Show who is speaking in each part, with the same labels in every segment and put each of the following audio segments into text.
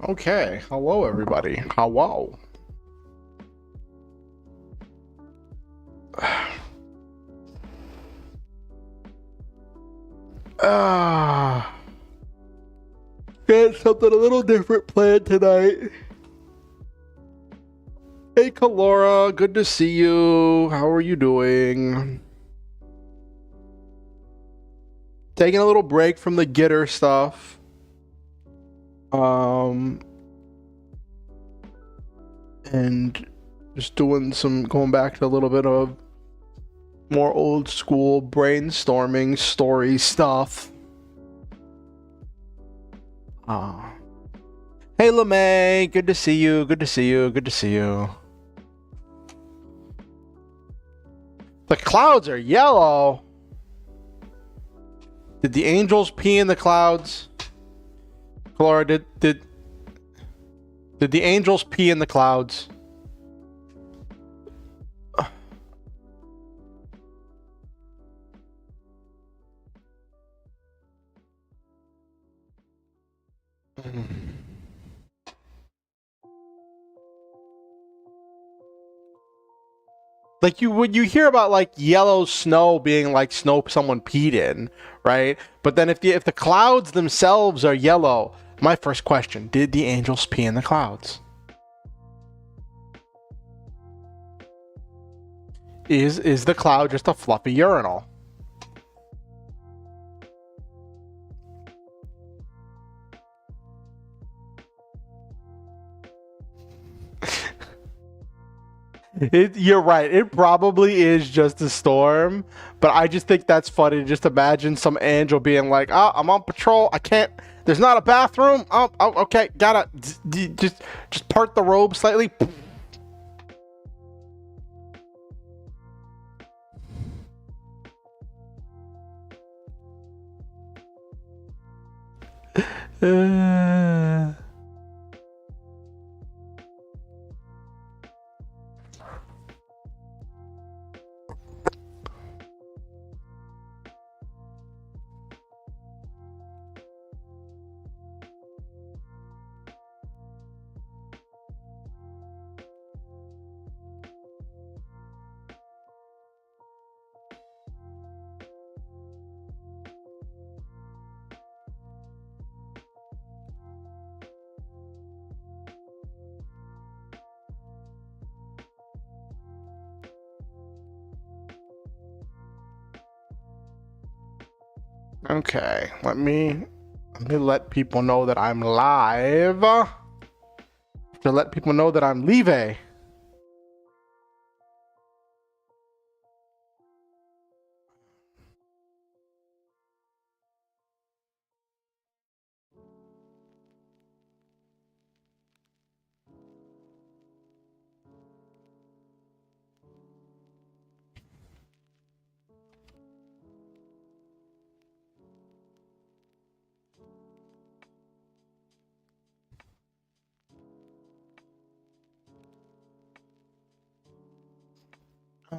Speaker 1: Okay, hello everybody. Hello. Ah, got something a little different planned tonight. Hey Kalora, good to see you. How are you doing? Taking a little break from the getter stuff. And just doing going back to a little bit of more old school brainstorming story stuff. Hey LeMay, good to see you, good to see you, good to see you. The clouds are yellow. Did the angels pee in the clouds? Clara, did the angels pee in the clouds? Like when you hear about like yellow snow being like snow someone peed in, right? But then if the clouds themselves are yellow, my first question, did the angels pee in the clouds? Is the cloud just a fluffy urinal? You're right. It probably is just a storm, but I just think that's funny. Just imagine some angel being like, "Oh, I'm on patrol. I can't. There's not a bathroom. Oh, okay. Gotta just part the robe slightly." Okay, let me let people know that I'm live. To let people know that I'm leaving.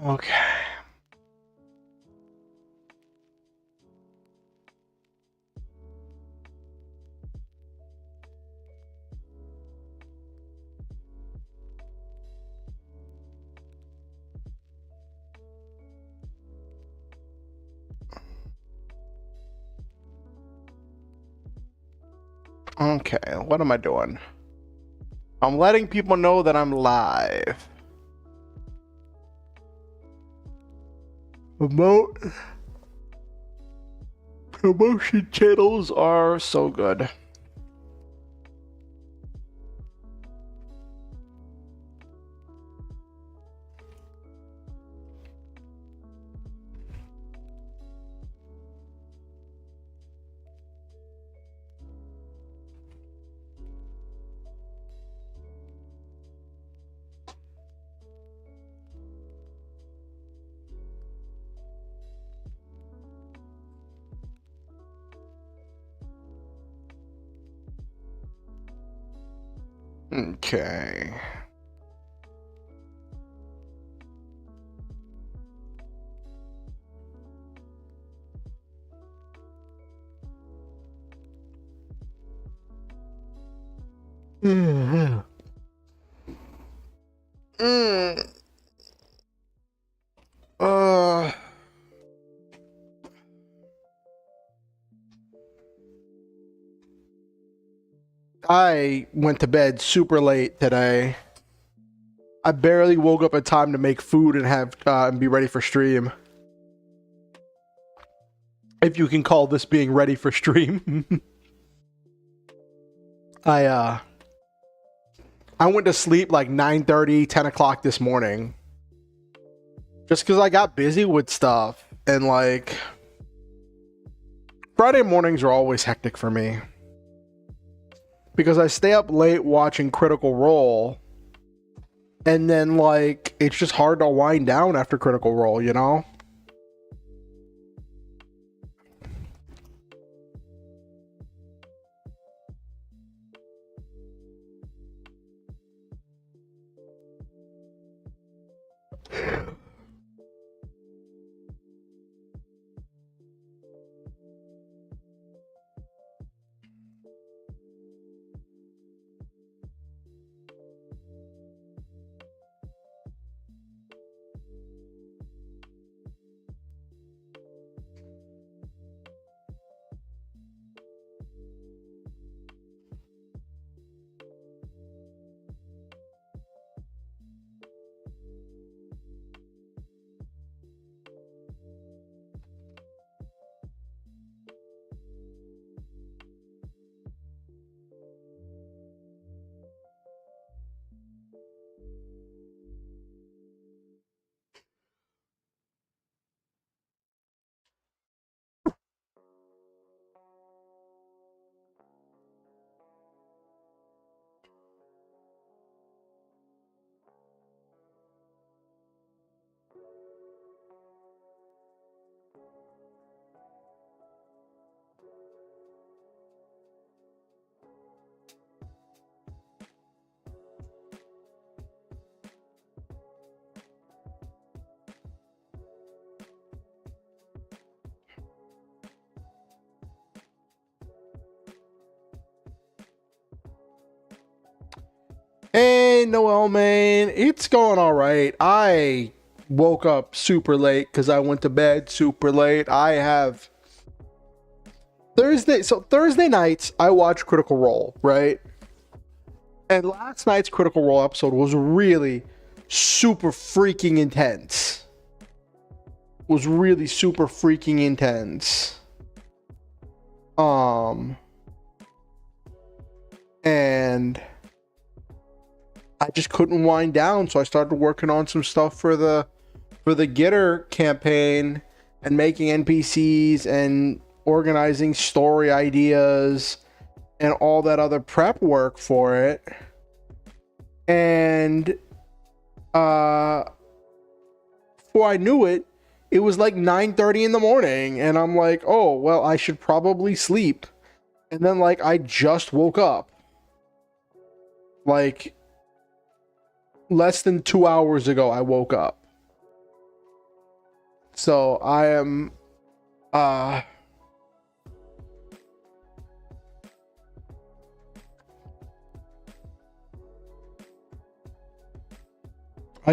Speaker 1: Okay. Okay, what am I doing? I'm letting people know that I'm live. Promotion channels are so good. Okay. Mm. Uh, I went to bed super late today. I barely woke up in time to make food and have and be ready for stream. If you can call this being ready for stream. I went to sleep like 9:30, 10 o'clock this morning. Just because I got busy with stuff. And like, Friday mornings are always hectic for me. Because I stay up late watching Critical Role. And then like, it's just hard to wind down after Critical Role, you know? Hey, Noel, man. It's going all right. I woke up super late because I went to bed super late. I have Thursday nights, I watch Critical Role, right? And last night's Critical Role episode was really super freaking intense. Was really super freaking intense. And I just couldn't wind down, so I started working on some stuff for the Getter campaign and making NPCs and organizing story ideas and all that other prep work for it. And before I knew it, it was like 9:30 in the morning, and I'm like, oh, well, I should probably sleep. And then like I just woke up. Like less than 2 hours ago I woke up. So I am I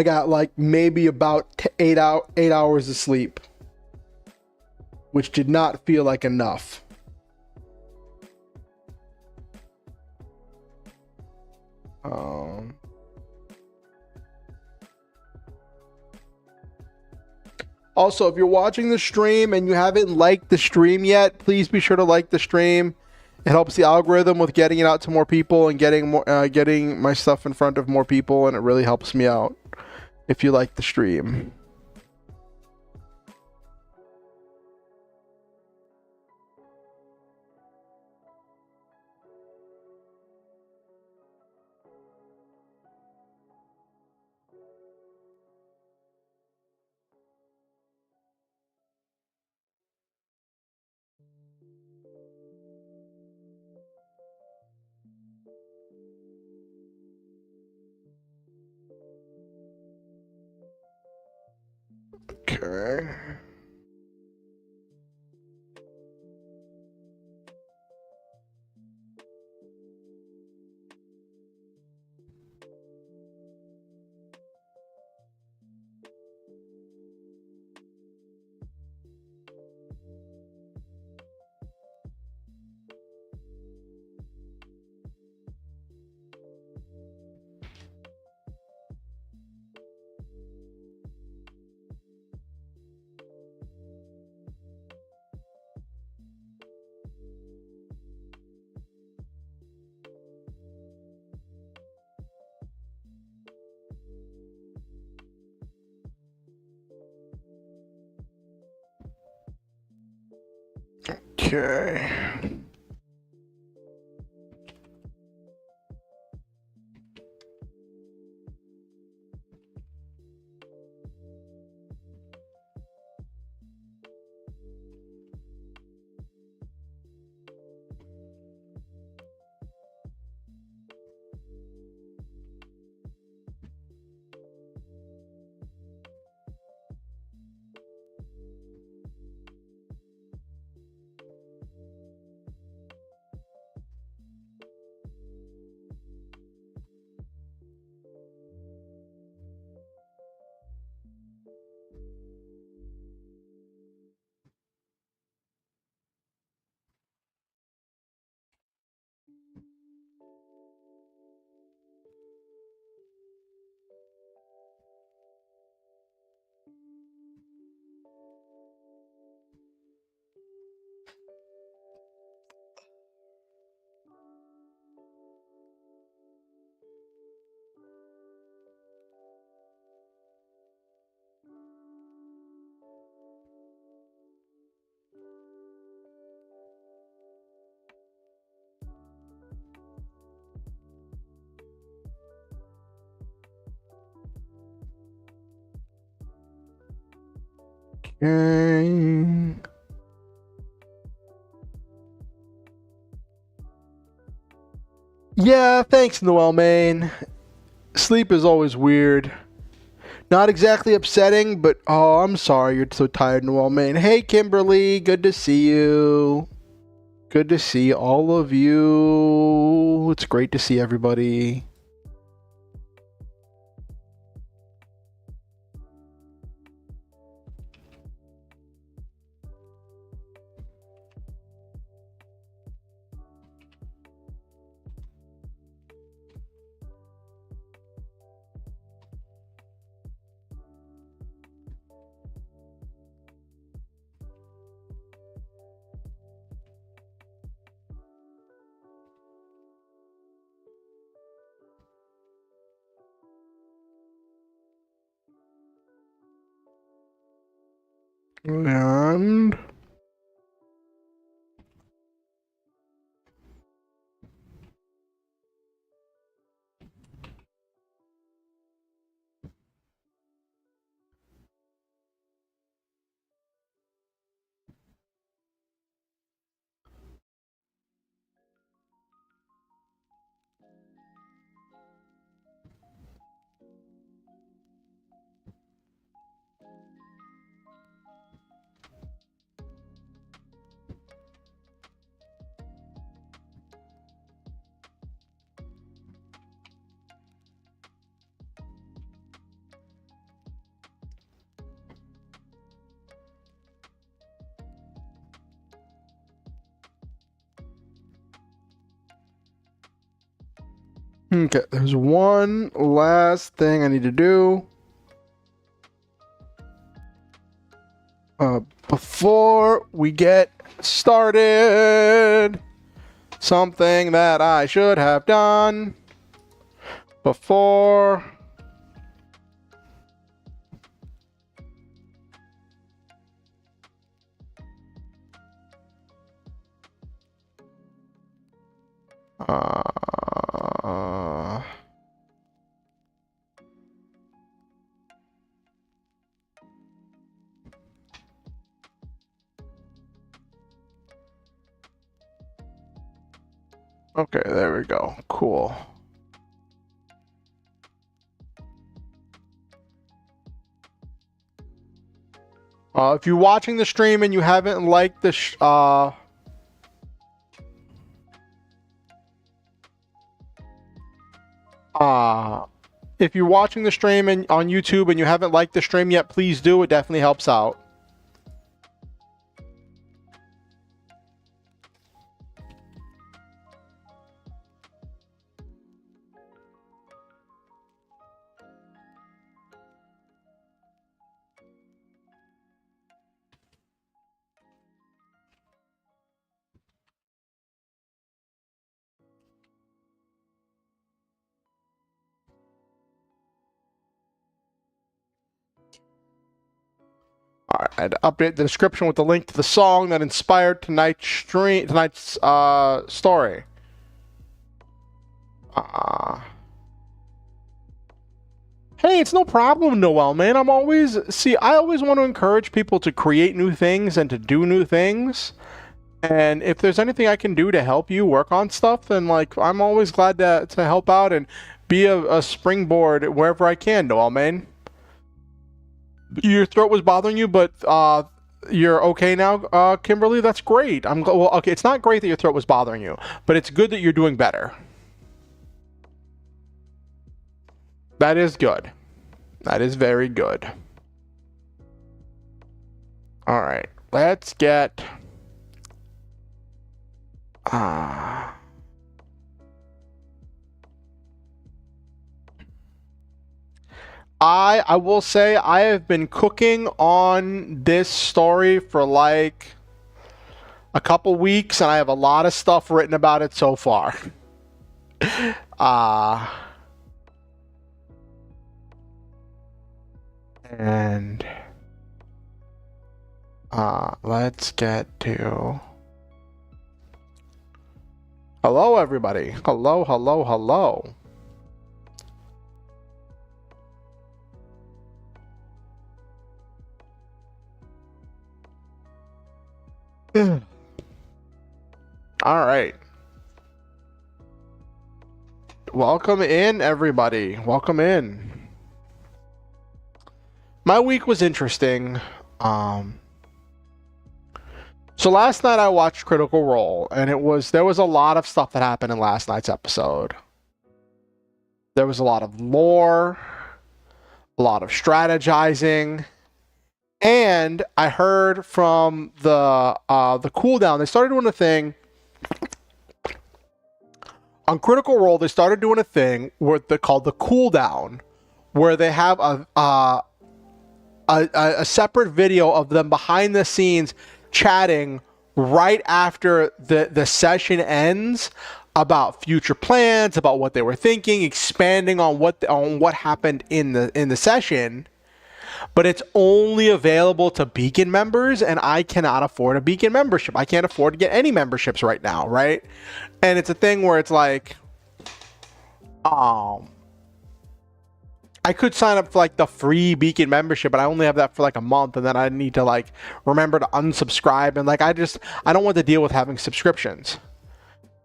Speaker 1: got like maybe about 8 hours of sleep, which did not feel like enough. Also, if you're watching the stream and you haven't liked the stream yet, please be sure to like the stream. It helps the algorithm with getting it out to more people and getting my stuff in front of more people, and it really helps me out if you like the stream. Okay. Okay. Okay. Yeah, thanks, Noel Main. Sleep is always weird. Not exactly upsetting, but oh, I'm sorry you're so tired, Noel Main. Hey, Kimberly, good to see you. Good to see all of you. It's great to see everybody. And okay, there's one last thing I need to do. Before we get started, something that I should have done before. Okay, there we go. Cool. If you're watching the stream and you haven't liked the if you're watching the stream and on YouTube and you haven't liked the stream yet, please do. It definitely helps out. All right, update the description with the link to the song that inspired tonight's story. Hey, it's no problem, Noel, man. I always want to encourage people to create new things and to do new things. And if there's anything I can do to help you work on stuff, then like I'm always glad to help out and be a springboard wherever I can, Noel, man. Your throat was bothering you, but you're okay now, Kimberly. That's great. Well, okay. It's not great that your throat was bothering you, but it's good that you're doing better. That is good. That is very good. All right, let's get. I will say I have been cooking on this story for like a couple weeks, and I have a lot of stuff written about it so far. And let's get to. Hello, everybody. Hello, hello, hello. All right. Welcome in, everybody. Welcome in. My week was interesting. So last night I watched Critical Role, and there was a lot of stuff that happened in last night's episode. There was a lot of lore, a lot of strategizing, and I heard from the cooldown. They started doing a thing on Critical Role. They started doing a thing called the cooldown, where they have a separate video of them behind the scenes chatting right after the session ends about future plans, about what they were thinking, expanding on what happened in the session. But it's only available to Beacon members, and I cannot afford a Beacon membership. I can't afford to get any memberships right now, right? And it's a thing where it's like, I could sign up for like the free Beacon membership, but I only have that for like a month, and then I need to like remember to unsubscribe, and like I don't want to deal with having subscriptions.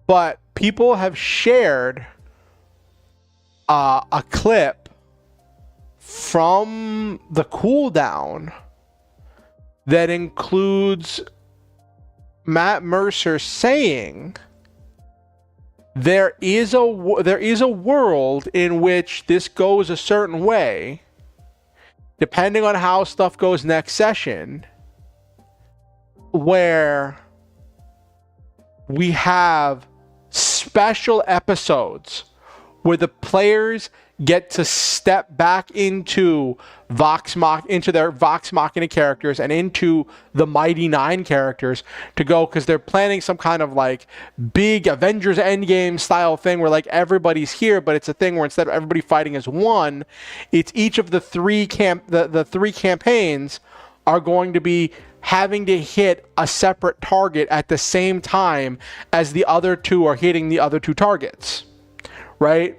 Speaker 1: But people have shared a clip from the cooldown that includes Matt Mercer saying there is a world in which this goes a certain way, depending on how stuff goes next session, where we have special episodes where the players get to step back into their Vox Machina characters and into the Mighty Nine characters to go, because they're planning some kind of like big Avengers Endgame style thing where like everybody's here, but it's a thing where instead of everybody fighting as one, it's each of the three campaigns are going to be having to hit a separate target at the same time as the other two are hitting the other two targets, right?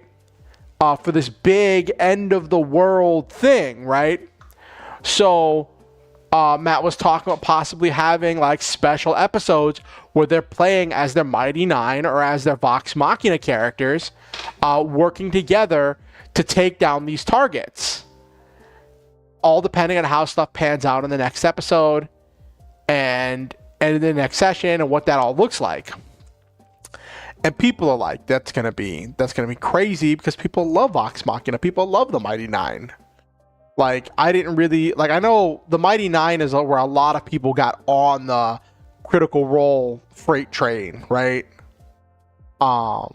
Speaker 1: For this big end of the world thing, right? So Matt was talking about possibly having like special episodes where they're playing as their Mighty Nine or as their Vox Machina characters, working together to take down these targets. All depending on how stuff pans out in the next episode and in the next session and what that all looks like. And people are like, that's gonna be crazy, because people love Vox Machina. People love the Mighty Nine. Like, I know the Mighty Nine is where a lot of people got on the Critical Role freight train, right? At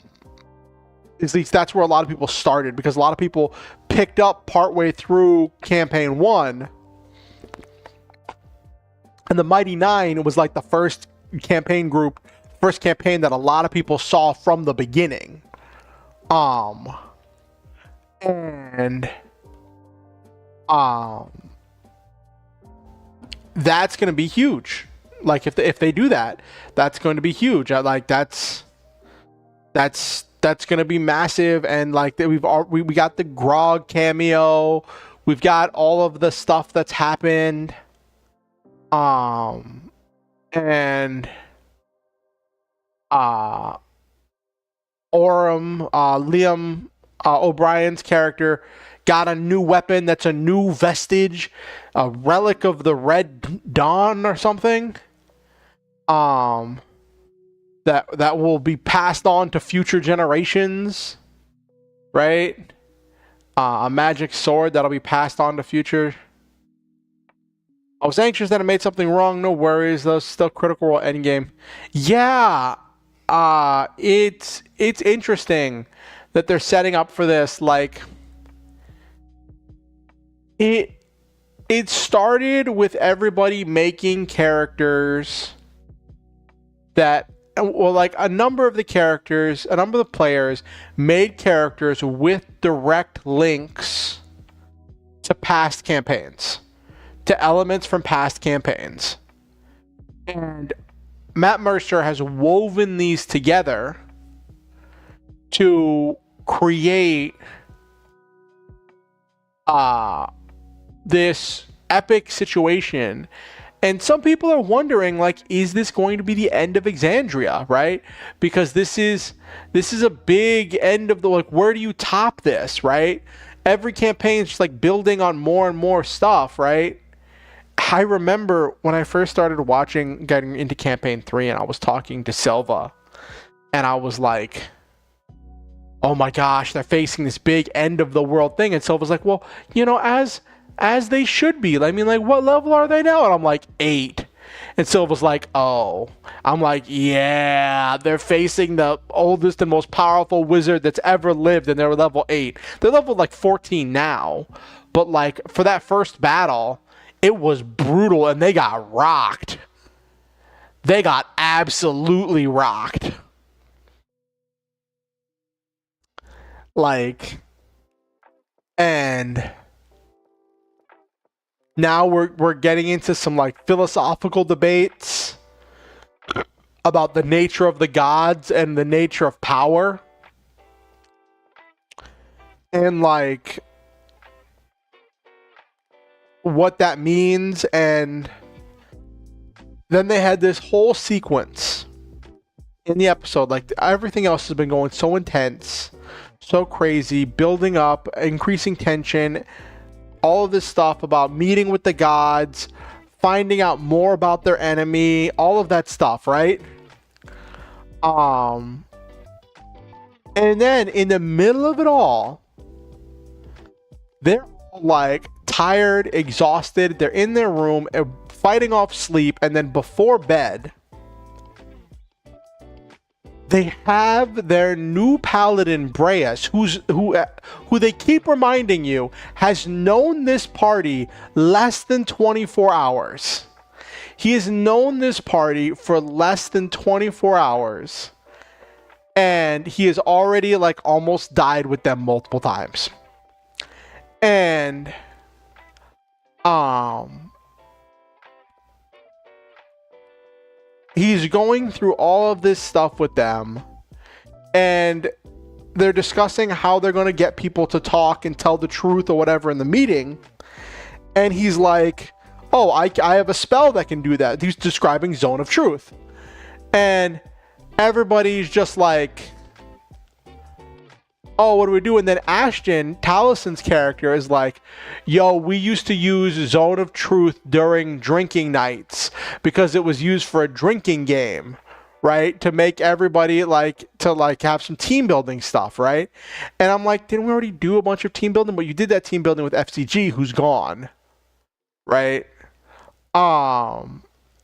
Speaker 1: least that's where a lot of people started, because a lot of people picked up partway through campaign 1. And the Mighty Nine was like the first campaign that a lot of people saw from the beginning. that's going to be huge. Like if they do that, that's going to be huge. Like that's going to be massive. And like we got the Grog cameo, we've got all of the stuff that's happened, and Liam O'Brien's character got a new weapon that's a new vestige, a relic of the Red Dawn or something. That will be passed on to future generations, right? A magic sword that'll be passed on to future. I was anxious that I made something wrong. No worries, though. Still Critical Role endgame. Yeah, it's interesting that they're setting up for this. Like, it started with everybody making characters that, well, like a number of the players made characters with direct links to past campaigns, to elements from past campaigns. And Matt Mercer has woven these together to create this epic situation. And some people are wondering, like, is this going to be the end of Exandria, right? Because this is a big end of the, like, where do you top this, right? Every campaign is just like building on more and more stuff, right? I remember when I first started getting into campaign 3, and I was talking to Silva, and I was like, oh my gosh, they're facing this big end of the world thing. And Silva's like, well, you know, as they should be. I mean, like, what level are they now? And I'm like, 8. And Silva's like, oh. I'm like, yeah, they're facing the oldest and most powerful wizard that's ever lived, and they're level 8. They're level, like, 14 now. But, like, for that first battle, it was brutal, and they got rocked. They got absolutely rocked. Like, and now we're getting into some like philosophical debates about the nature of the gods and the nature of power. And like what that means. And then they had this whole sequence in the episode. Like everything else has been going so intense, so crazy, building up, increasing tension, all of this stuff about meeting with the gods, finding out more about their enemy, all of that stuff, right? And then in the middle of it all, they're like tired, exhausted, they're in their room fighting off sleep, and then before bed they have their new paladin Breas, who they keep reminding you has known this party less than 24 hours. He has known this party for less than 24 hours, and he has already like almost died with them multiple times. And he's going through all of this stuff with them, and they're discussing how they're going to get people to talk and tell the truth or whatever in the meeting. And he's like, oh, I have a spell that can do that. He's describing Zone of Truth. And everybody's just like, oh, what do we do? And then Ashton, Talison's character, is like, yo, we used to use Zone of Truth during drinking nights because it was used for a drinking game, right? To make everybody have some team building stuff, right? And I'm like, didn't we already do a bunch of team building? But you did that team building with FCG, who's gone, right?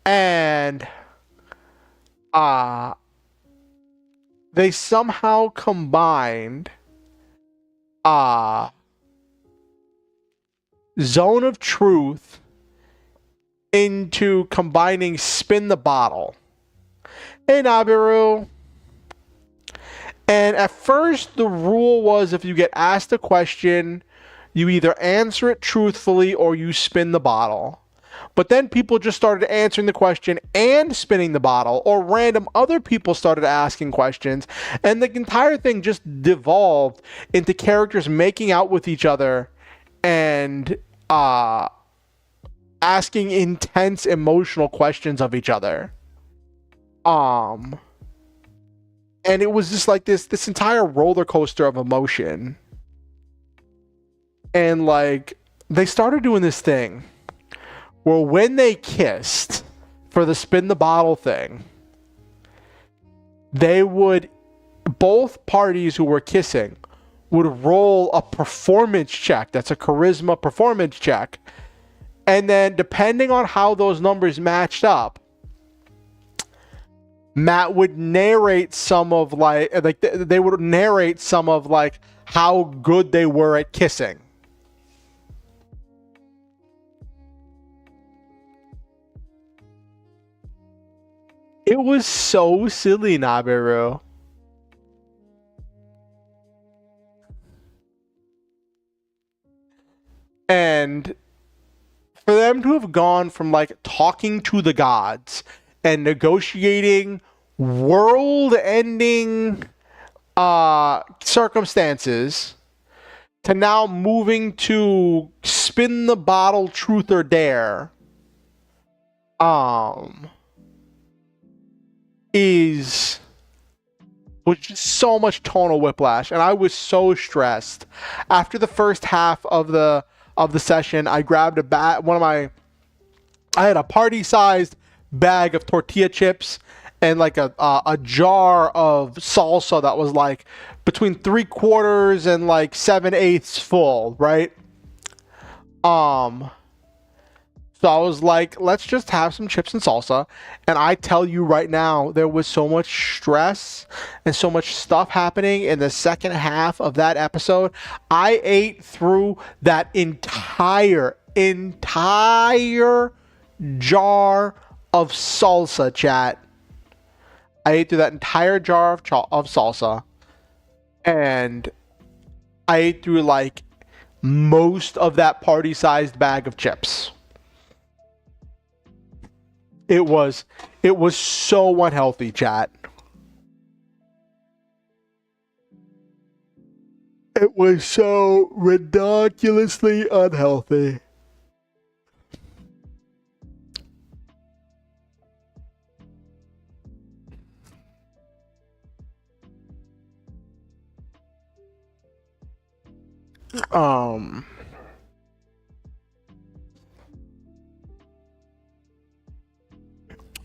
Speaker 1: And they somehow combined Zone of Truth into combining Spin the Bottle. Hey, Nabiru. And at first, the rule was if you get asked a question, you either answer it truthfully or you spin the bottle. But then people just started answering the question and spinning the bottle, or random other people started asking questions, and the entire thing just devolved into characters making out with each other and asking intense emotional questions of each other. And it was just like this entire roller coaster of emotion. And like they started doing this thing where when they kissed for the spin the bottle thing, they would, both parties who were kissing would roll a performance check. That's a charisma performance check. And then depending on how those numbers matched up, Matt would narrate some of like they would narrate some of like how good they were at kissing. It was so silly, Nabiru. And for them to have gone from like talking to the gods and negotiating world-ending circumstances to now moving to spin the bottle, truth or dare, was just so much tonal whiplash, and I was so stressed. After the first half of the session, I grabbed I had a party-sized bag of tortilla chips and like a jar of salsa that was like between 3/4 and like 7/8 full, right? So I was like, let's just have some chips and salsa. And I tell you right now, there was so much stress and so much stuff happening in the second half of that episode. I ate through that entire jar of salsa, chat. I ate through that entire jar of salsa. And I ate through like most of that party-sized bag of chips. It was so unhealthy, chat. It was so ridiculously unhealthy.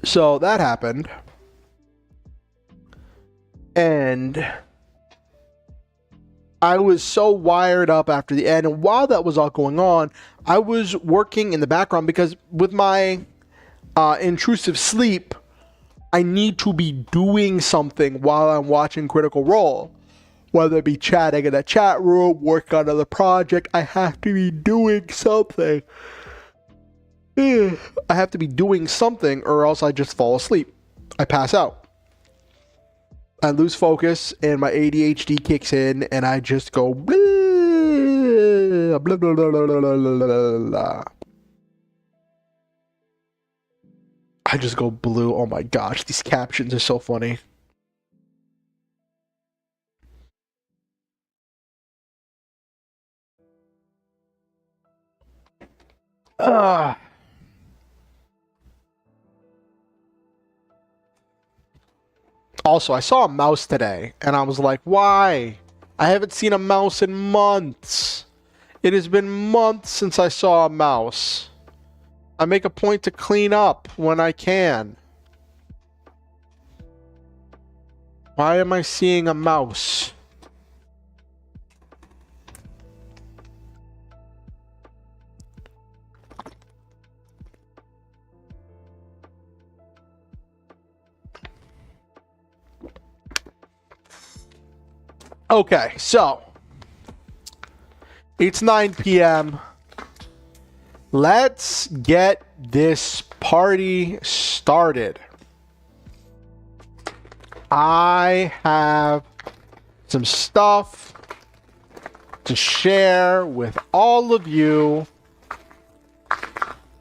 Speaker 1: So that happened. And I was so wired up after the end. And while that was all going on, I was working in the background because with my intrusive sleep, I need to be doing something while I'm watching Critical Role. Whether it be chatting in a chat room, work on another project, I have to be doing something. I have to be doing something or else I just fall asleep. I pass out. I lose focus and my ADHD kicks in and I just go blah, blah, blah, blah, blah, blah, blah. I just go blue. Oh my gosh, these captions are so funny. Also, I saw a mouse today, and I was like, why? I haven't seen a mouse in months. It has been months since I saw a mouse. I make a point to clean up when I can. Why am I seeing a mouse? Okay, so it's 9 p.m. Let's get this party started. I have some stuff to share with all of you.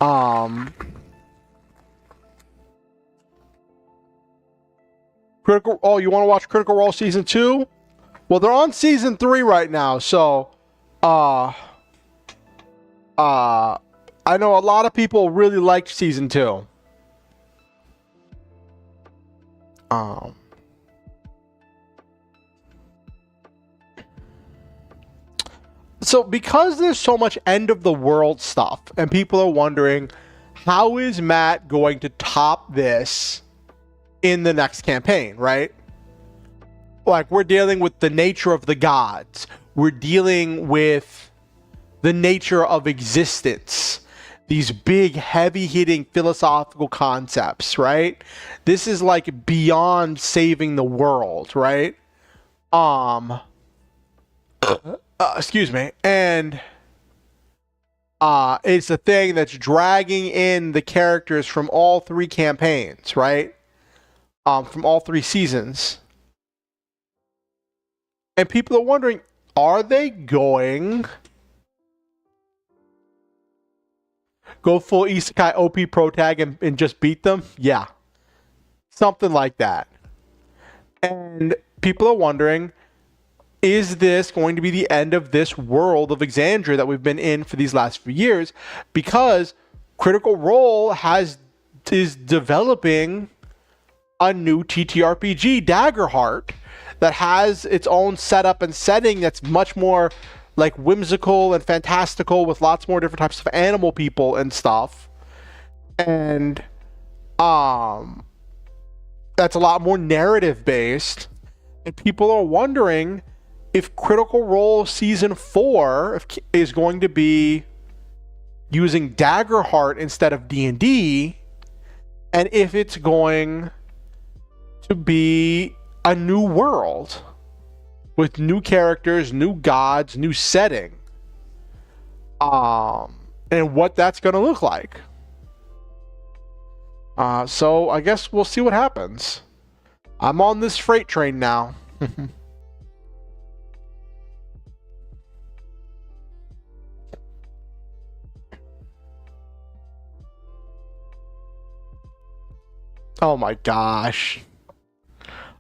Speaker 1: Oh, you want to watch Critical Role Season 2? Well, they're on Season 3 right now, so, I know a lot of people really liked Season 2. So because there's so much end of the world stuff, and people are wondering, how is Matt going to top this in the next campaign, right? Like, we're dealing with the nature of the gods. We're dealing with the nature of existence. These big, heavy-hitting philosophical concepts, right? This is like beyond saving the world, right? Excuse me. And it's a thing that's dragging in the characters from all 3 campaigns, right? From all 3 seasons. And people are wondering, are they going go full Isekai OP Pro Tag and just beat them? Yeah. Something like that. And people are wondering, is this going to be the end of this world of Exandria that we've been in for these last few years? Because Critical Role is developing a new TTRPG, Daggerheart, that has its own setup and setting that's much more like whimsical and fantastical, with lots more different types of animal people and stuff. And that's a lot more narrative based. And people are wondering if Critical Role Season 4 is going to be using Daggerheart instead of D&D, and if it's going to be a new world with new characters, new gods, new setting, and what that's going to look like. So I guess we'll see what happens. I'm on this freight train now. Oh my gosh.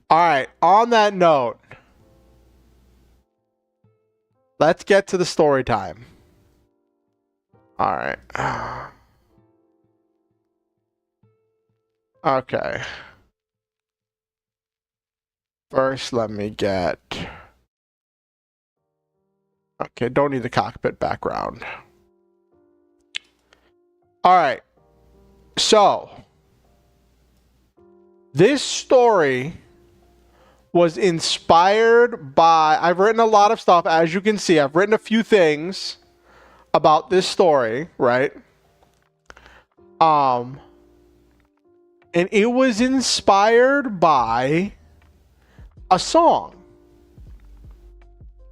Speaker 1: All right, on that note, let's get to the story time. All right. Okay. First, let me get... Okay, don't need the cockpit background. All right. So, this story was inspired by... I've written a lot of stuff, as you can see. I've written a few things about this story, right? And it was inspired by a song.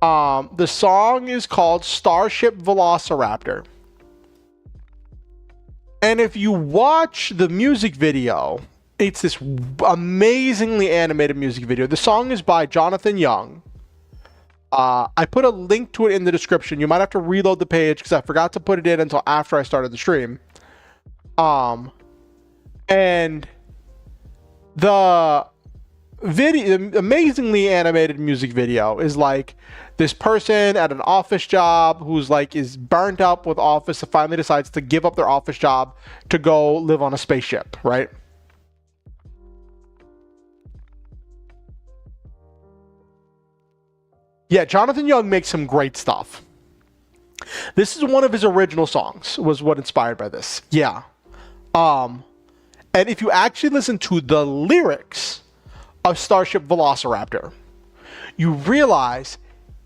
Speaker 1: The song is called Starship Velociraptor. And if you watch the music video, it's this amazingly animated music video. The song is by Jonathan Young. I put a link to it in the description. You might have to reload the page because I forgot to put it in until after I started the stream. And the video, the amazingly animated music video, is like this person at an office job who's like is burnt up with office and finally decides to give up their office job to go live on a spaceship, right? Yeah, Jonathan Young makes some great stuff. This is one of his original songs, was what inspired by this. Yeah. And if you actually listen to the lyrics of Starship Velociraptor, you realize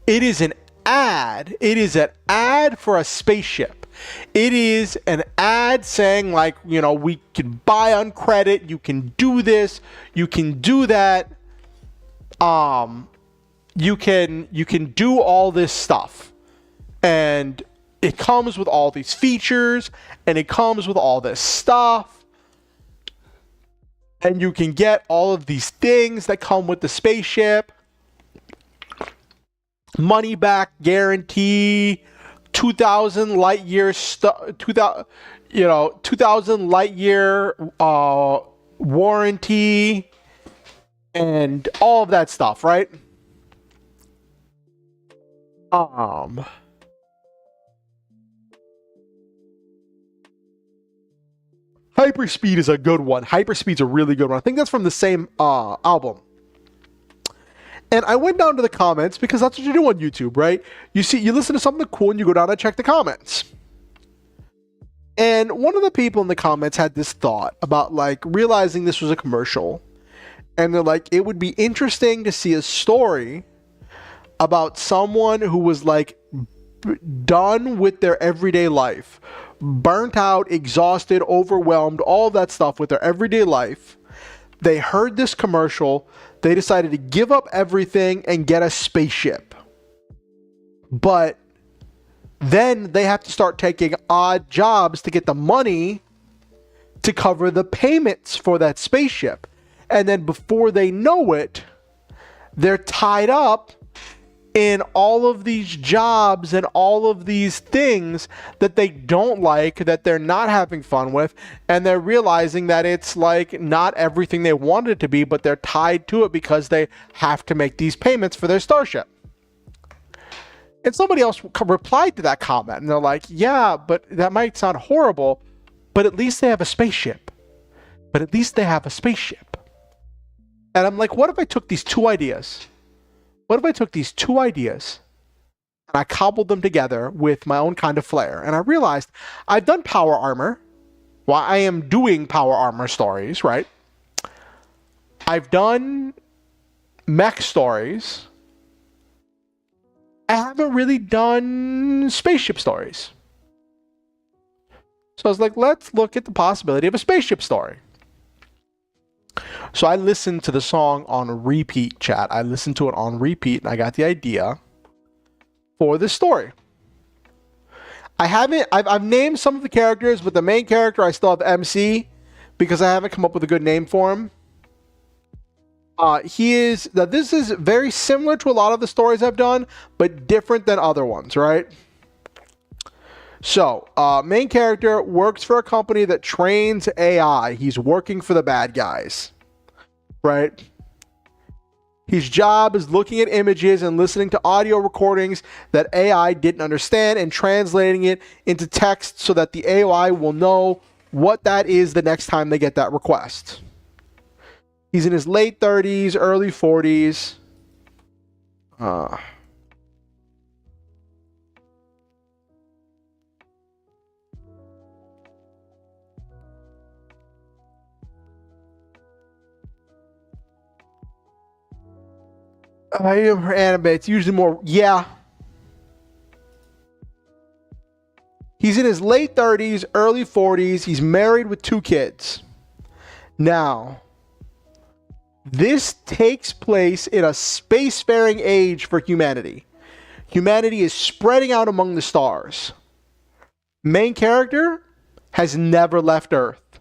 Speaker 1: it is an ad. It is an ad for a spaceship. It is an ad saying, like, you know, we can buy on credit, you can do this, you can do that. You can do all this stuff, and it comes with all these features, and it comes with all this stuff, and you can get all of these things that come with the spaceship. Money back guarantee, 2,000 light years 2000, 2,000 light year warranty and all of that stuff, right? Hyperspeed is a good one. Hyperspeed's a really good one. I think that's from the same album. And I went down to the comments because that's what you do on YouTube, right? You listen to something cool and you go down and check the comments. And one of the people in the comments had this thought about like realizing this was a commercial. And they're like, it would be interesting to see a story about someone who was like done with their everyday life, burnt out, exhausted, overwhelmed, all of that stuff with their everyday life. They heard this commercial. They decided to give up everything and get a spaceship. But then they have to start taking odd jobs to get the money to cover the payments for that spaceship. And then before they know it, they're tied up in all of these jobs and all of these things that they don't like, that they're not having fun with, and they're realizing that it's like not everything they wanted it to be, but they're tied to it because they have to make these payments for their starship. And somebody else replied to that comment, and they're like, yeah, but that might sound horrible, but at least they have a spaceship. But at least they have a spaceship. And I'm like, what if I took these two ideas? What if I took these two ideas and I cobbled them together with my own kind of flair? And I realized I've done power armor. Well, I am doing power armor stories, right? I've done mech stories. I haven't really done spaceship stories. So I was like, let's look at the possibility of a spaceship story. So I listened to the song on repeat, chat. I listened to it on repeat and I got the idea for this story. I've named some of the characters, but the main character I still have MC because I haven't come up with a good name for him. This is very similar to a lot of the stories I've done, but different than other ones, right? So, main character works for a company that trains AI. He's working for the bad guys, right? His job is looking at images and listening to audio recordings that AI didn't understand and translating it into text so that the AI will know what that is the next time they get that request. He's in his late 30s, early 40s. For anime, it's usually more, yeah. He's in his late 30s, early 40s. He's married with 2 kids. Now, this takes place in a spacefaring age for humanity. Humanity is spreading out among the stars. Main character has never left Earth.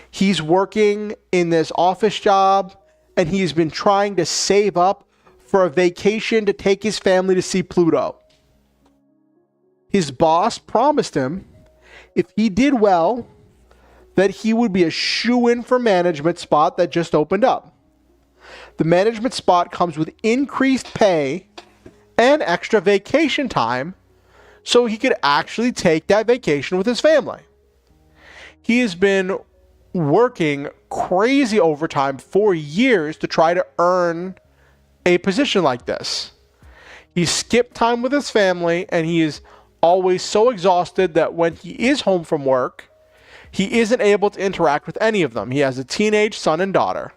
Speaker 1: He's working in this office job, and he's been trying to save up for a vacation to take his family to see Pluto. His boss promised him, if he did well, that he would be a shoo-in for management spot that just opened up. The management spot comes with increased pay and extra vacation time, so he could actually take that vacation with his family. He has been working crazy overtime for years to try to earn a position like this. He skipped time with his family, and he is always so exhausted that when he is home from work, he isn't able to interact with any of them. He has a teenage son and daughter.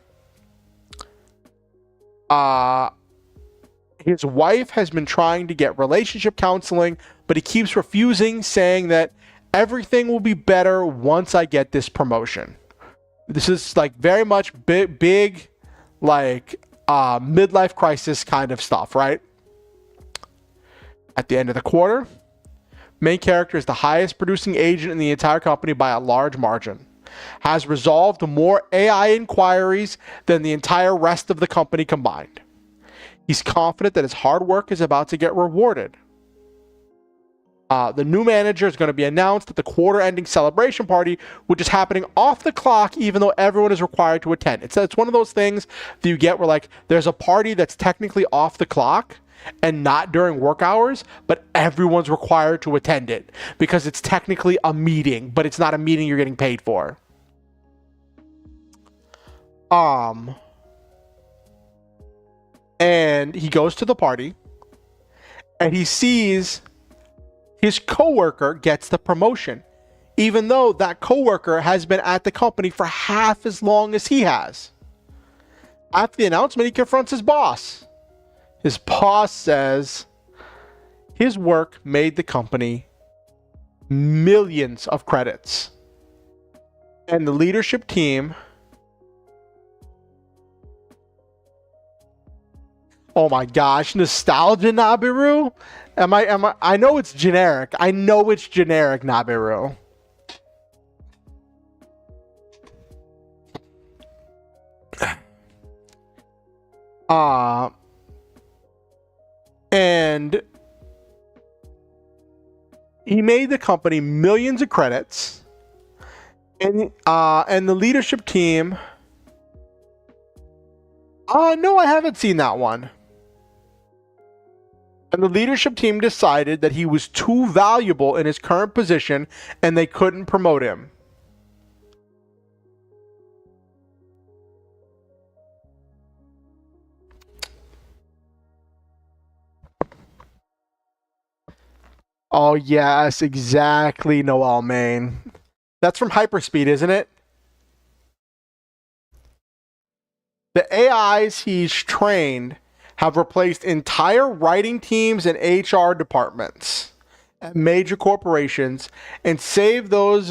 Speaker 1: His wife has been trying to get relationship counseling, but he keeps refusing, saying that everything will be better once I get this promotion. This is like very much big like midlife crisis kind of stuff, right? At the end of the quarter, main character is the highest producing agent in the entire company by a large margin. Has resolved more AI inquiries than the entire rest of the company combined. He's confident that his hard work is about to get rewarded. The new manager is going to be announced at the quarter-ending celebration party, which is happening off the clock, even though everyone is required to attend. It's one of those things that you get where, like, there's a party that's technically off the clock and not during work hours, but everyone's required to attend it because it's technically a meeting, but it's not a meeting you're getting paid for. And he goes to the party, and he sees his coworker gets the promotion, even though that coworker has been at the company for half as long as he has. After the announcement, he confronts his boss. His boss says his work made the company millions of credits. And the leadership team, oh my gosh, nostalgia Nabiru? I know it's generic. I know it's generic, Nabiru. And he made the company millions of credits. And the leadership team, no, I haven't seen that one. And the leadership team decided that he was too valuable in his current position and they couldn't promote him. Oh, yes, exactly, Noel Main. That's from Hyperspeed, isn't it? The AIs he's trained have replaced entire writing teams and HR departments at major corporations and saved those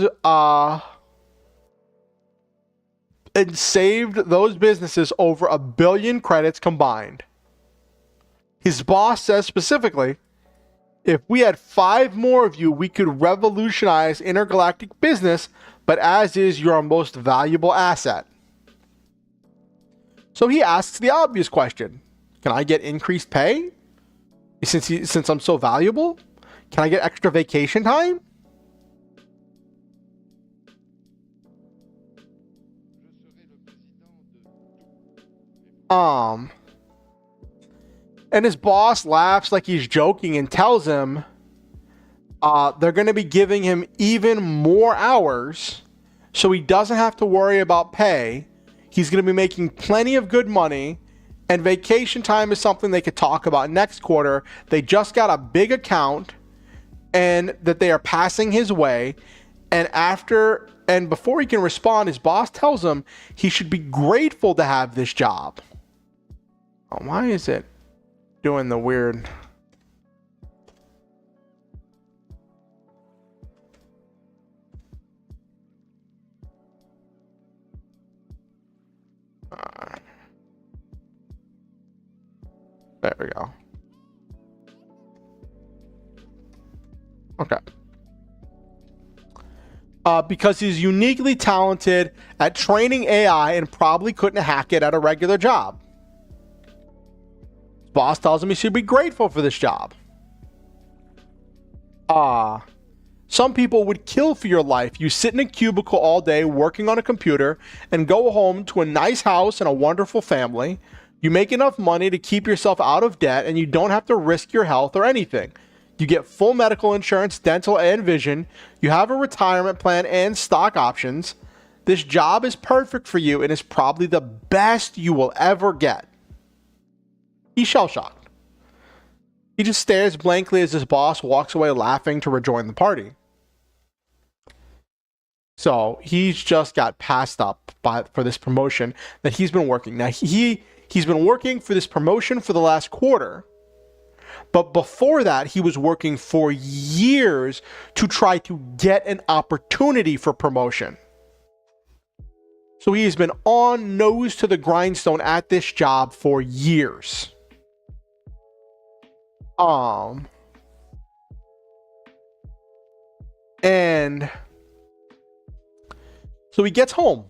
Speaker 1: businesses over 1 billion credits combined. His boss says specifically, if we had 5 more of you, we could revolutionize intergalactic business, but as is, you're our most valuable asset. So he asks the obvious question. Can I get increased pay? Since I'm so valuable? Can I get extra vacation time? And his boss laughs like he's joking and tells him they're going to be giving him even more hours so he doesn't have to worry about pay. He's going to be making plenty of good money, and vacation time is something they could talk about next quarter. They just got a big account and that they are passing his way. And before he can respond, his boss tells him he should be grateful to have this job. Oh, why is it doing the weird? There we go. Okay. Because he's uniquely talented at training AI and probably couldn't hack it at a regular job. His boss tells him he should be grateful for this job. Some people would kill for your life. You sit in a cubicle all day working on a computer and go home to a nice house and a wonderful family. You make enough money to keep yourself out of debt and you don't have to risk your health or anything. You get full medical insurance, dental, and vision. You have a retirement plan and stock options. This job is perfect for you and is probably the best you will ever get. He's shell-shocked. He just stares blankly as his boss walks away laughing to rejoin the party. So he's just got passed up for this promotion that he's been working. Now he's been working for this promotion for the last quarter. But before that, he was working for years to try to get an opportunity for promotion. So he has been on nose to the grindstone at this job for years. And so he gets home.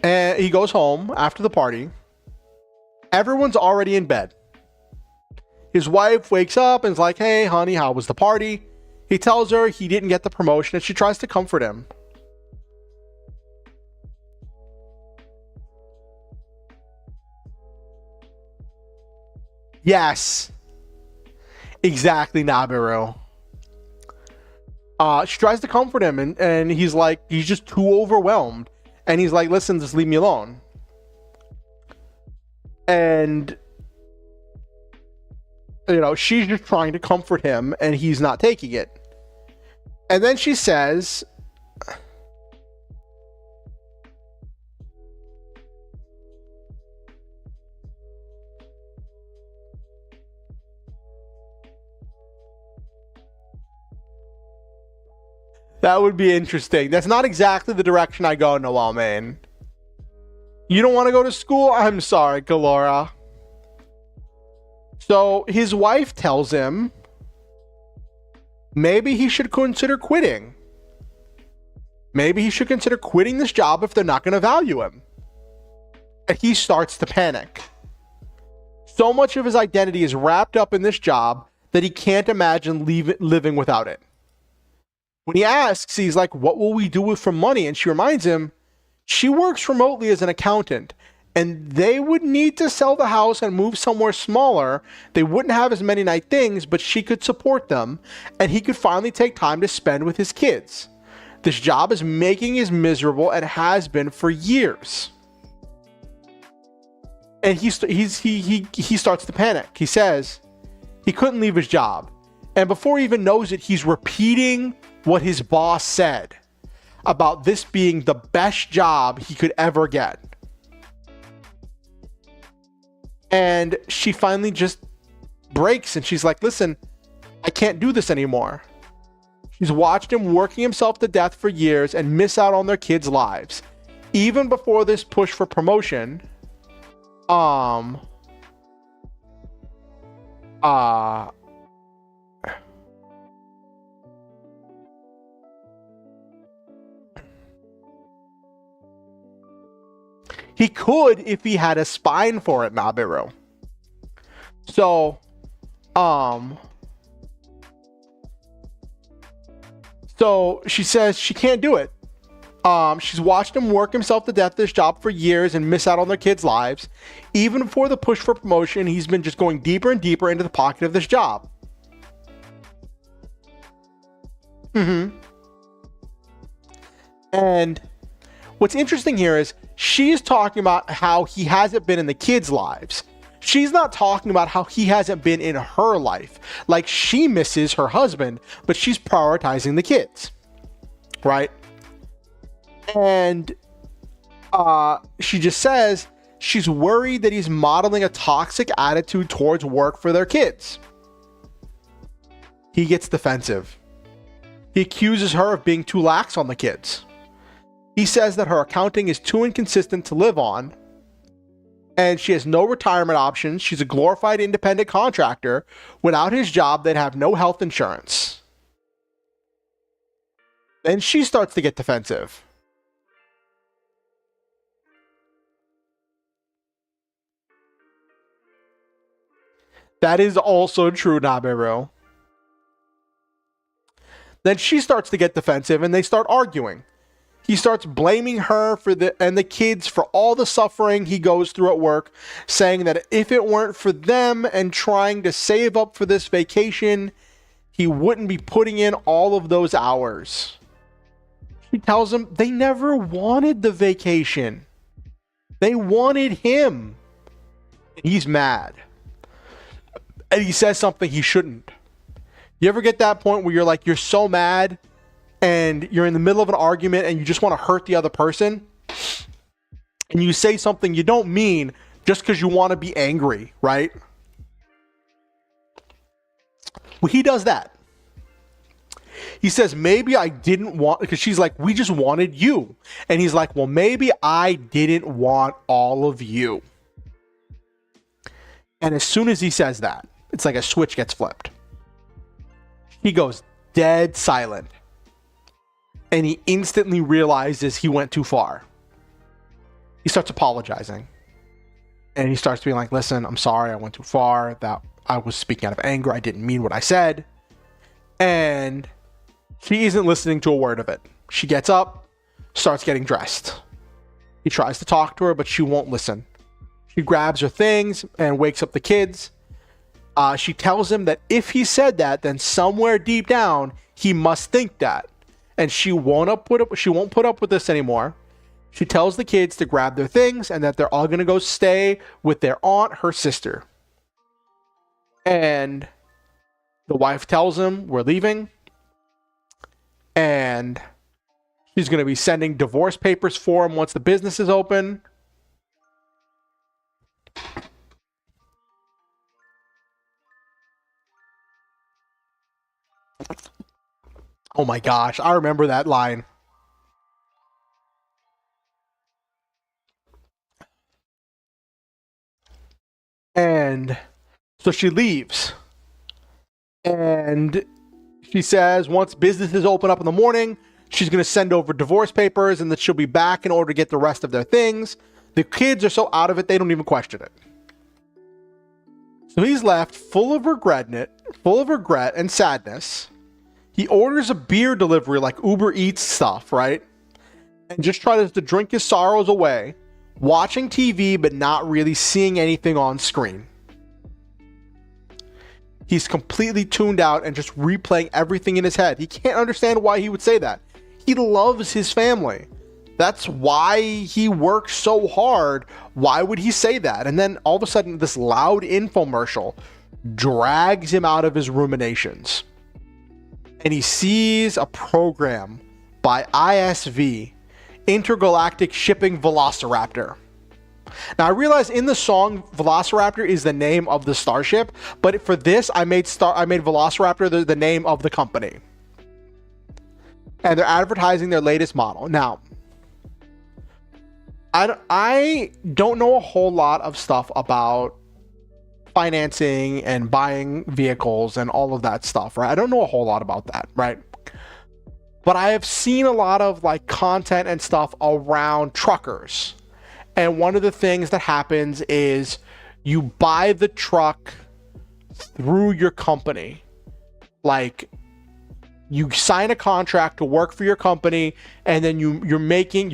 Speaker 1: And he goes home after the party. Everyone's already in bed. His wife wakes up and is like, hey, honey, how was the party? He tells her he didn't get the promotion, and she tries to comfort him. Yes. Exactly, Nabiru. She tries to comfort him, and he's like, he's just too overwhelmed. And he's like, listen, just leave me alone. And, you know, she's just trying to comfort him, and he's not taking it. And then she says, that would be interesting. That's not exactly the direction I go, Noel, man. You don't want to go to school? I'm sorry, Galora. So his wife tells him maybe he should consider quitting. Maybe he should consider quitting this job if they're not going to value him. And he starts to panic. So much of his identity is wrapped up in this job that he can't imagine living without it. When he asks, he's like, what will we do for money? And she reminds him, she works remotely as an accountant, and they would need to sell the house and move somewhere smaller. They wouldn't have as many nice things, but she could support them, and he could finally take time to spend with his kids. This job is making him miserable and has been for years. And he starts to panic. He says he couldn't leave his job. And before he even knows it, he's repeating what his boss said about this being the best job he could ever get. And she finally just breaks, and she's like, listen, I can't do this anymore. She's watched him working himself to death for years and miss out on their kids' lives. Even before this push for promotion, he could if he had a spine for it, Nabiru. So she says she can't do it. She's watched him work himself to death this job for years and miss out on their kids' lives. Even before the push for promotion, he's been just going deeper and deeper into the pocket of this job. And what's interesting here is she's talking about how he hasn't been in the kids' lives. She's not talking about how he hasn't been in her life. Like, she misses her husband, but she's prioritizing the kids, right? And she just says she's worried that he's modeling a toxic attitude towards work for their kids. He gets defensive. He accuses her of being too lax on the kids. He says that her accounting is too inconsistent to live on, and she has no retirement options. She's a glorified independent contractor. Without his job, they'd have no health insurance. Then she starts to get defensive. That is also true, Nabiru. Then she starts to get defensive, and they start arguing. He starts blaming her and the kids for all the suffering he goes through at work, saying that if it weren't for them and trying to save up for this vacation, he wouldn't be putting in all of those hours. She tells him they never wanted the vacation. They wanted him. And he's mad. And he says something he shouldn't. You ever get that point where you're like, you're so mad and you're in the middle of an argument and you just want to hurt the other person, and you say something you don't mean just because you want to be angry, right? Well, he does that. He says, maybe I didn't want, because she's like, we just wanted you. And he's like, well, maybe I didn't want all of you. And as soon as he says that, it's like a switch gets flipped. He goes dead silent. And he instantly realizes he went too far. He starts apologizing. And he starts being like, listen, I'm sorry, I went too far. That I was speaking out of anger. I didn't mean what I said. And She isn't listening to a word of it. She gets up, starts getting dressed. He tries to talk to her, but she won't listen. She grabs her things and wakes up the kids. She tells him that if he said that, then somewhere deep down, he must think that. And she won't put up with this anymore. She tells the kids to grab their things and that they're all going to go stay with their aunt, her sister. And the wife tells him, we're leaving. And she's going to be sending divorce papers for him once the business is open. Oh my gosh, I remember that line. And so she leaves. And she says once businesses open up in the morning, she's going to send over divorce papers and that she'll be back in order to get the rest of their things. The kids are so out of it, they don't even question it. So he's left full of regret and sadness. He orders a beer delivery like Uber Eats stuff, right? And just tries to drink his sorrows away, watching TV but not really seeing anything on screen. He's completely tuned out and just replaying everything in his head. He can't understand why he would say that. He loves his family. That's why he works so hard. Why would he say that? And then all of a sudden, this loud infomercial drags him out of his ruminations. And he sees a program by ISV, Intergalactic Shipping Velociraptor. Now, I realize in the song, Velociraptor is the name of the starship, but for this, I made Velociraptor the name of the company. And they're advertising their latest model. Now, I don't know a whole lot of stuff about financing and buying vehicles and all of that stuff, right? I don't know a whole lot about that, right? But I have seen a lot of like content and stuff around truckers. And one of the things that happens is you buy the truck through your company. Like you sign a contract to work for your company, and then you're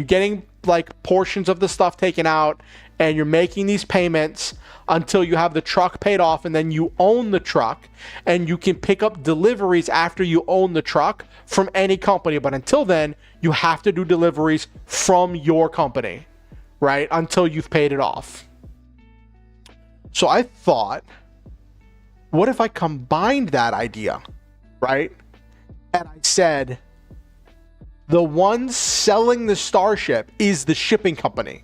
Speaker 1: getting like portions of the stuff taken out, and you're making these payments until you have the truck paid off, and then you own the truck, and you can pick up deliveries after you own the truck from any company. But until then, you have to do deliveries from your company, right? Until you've paid it off. So I thought, what if I combined that idea, right? And I said, the one selling the starship is the shipping company.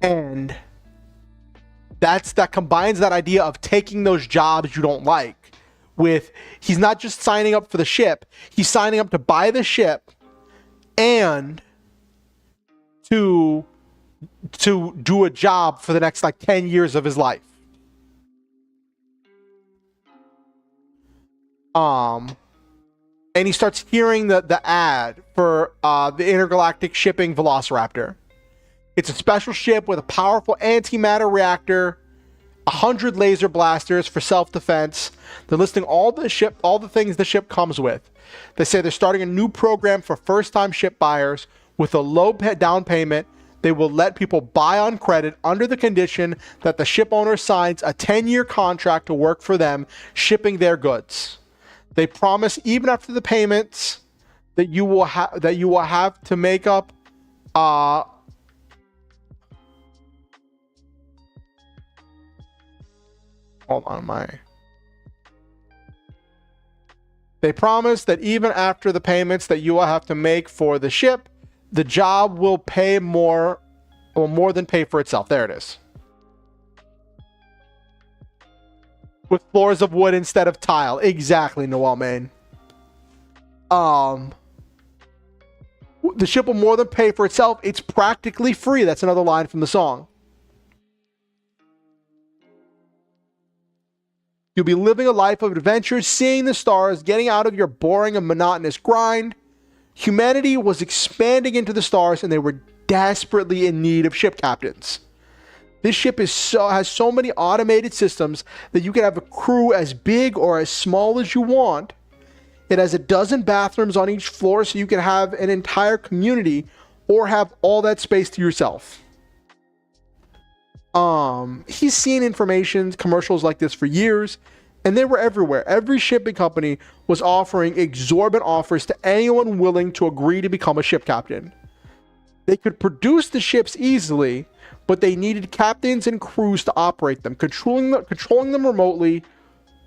Speaker 1: And that combines that idea of taking those jobs you don't like with, he's not just signing up for the ship, he's signing up to buy the ship and to do a job for the next like 10 years of his life. And he starts hearing the ad for the Intergalactic Shipping Velociraptor. It's a special ship with a powerful antimatter reactor, 100 laser blasters for self-defense. They're listing all the things the ship comes with. They say they're starting a new program for first-time ship buyers with a low down payment. They will let people buy on credit under the condition that the ship owner signs a 10-year contract to work for them, shipping their goods. They promise even after the payments that you will have to make up They promise that even after the payments that you will have to make for the ship, the job will pay more than pay for itself. There it is. With floors of wood instead of tile. Exactly, Noel Main. The ship will more than pay for itself. It's practically free. That's another line from the song. You'll be living a life of adventure, seeing the stars, getting out of your boring and monotonous grind. Humanity was expanding into the stars, and they were desperately in need of ship captains. This ship has so many automated systems that you can have a crew as big or as small as you want. It has 12 bathrooms on each floor, so you can have an entire community or have all that space to yourself. He's seen information commercials like this for years, and they were everywhere. Every shipping company was offering exorbitant offers to anyone willing to agree to become a ship captain. They could produce the ships easily, but they needed captains and crews to operate them. Controlling them remotely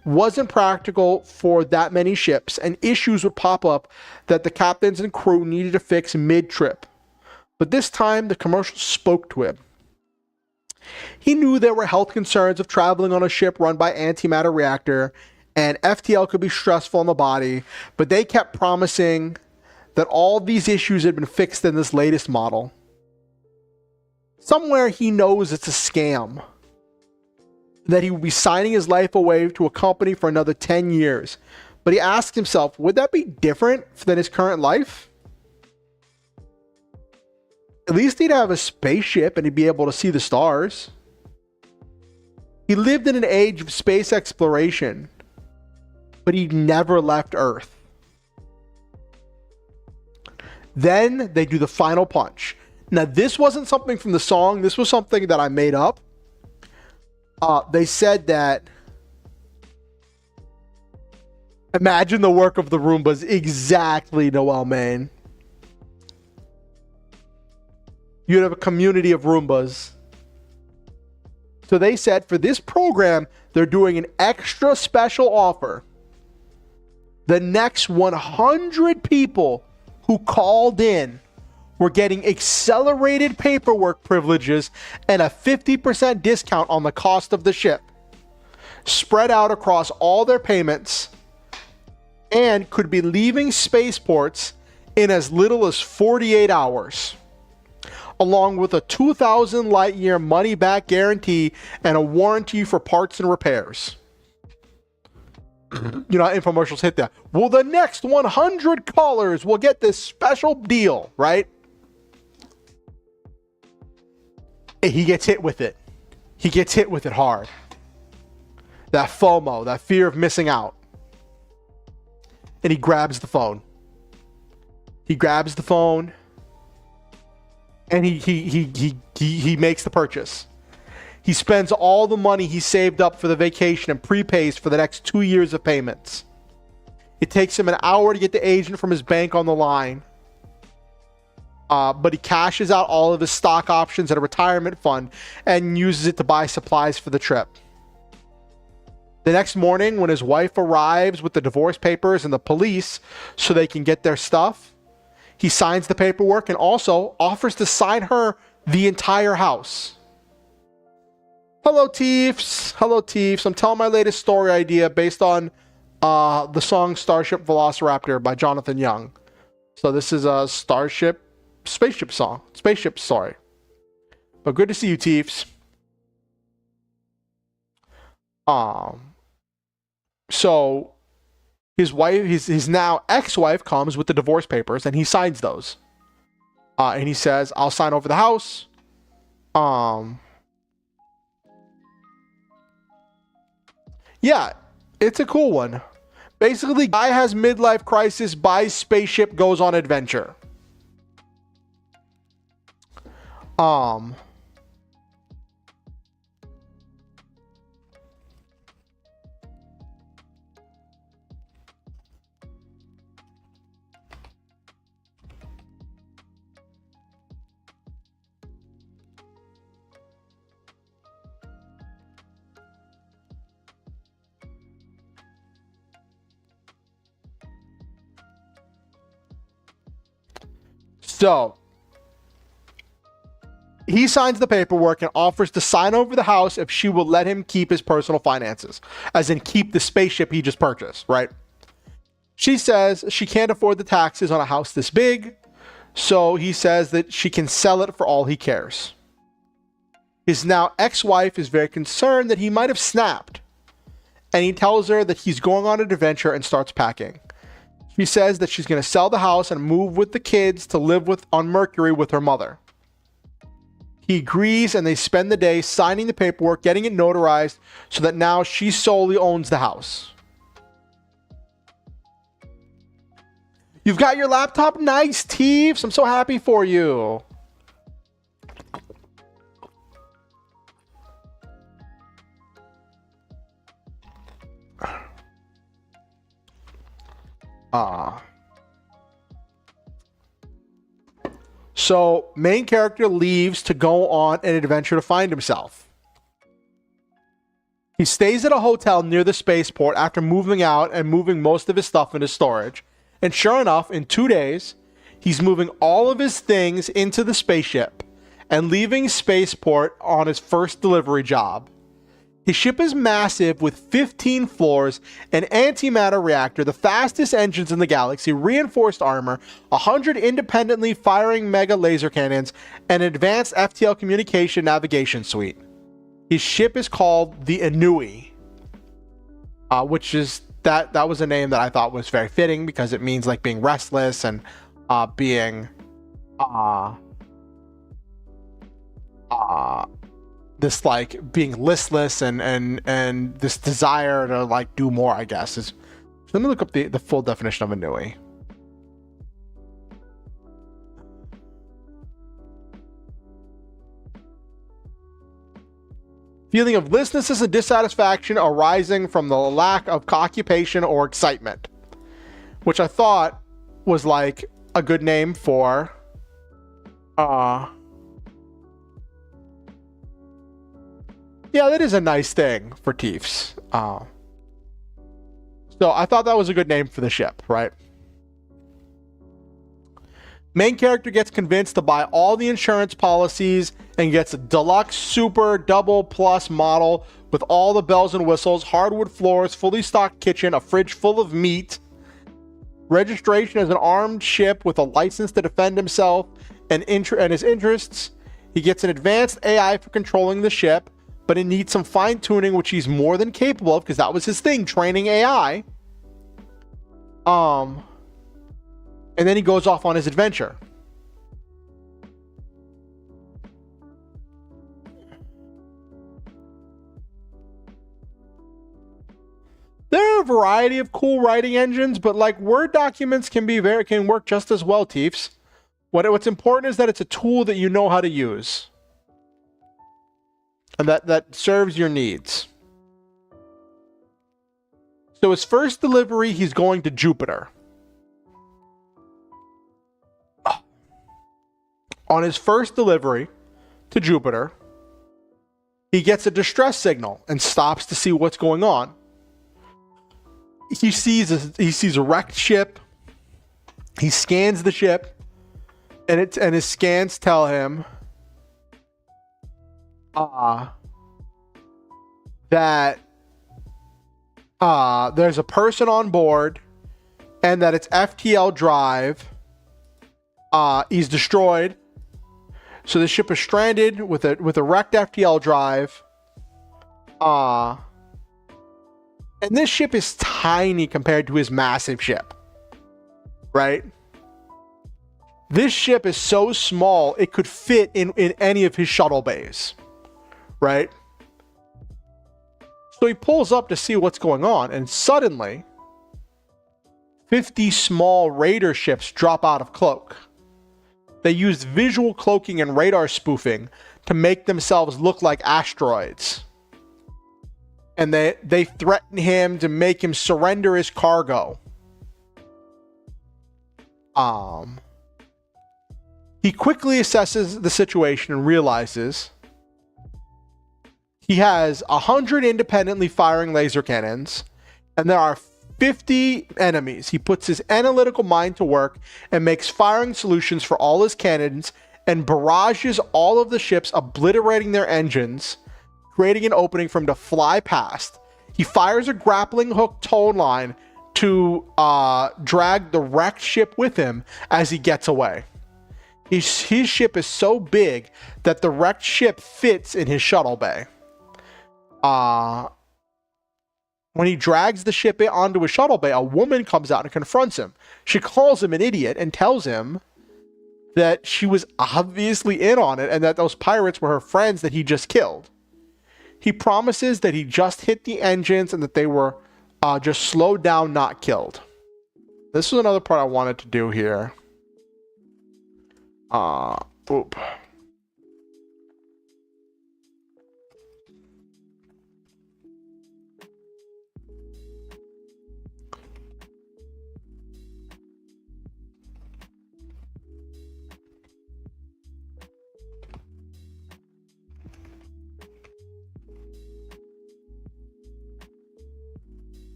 Speaker 1: wasn't practical for that many ships, and issues would pop up that the captains and crew needed to fix mid-trip. But this time, the commercial spoke to him. He knew there were health concerns of traveling on a ship run by antimatter reactor, and FTL could be stressful on the body, but they kept promising that all these issues had been fixed in this latest model. Somewhere he knows it's a scam, that he would be signing his life away to a company for another 10 years. But he asked himself, would that be different than his current life? At least he'd have a spaceship and he'd be able to see the stars. He lived in an age of space exploration, but he never left Earth. Then they do the final punch. Now, this wasn't something from the song. This was something that I made up. They said that, imagine the work of the Roombas. Exactly, Noel, man. You'd have a community of Roombas. So they said for this program, they're doing an extra special offer. The next 100 people who called in were getting accelerated paperwork privileges and a 50% discount on the cost of the ship, spread out across all their payments, and could be leaving spaceports in as little as 48 hours, along with a 2,000 light year money back guarantee and a warranty for parts and repairs. You know, infomercials hit that. Well, the next 100 callers will get this special deal, right? He gets hit with it. He gets hit with it hard. That FOMO, that fear of missing out. And he grabs the phone. He grabs the phone. And he makes the purchase. He spends all the money he saved up for the vacation and prepays for the next 2 years of payments. It takes him an hour to get the agent from his bank on the line. But he cashes out all of his stock options at a retirement fund and uses it to buy supplies for the trip. The next morning, when his wife arrives with the divorce papers and the police so they can get their stuff, he signs the paperwork and also offers to sign her the entire house. Hello, Teefs. Hello, Teefs. I'm telling my latest story idea based on the song Starship Velociraptor by Jonathan Young. So this is a spaceship song. Spaceship, sorry. But good to see you, Teefs. So his wife, his now ex-wife, comes with the divorce papers and he signs those. And he says, I'll sign over the house. Yeah, it's a cool one. Basically, guy has midlife crisis, buys spaceship, goes on adventure. So he signs the paperwork and offers to sign over the house if she will let him keep his personal finances, as in keep the spaceship he just purchased, right? She says she can't afford the taxes on a house this big, so he says that she can sell it for all he cares. His now ex-wife is very concerned that he might have snapped, and he tells her that he's going on an adventure and starts packing. She says that she's going to sell the house and move with the kids to live on Mercury with her mother. He agrees, and they spend the day signing the paperwork, getting it notarized, so that now she solely owns the house. You've got your laptop? Nice, Teeves. I'm so happy for you. So, main character leaves to go on an adventure to find himself. He stays at a hotel near the spaceport after moving out and moving most of his stuff into storage. And sure enough, in 2 days, he's moving all of his things into the spaceship and leaving spaceport on his first delivery job. His ship is massive with 15 floors, an antimatter reactor, the fastest engines in the galaxy, reinforced armor, 100 independently firing mega laser cannons, and an advanced FTL communication navigation suite. His ship is called the Inui, which is that was a name that I thought was very fitting because it means like being restless and being this like being listless and this desire to like do more, I guess. Let me look up the full definition of Inui. Feeling of listlessness and dissatisfaction arising from the lack of occupation or excitement, which I thought was like a good name for yeah, that is a nice thing for Teefs. So I thought that was a good name for the ship, right? Main character gets convinced to buy all the insurance policies and gets a deluxe super double plus model with all the bells and whistles, hardwood floors, fully stocked kitchen, a fridge full of meat, registration as an armed ship with a license to defend himself and his interests. He gets an advanced AI for controlling the ship, but it needs some fine-tuning, which he's more than capable of because that was his thing, training AI. And then he goes off on his adventure. There are a variety of cool writing engines, but like Word documents can work just as well, Teefs. What's important is that it's a tool that you know how to use. And that serves your needs. So his first delivery, he's going to Jupiter. On his first delivery to Jupiter, he gets a distress signal and stops to see what's going on. He sees a wrecked ship. He scans the ship, and his scans tell him that there's a person on board and that its FTL drive is destroyed. So the ship is stranded with a wrecked FTL drive. And this ship is tiny compared to his massive ship. Right? This ship is so small it could fit in any of his shuttle bays. Right? So he pulls up to see what's going on, and suddenly 50 small raider ships drop out of cloak. They used visual cloaking and radar spoofing to make themselves look like asteroids. And they threaten him to make him surrender his cargo. He quickly assesses the situation and realizes he has 100 independently firing laser cannons, and there are 50 enemies. He puts his analytical mind to work and makes firing solutions for all his cannons and barrages all of the ships, obliterating their engines, creating an opening for him to fly past. He fires a grappling hook tow line to drag the wrecked ship with him as he gets away. His ship is so big that the wrecked ship fits in his shuttle bay. When he drags the ship onto his shuttle bay, a woman comes out and confronts him. She calls him an idiot and tells him that she was obviously in on it and that those pirates were her friends that he just killed. He promises that he just hit the engines and that they were just slowed down, not killed. This was another part I wanted to do here. Oop.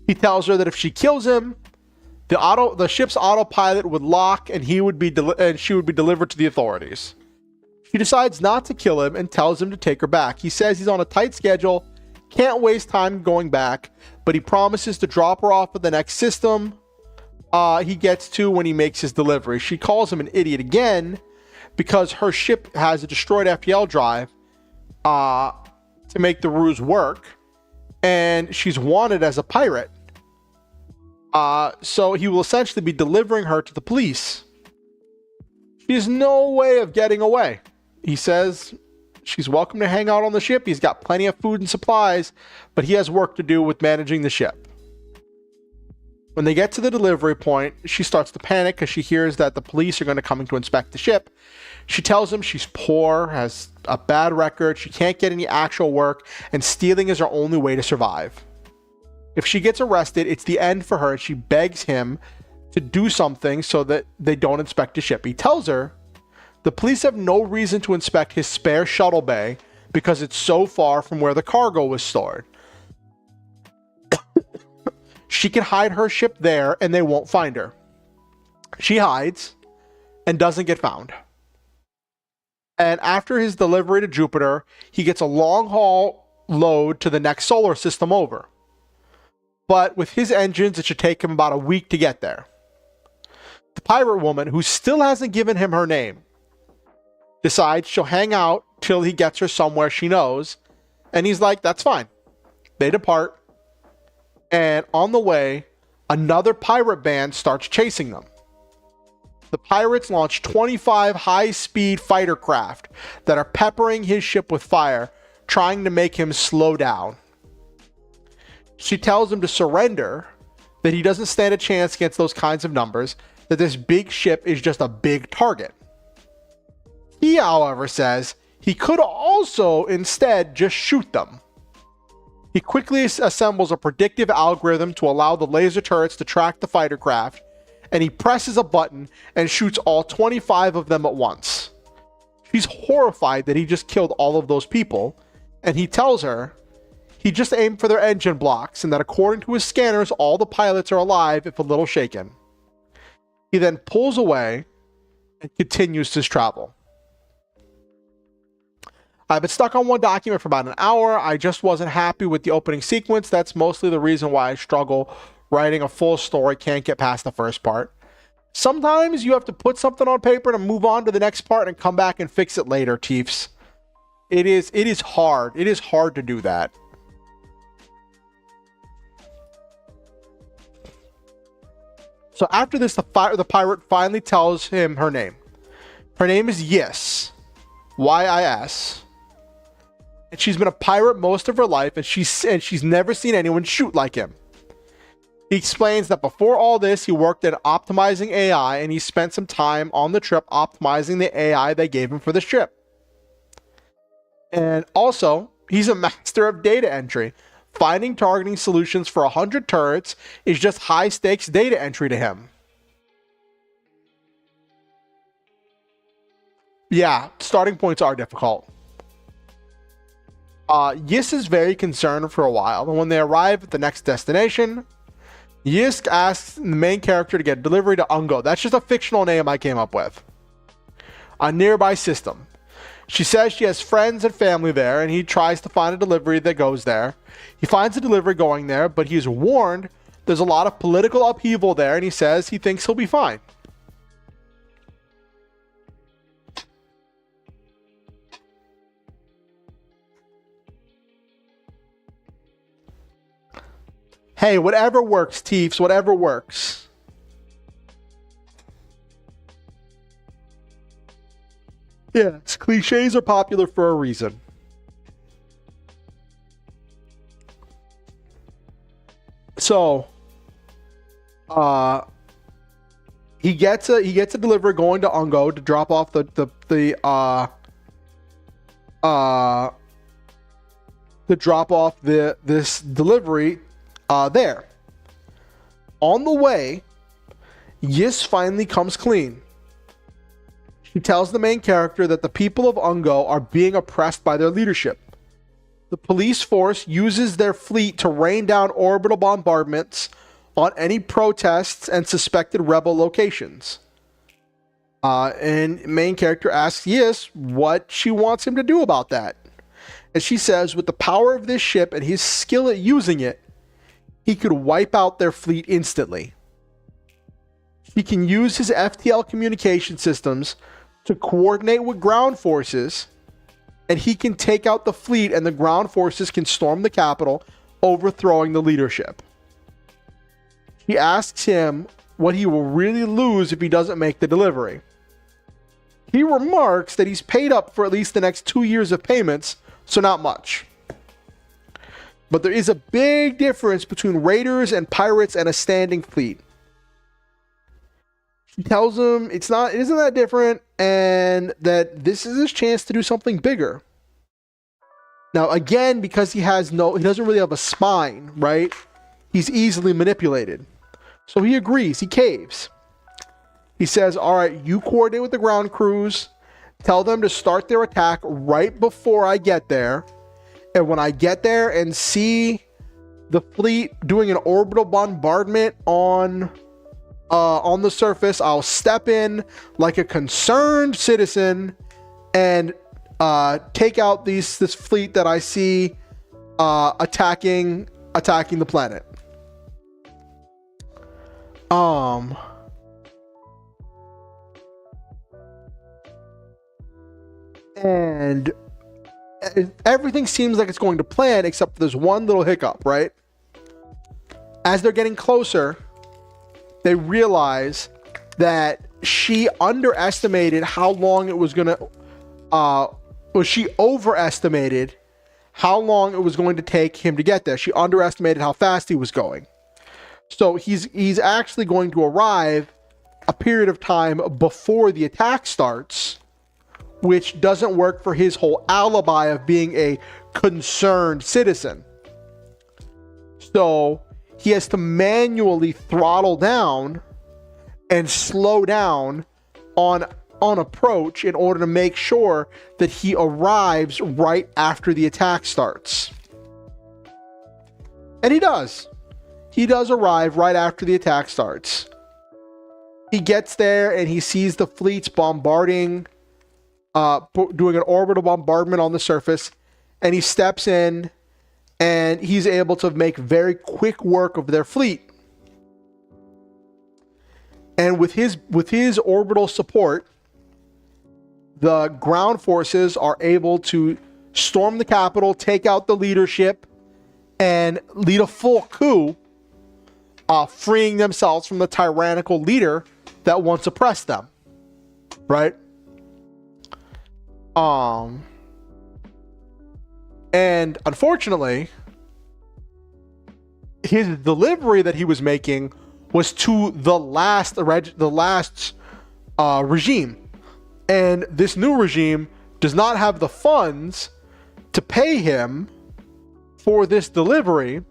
Speaker 1: He tells her that if she kills him, the ship's autopilot would lock and she would be delivered to the authorities. She decides not to kill him and tells him to take her back. He says he's on a tight schedule, can't waste time going back, but he promises to drop her off at the next system he gets to when he makes his delivery. She calls him an idiot again because her ship has a destroyed FTL drive to make the ruse work, and she's wanted as a pirate. So he will essentially be delivering her to the police. She has no way of getting away. He says she's welcome to hang out on the ship. He's got plenty of food and supplies, but he has work to do with managing the ship. When they get to the delivery point, she starts to panic because she hears that the police are going to come to inspect the ship. She tells him she's poor, has a bad record, she can't get any actual work, and stealing is her only way to survive. If she gets arrested, it's the end for her, and she begs him to do something so that they don't inspect the ship. He tells her the police have no reason to inspect his spare shuttle bay because it's so far from where the cargo was stored. She can hide her ship there and they won't find her. She hides and doesn't get found. And after his delivery to Jupiter, he gets a long haul load to the next solar system over. But with his engines, it should take him about a week to get there. The pirate woman, who still hasn't given him her name, decides she'll hang out till he gets her somewhere she knows. And he's like, that's fine. They depart. And on the way, another pirate band starts chasing them. The pirates launch 25 high-speed fighter craft that are peppering his ship with fire, trying to make him slow down. She tells him to surrender, that he doesn't stand a chance against those kinds of numbers, that this big ship is just a big target. He, however, says he could also instead just shoot them. He quickly assembles a predictive algorithm to allow the laser turrets to track the fighter craft, and he presses a button and shoots all 25 of them at once. She's horrified that he just killed all of those people, and he tells her he just aimed for their engine blocks and that according to his scanners, all the pilots are alive if a little shaken. He then pulls away and continues his travel. I've been stuck on one document for about an hour. I just wasn't happy with the opening sequence. That's mostly the reason why I struggle writing a full story, can't get past the first part. Sometimes you have to put something on paper to move on to the next part and come back and fix it later, Chiefs. It is hard. It is hard to do that. So after this, the pirate finally tells him her name. Her name is Yis. Y-I-S. And she's been a pirate most of her life, and she's never seen anyone shoot like him. He explains that before all this, he worked at optimizing AI, and he spent some time on the trip optimizing the AI they gave him for the ship. And also, he's a master of data entry. Finding targeting solutions for 100 turrets is just high-stakes data entry to him. Yeah, starting points are difficult. Yis is very concerned for a while, and when they arrive at the next destination, Yis asks the main character to get delivery to Ungo. That's just a fictional name I came up with. A nearby system. She says she has friends and family there, and he tries to find a delivery that goes there. He finds a delivery going there, but he's warned there's a lot of political upheaval there, and he says he thinks he'll be fine. Hey, whatever works, Teefs, whatever works. Yeah, cliches are popular for a reason. So, he gets a delivery going to Ungo to drop off to drop off this delivery there. On the way, Yis finally comes clean. She tells the main character that the people of Ungo are being oppressed by their leadership. The police force uses their fleet to rain down orbital bombardments on any protests and suspected rebel locations. And main character asks Yis what she wants him to do about that. And she says, with the power of this ship and his skill at using it, he could wipe out their fleet instantly. He can use his FTL communication systems to coordinate with ground forces, and he can take out the fleet and the ground forces can storm the capital, overthrowing the leadership. He asks him what he will really lose if he doesn't make the delivery. He remarks that he's paid up for at least the next 2 years of payments, so not much. But there is a big difference between raiders and pirates and a standing fleet. He tells him it isn't that different, and that this is his chance to do something bigger. Now, again, because he doesn't really have a spine, right? He's easily manipulated. So he agrees, he caves. He says, all right, you coordinate with the ground crews, tell them to start their attack right before I get there. And when I get there and see the fleet doing an orbital bombardment on the surface, I'll step in like a concerned citizen and take out this fleet that I see attacking the planet. And everything seems like it's going to plan, except there's one little hiccup, right? As they're getting closer, they realize that she underestimated how long it was gonna she overestimated how long it was going to take him to get there. She underestimated how fast he was going. So he's actually going to arrive a period of time before the attack starts, which doesn't work for his whole alibi of being a concerned citizen. So he has to manually throttle down and slow down on approach in order to make sure that he arrives right after the attack starts. And he does. He does arrive right after the attack starts. He gets there and he sees the fleets bombarding, doing an orbital bombardment on the surface, and he steps in and he's able to make very quick work of their fleet. And with his orbital support, the ground forces are able to storm the capital, take out the leadership, and lead a full coup, freeing themselves from the tyrannical leader that once oppressed them. Right? And unfortunately, his delivery that he was making was to the last regime. And this new regime does not have the funds to pay him for this delivery,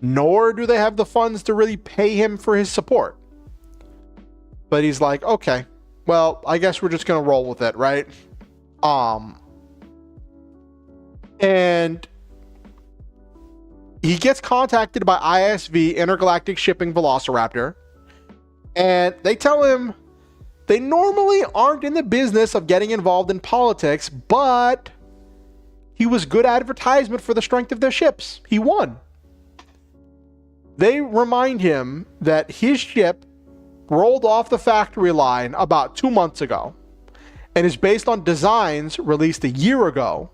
Speaker 1: nor do they have the funds to really pay him for his support. But he's like, okay, well, I guess we're just going to roll with it, right? And he gets contacted by ISV, Intergalactic Shipping Velociraptor, and they tell him they normally aren't in the business of getting involved in politics, but he was good advertisement for the strength of their ships. He won. They remind him that his ship rolled off the factory line about 2 months ago and is based on designs released a year ago,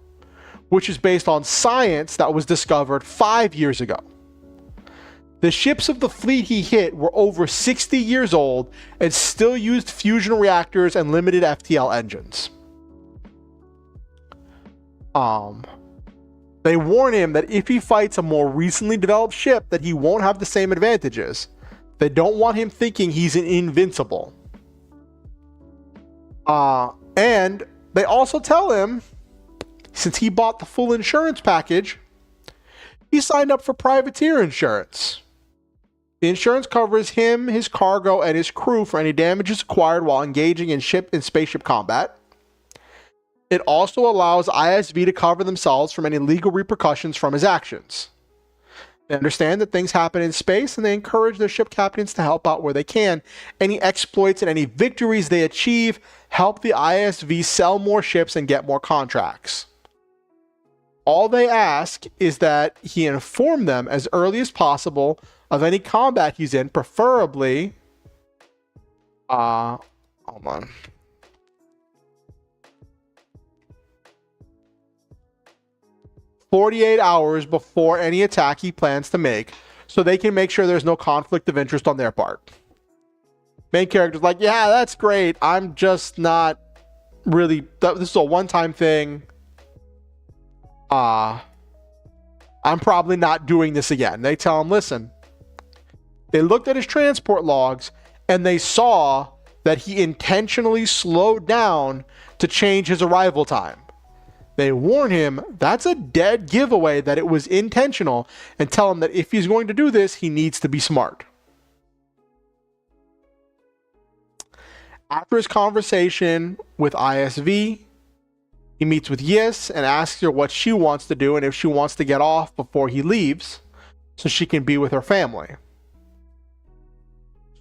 Speaker 1: which is based on science that was discovered 5 years ago. The ships of the fleet he hit were over 60 years old and still used fusion reactors and limited FTL engines. They warn him that if he fights a more recently developed ship, that he won't have the same advantages. They don't want him thinking he's invincible. And they also tell him, since he bought the full insurance package, he signed up for privateer insurance. The insurance covers him, his cargo, and his crew for any damages acquired while engaging in spaceship combat. It also allows ISV to cover themselves from any legal repercussions from his actions. They understand that things happen in space, and they encourage their ship captains to help out where they can. Any exploits and any victories they achieve help the ISV sell more ships and get more contracts. All they ask is that he inform them as early as possible of any combat he's in, preferably... hold on. "48 hours before any attack he plans to make, so they can make sure there's no conflict of interest on their part." Main character's like, yeah, that's great. I'm just not really... This is a one-time thing. I'm probably not doing this again. They tell him, listen. They looked at his transport logs, and they saw that he intentionally slowed down to change his arrival time. They warn him that's a dead giveaway that it was intentional, and tell him that if he's going to do this, he needs to be smart. After his conversation with ISV, he meets with Yis and asks her what she wants to do and if she wants to get off before he leaves so she can be with her family.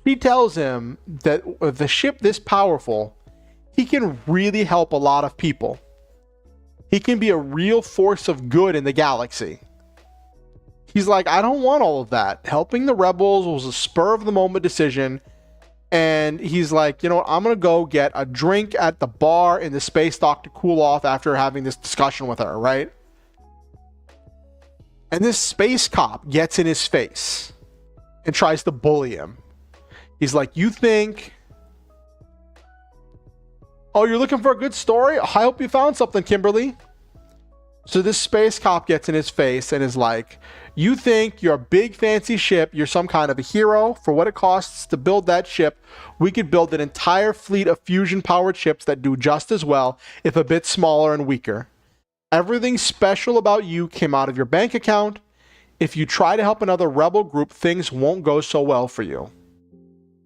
Speaker 1: She tells him that with the ship this powerful, he can really help a lot of people. He can be a real force of good in the galaxy. He's like, I don't want all of that. Helping the rebels was a spur of the moment decision. And he's like, you know what? I'm going to go get a drink at the bar in the space dock to cool off after having this discussion with her, right? And this space cop gets in his face and tries to bully him. He's like, you think... Oh, you're looking for a good story? I hope you found something, Kimberly. So this space cop gets in his face and is like, you think your big fancy ship, you're some kind of a hero? For what it costs to build that ship, we could build an entire fleet of fusion-powered ships that do just as well, if a bit smaller and weaker. Everything special about you came out of your bank account. If you try to help another rebel group, things won't go so well for you.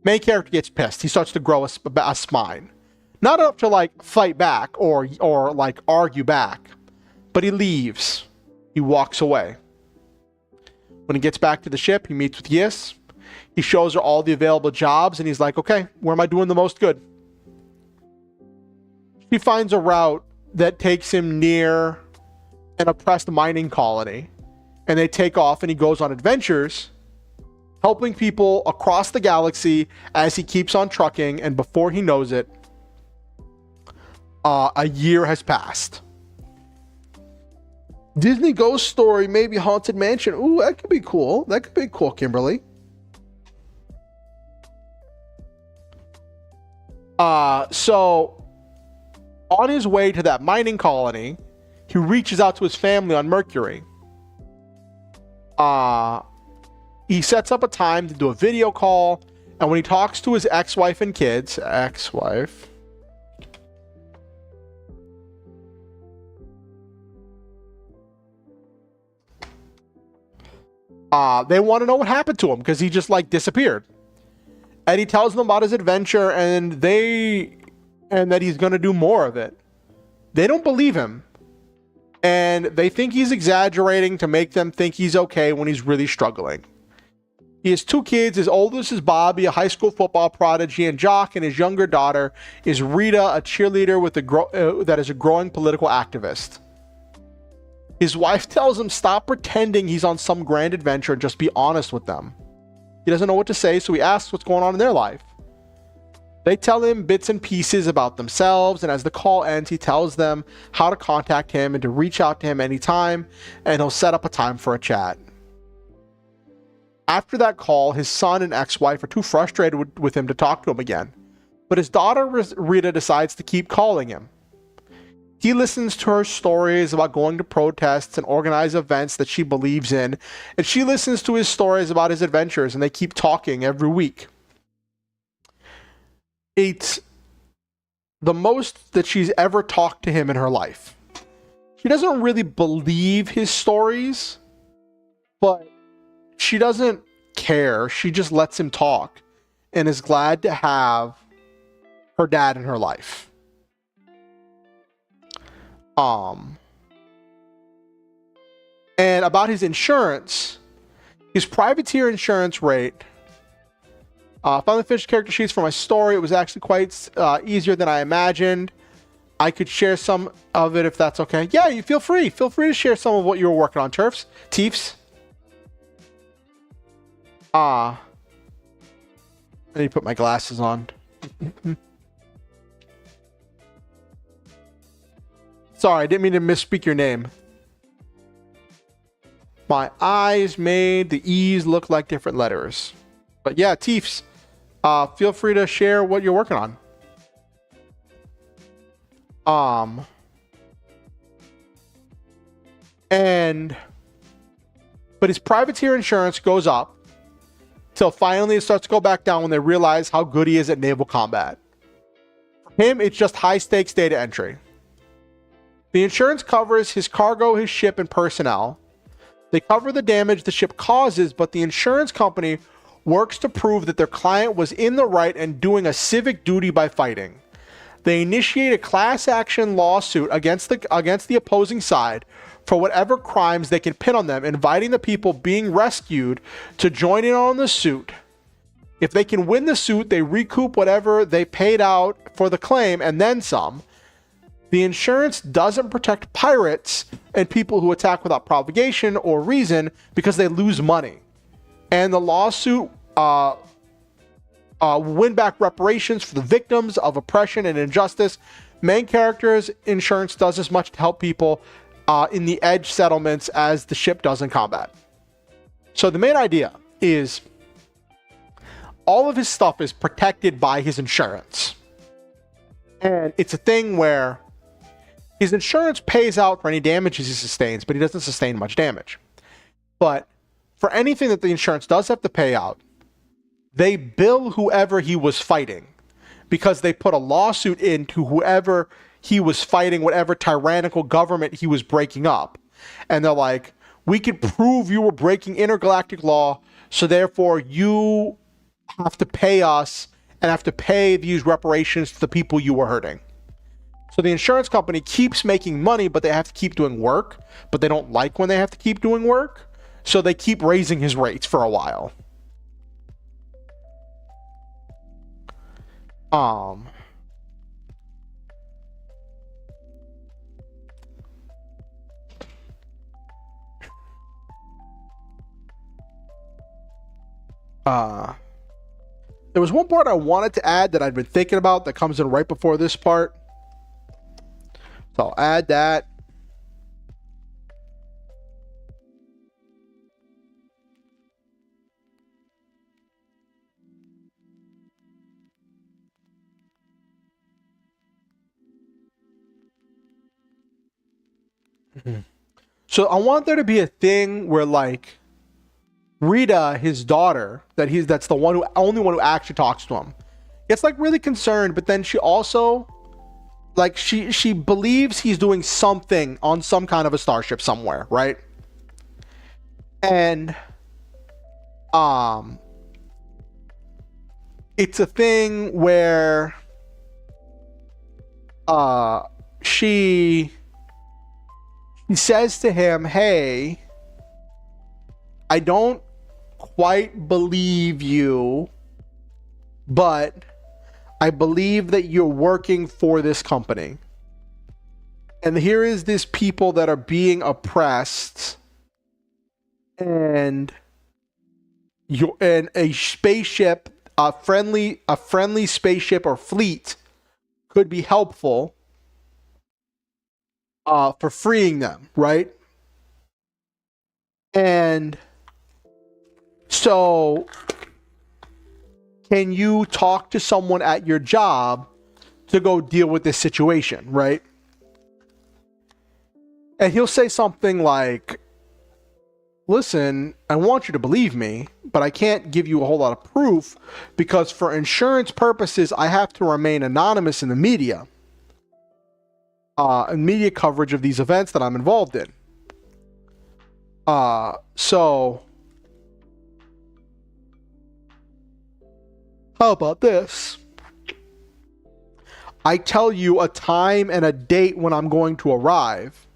Speaker 1: Main character gets pissed. He starts to grow a spine. Not enough to like fight back or like argue back, but he leaves. He walks away. When he gets back to the ship, he meets with Yis. He shows her all the available jobs and he's like, okay, where am I doing the most good? She finds a route that takes him near an oppressed mining colony, and they take off and he goes on adventures helping people across the galaxy as he keeps on trucking, and before he knows it, a year has passed. Disney Ghost Story, maybe Haunted Mansion. Ooh, that could be cool. That could be cool, Kimberly. So on his way to that mining colony, he reaches out to his family on Mercury. He sets up a time to do a video call, and when he talks to his ex-wife and kids, they want to know what happened to him because he just like disappeared. And he tells them about his adventure and that he's going to do more of it. They don't believe him. And they think he's exaggerating to make them think he's okay when he's really struggling. He has two kids. His oldest is Bobby, a high school football prodigy and jock, and his younger daughter is Rita, a cheerleader with that is a growing political activist. His wife tells him stop pretending he's on some grand adventure and just be honest with them. He doesn't know what to say, so he asks what's going on in their life. They tell him bits and pieces about themselves, and as the call ends, he tells them how to contact him and to reach out to him anytime, and he'll set up a time for a chat. After that call, his son and ex-wife are too frustrated with him to talk to him again, but his daughter Rita decides to keep calling him. He listens to her stories about going to protests and organize events that she believes in, and she listens to his stories about his adventures, and they keep talking every week. It's the most that she's ever talked to him in her life. She doesn't really believe his stories, but she doesn't care. She just lets him talk and is glad to have her dad in her life. And about his insurance, his privateer insurance rate, finally finished character sheets for my story. It was actually quite easier than I imagined. I could share some of it if that's okay. Yeah, you feel free. Feel free to share some of what you were working on, Teefs. I need to put my glasses on. Sorry, I didn't mean to misspeak your name. My eyes made the E's look like different letters. But yeah, Teefs, feel free to share what you're working on. But his privateer insurance goes up till finally it starts to go back down when they realize how good he is at naval combat. For him, it's just high stakes data entry. The insurance covers his cargo, his ship, and personnel. They cover the damage the ship causes, but the insurance company works to prove that their client was in the right and doing a civic duty by fighting. They initiate a class action lawsuit against the opposing side for whatever crimes they can pin on them, inviting the people being rescued to join in on the suit. If they can win the suit, they recoup whatever they paid out for the claim and then some. The insurance doesn't protect pirates and people who attack without provocation or reason because they lose money. And the lawsuit win back reparations for the victims of oppression and injustice. Main characters insurance does as much to help people in the edge settlements as the ship does in combat. So the main idea is all of his stuff is protected by his insurance. And it's a thing where his insurance pays out for any damages he sustains, but he doesn't sustain much damage. But for anything that the insurance does have to pay out, they bill whoever he was fighting because they put a lawsuit into whoever he was fighting, whatever tyrannical government he was breaking up. And they're like, we could prove you were breaking intergalactic law, so therefore you have to pay us and have to pay these reparations to the people you were hurting. So the insurance company keeps making money, but they have to keep doing work, but they don't like when they have to keep doing work. So they keep raising his rates for a while. There was one part I wanted to add that I'd been thinking about that comes in right before this part. So I'll add that. So I want there to be a thing where, like, Rita, his daughter, that's the only one who actually talks to him, gets like really concerned, but then she also, like, she believes he's doing something on some kind of a starship somewhere, right? And it's a thing where she says to him, hey, I don't quite believe you, but I believe that you're working for this company. And here is this people that are being oppressed, and a spaceship, a friendly spaceship or fleet could be helpful for freeing them, right? And so, can you talk to someone at your job to go deal with this situation, right? And he'll say something like, listen, I want you to believe me, but I can't give you a whole lot of proof because for insurance purposes, I have to remain anonymous in the media. And media coverage of these events that I'm involved in. So how about this? I tell you a time and a date when I'm going to arrive.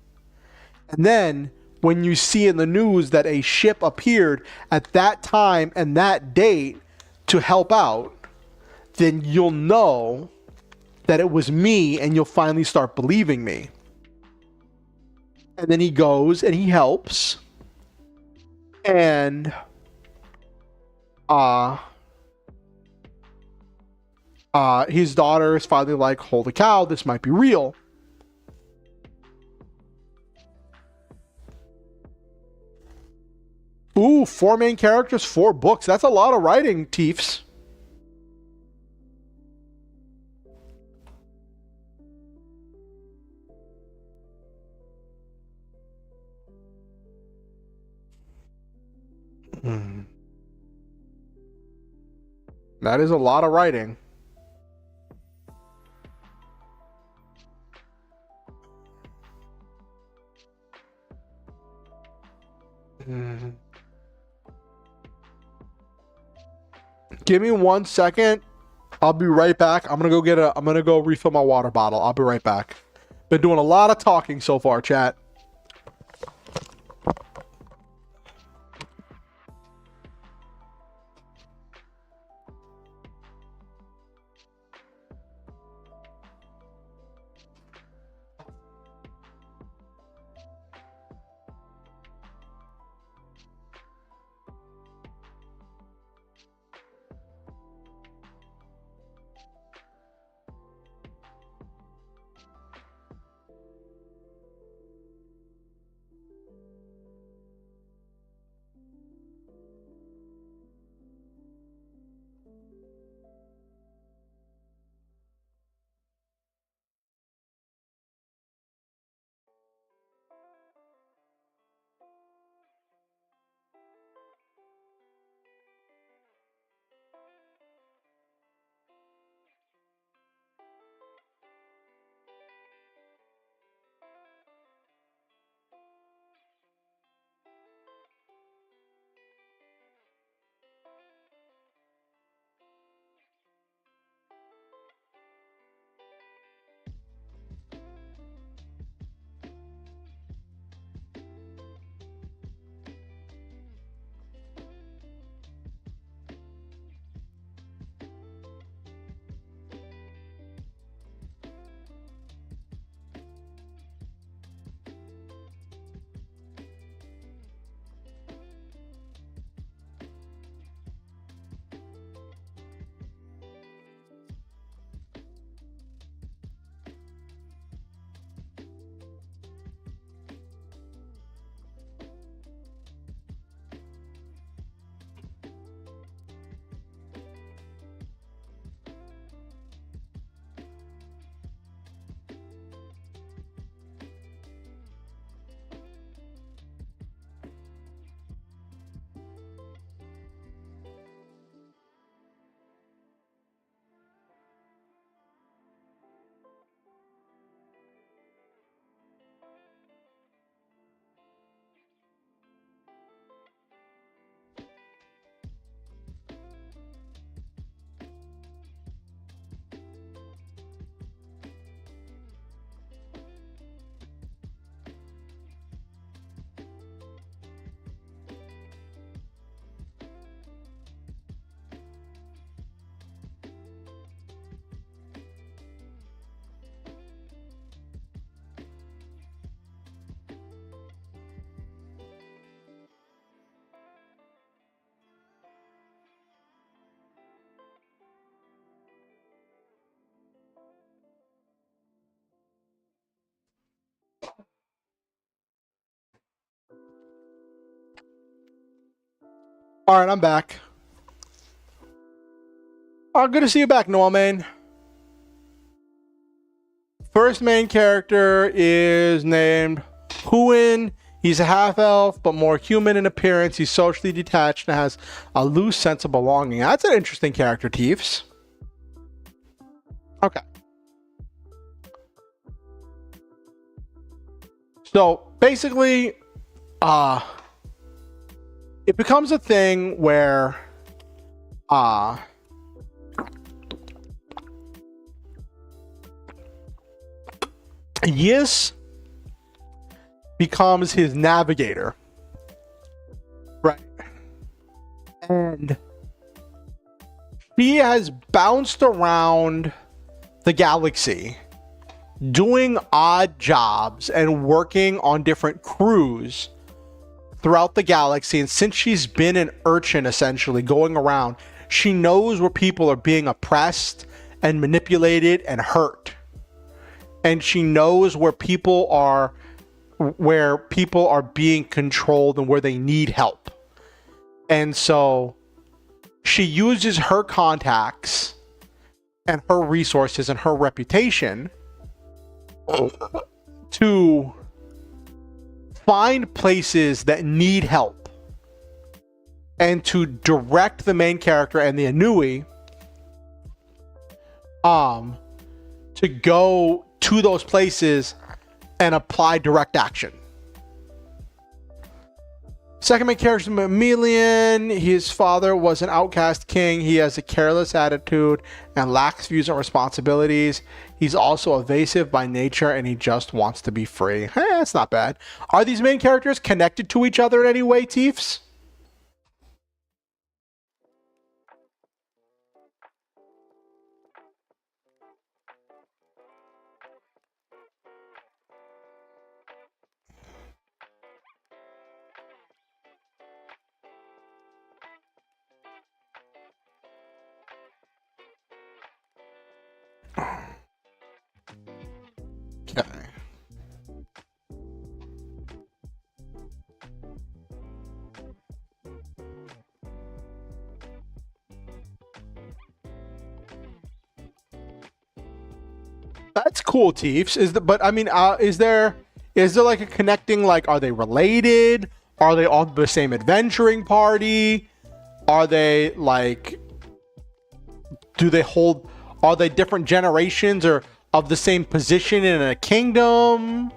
Speaker 1: And then when you see in the news that a ship appeared at that time and that date to help out, then you'll know that it was me and you'll finally start believing me. And then he goes and he helps. And his daughter is finally like, holy cow, this might be real. Ooh, 4 main characters, 4 books. That's a lot of writing, Teefs. That is a lot of writing. Give me 1 second. I'll be right back. I'm gonna go refill my water bottle. I'll be right back. Been doing a lot of talking so far, chat. All right, I'm back. Oh, good to see you back, Noah, man. First main character is named Huin, he's a half-elf, but more human in appearance. He's socially detached and has a loose sense of belonging. That's an interesting character, Teefs. Okay. So, basically, it becomes a thing where, Yis becomes his navigator. Right. And she has bounced around the galaxy doing odd jobs and working on different crews throughout the galaxy. And since she's been an urchin, essentially going around, she knows where people are being oppressed and manipulated and hurt. And she knows where people are being controlled and where they need help. And so she uses her contacts and her resources and her reputation to find places that need help and to direct the main character and the Anui to go to those places and apply direct action. Second main character is Mamelian. His father was an outcast king. He has a careless attitude and lacks views and responsibilities. He's also evasive by nature and he just wants to be free. Hey, that's not bad. Are these main characters connected to each other in any way, Teefs? Okay. That's cool, Teefs. Is there like a connecting, like, are they related? Are they on the same adventuring party? Are they like, are they different generations or of the same position in a kingdom?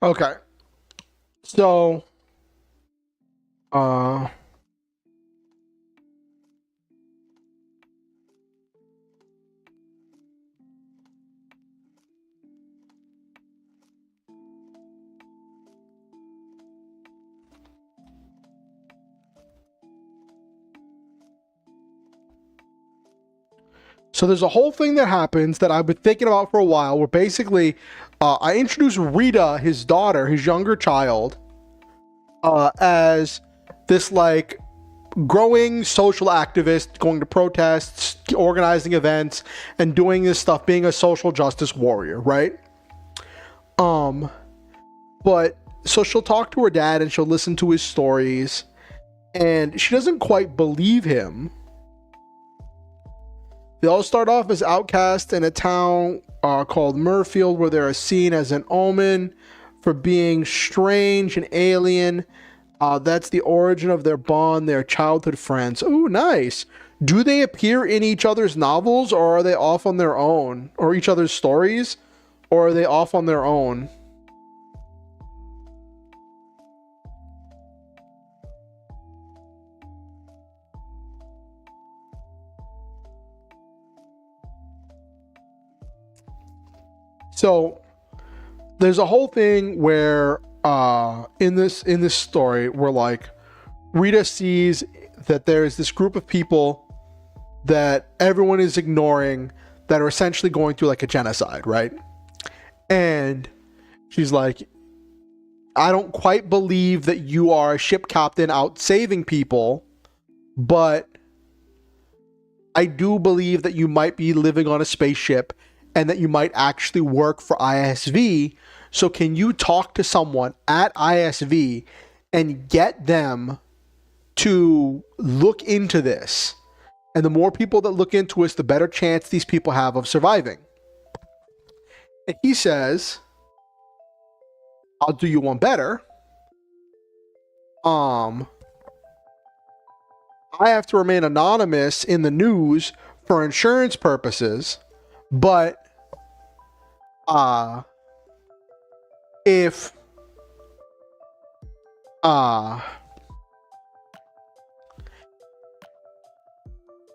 Speaker 1: Okay. So, uh, so there's a whole thing that happens that I've been thinking about for a while where basically I introduced Rita, his daughter, his younger child, as this like growing social activist, going to protests, organizing events, and doing this stuff, being a social justice warrior, right? But so she'll talk to her dad and she'll listen to his stories, and she doesn't quite believe him. They all start off as outcasts in a town called Murfield, where they're seen as an omen for being strange and alien. That's the origin of their bond, their childhood friends. Ooh, nice. Do they appear in each other's novels, or are they off on their own? Or each other's stories? Or are they off on their own? So there's a whole thing where in this story where like Rita sees that there's this group of people that everyone is ignoring that are essentially going through like a genocide, right? And she's like, I don't quite believe that you are a ship captain out saving people, but I do believe that you might be living on a spaceship and that you might actually work for ISV. So can you talk to someone at ISV and get them to look into this? And the more people that look into us, the better chance these people have of surviving. And he says, I'll do you one better. I have to remain anonymous in the news for insurance purposes, but if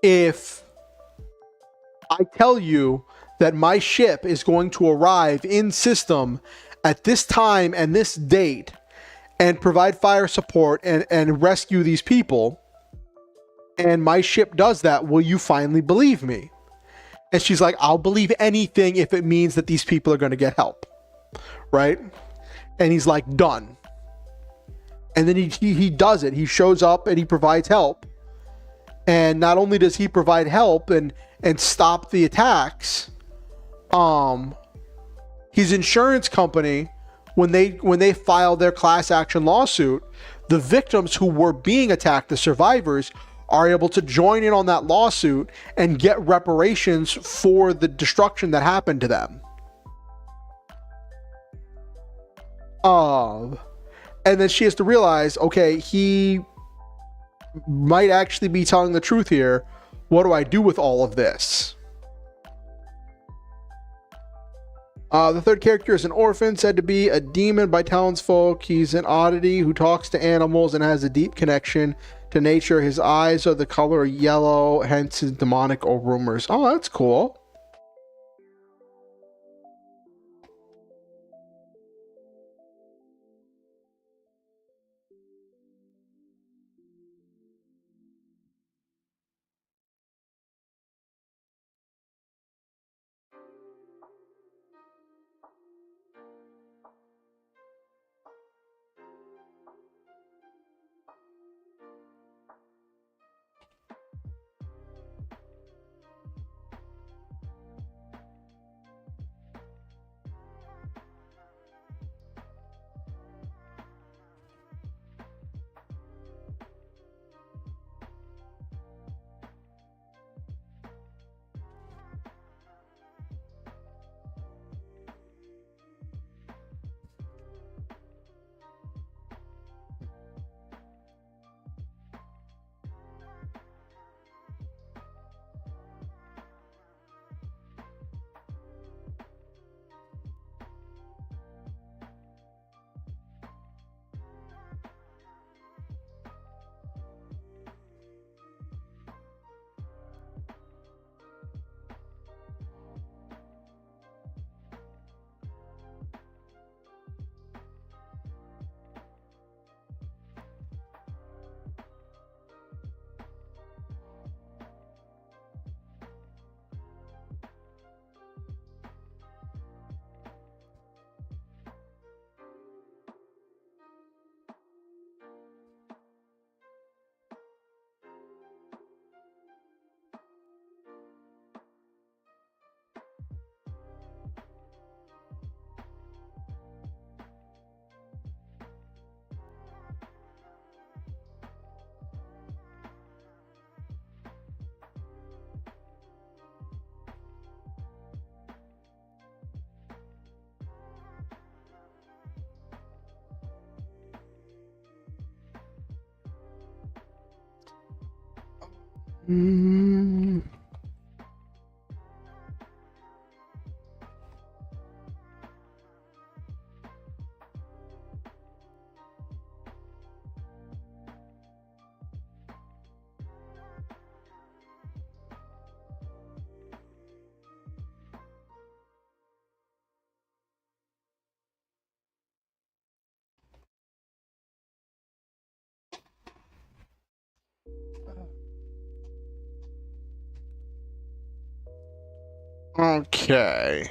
Speaker 1: if I tell you that my ship is going to arrive in system at this time and this date and provide fire support and rescue these people, and my ship does that, will you finally believe me? And she's like, I'll believe anything if it means that these people are going to get help, right? And he's like, done. And then he does it. He shows up and he provides help. And not only does he provide help and stop the attacks, his insurance company, when they file their class action lawsuit, the victims who were being attacked, the survivors, are able to join in on that lawsuit and get reparations for the destruction that happened to them. And then she has to realize, okay, he might actually be telling the truth here. What do I do with all of this? The third character is an orphan, said to be a demon by townsfolk. He's an oddity who talks to animals and has a deep connection to nature. His eyes are the color yellow, hence his demonic rumors. Oh, that's cool. Mm. Okay.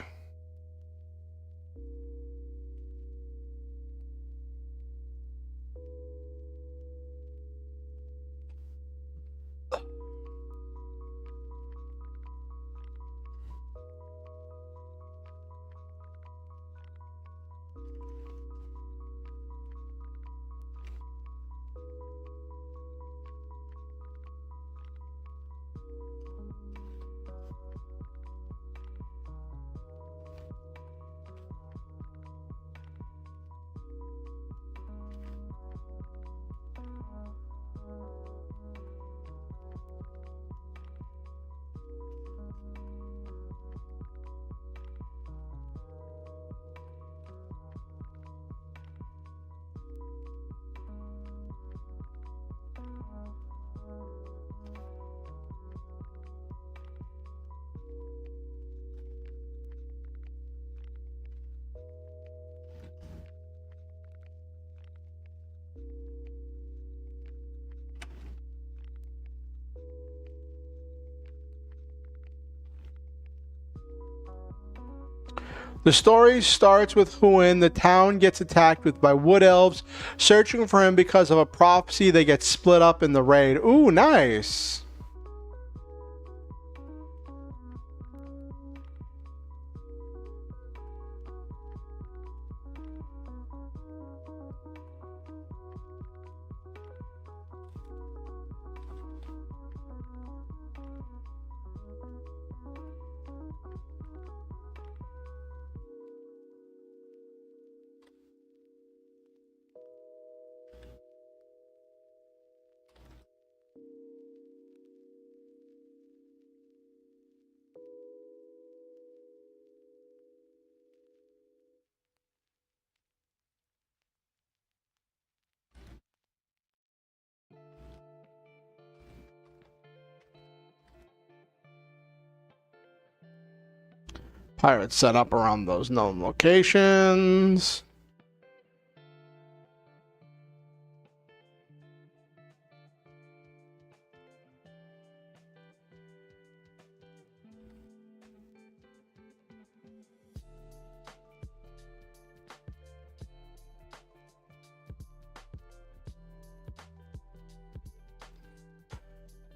Speaker 1: The story starts with Huin. The town gets attacked by wood elves searching for him because of a prophecy. They get split up in the raid. Ooh, nice. Pirates set up around those known locations.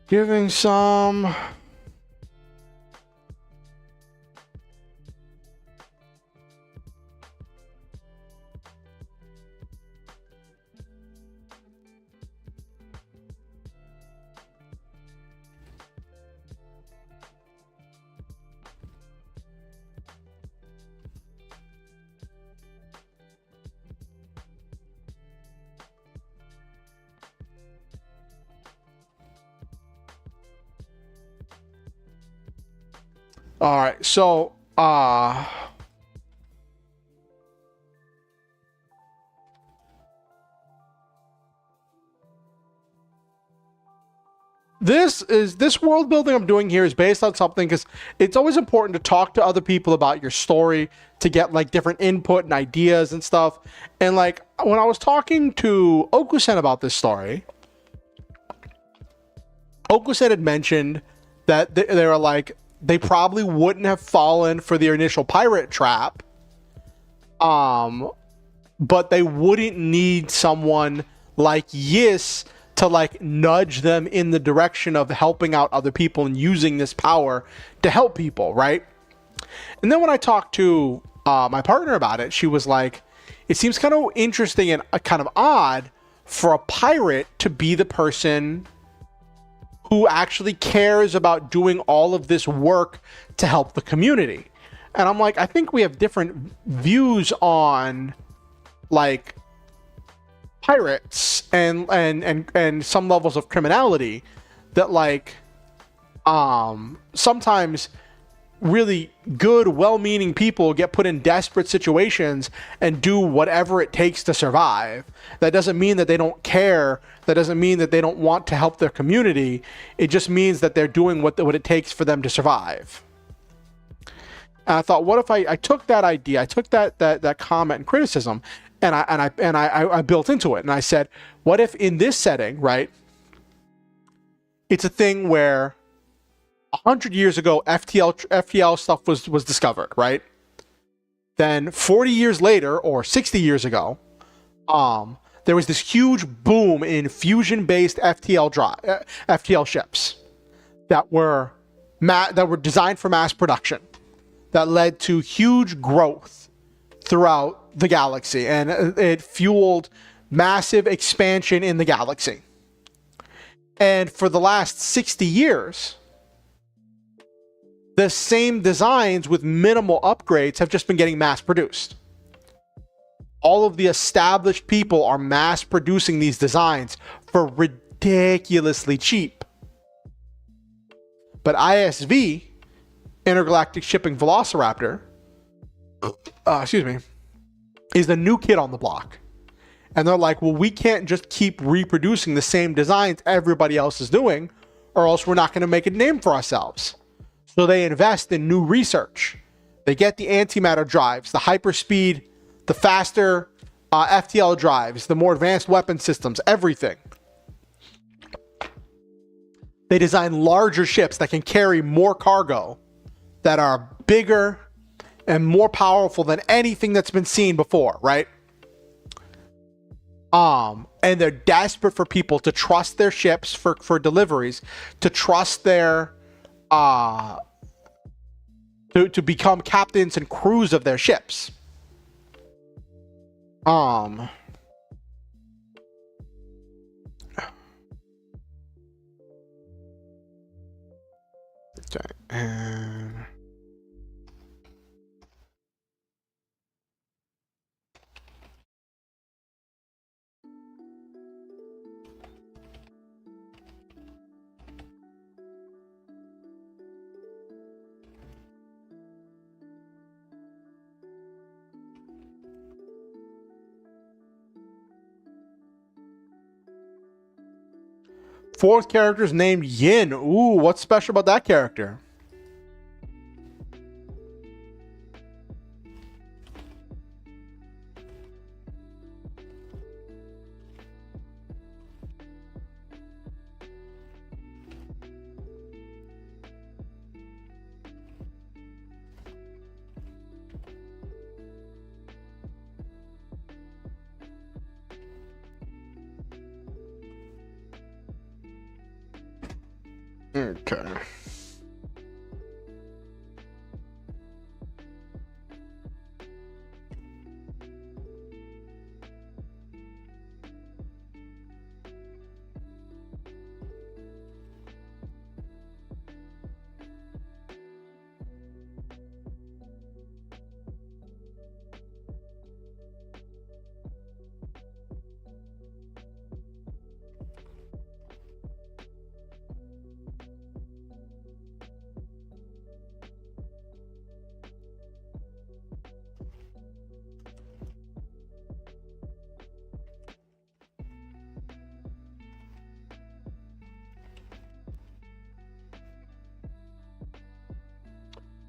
Speaker 1: Giving some... All right, so this world building I'm doing here is based on something, because it's always important to talk to other people about your story to get like different input and ideas and stuff. And like when I was talking to Okusen about this story, Okusen had mentioned that they were like, they probably wouldn't have fallen for their initial pirate trap, but they wouldn't need someone like Yis to like nudge them in the direction of helping out other people and using this power to help people, right? And then when I talked to my partner about it, she was like, it seems kind of interesting and kind of odd for a pirate to be the person who actually cares about doing all of this work to help the community. And I'm like, I think we have different views on like pirates and some levels of criminality that like Sometimes really good, well-meaning people get put in desperate situations and do whatever it takes to survive. That doesn't mean that they don't care. That doesn't mean that they don't want to help their community. It just means that they're doing what it takes for them to survive. And I thought, what if I took that idea, I took that comment and criticism, and I built into it, and I said, what if in this setting, right? It's a thing where 100 years ago, FTL stuff was discovered, right? Then 40 years later, or 60 years ago, there was this huge boom in fusion-based FTL ships that were designed for mass production, that led to huge growth throughout the galaxy, and it fueled massive expansion in the galaxy. And for the last 60 years, the same designs with minimal upgrades have just been getting mass produced. All of the established people are mass producing these designs for ridiculously cheap. But ISV, Intergalactic Shipping Velociraptor, is the new kid on the block. And they're like, well, we can't just keep reproducing the same designs everybody else is doing, or else we're not going to make a name for ourselves. So they invest in new research. They get the antimatter drives, the hyperspeed, the faster FTL drives, the more advanced weapon systems, everything. They design larger ships that can carry more cargo, that are bigger and more powerful than anything that's been seen before, right? And they're desperate for people to trust their ships for deliveries, to trust their to become captains and crews of their ships. Okay. And fourth character is named Yin. Ooh, what's special about that character? Okay.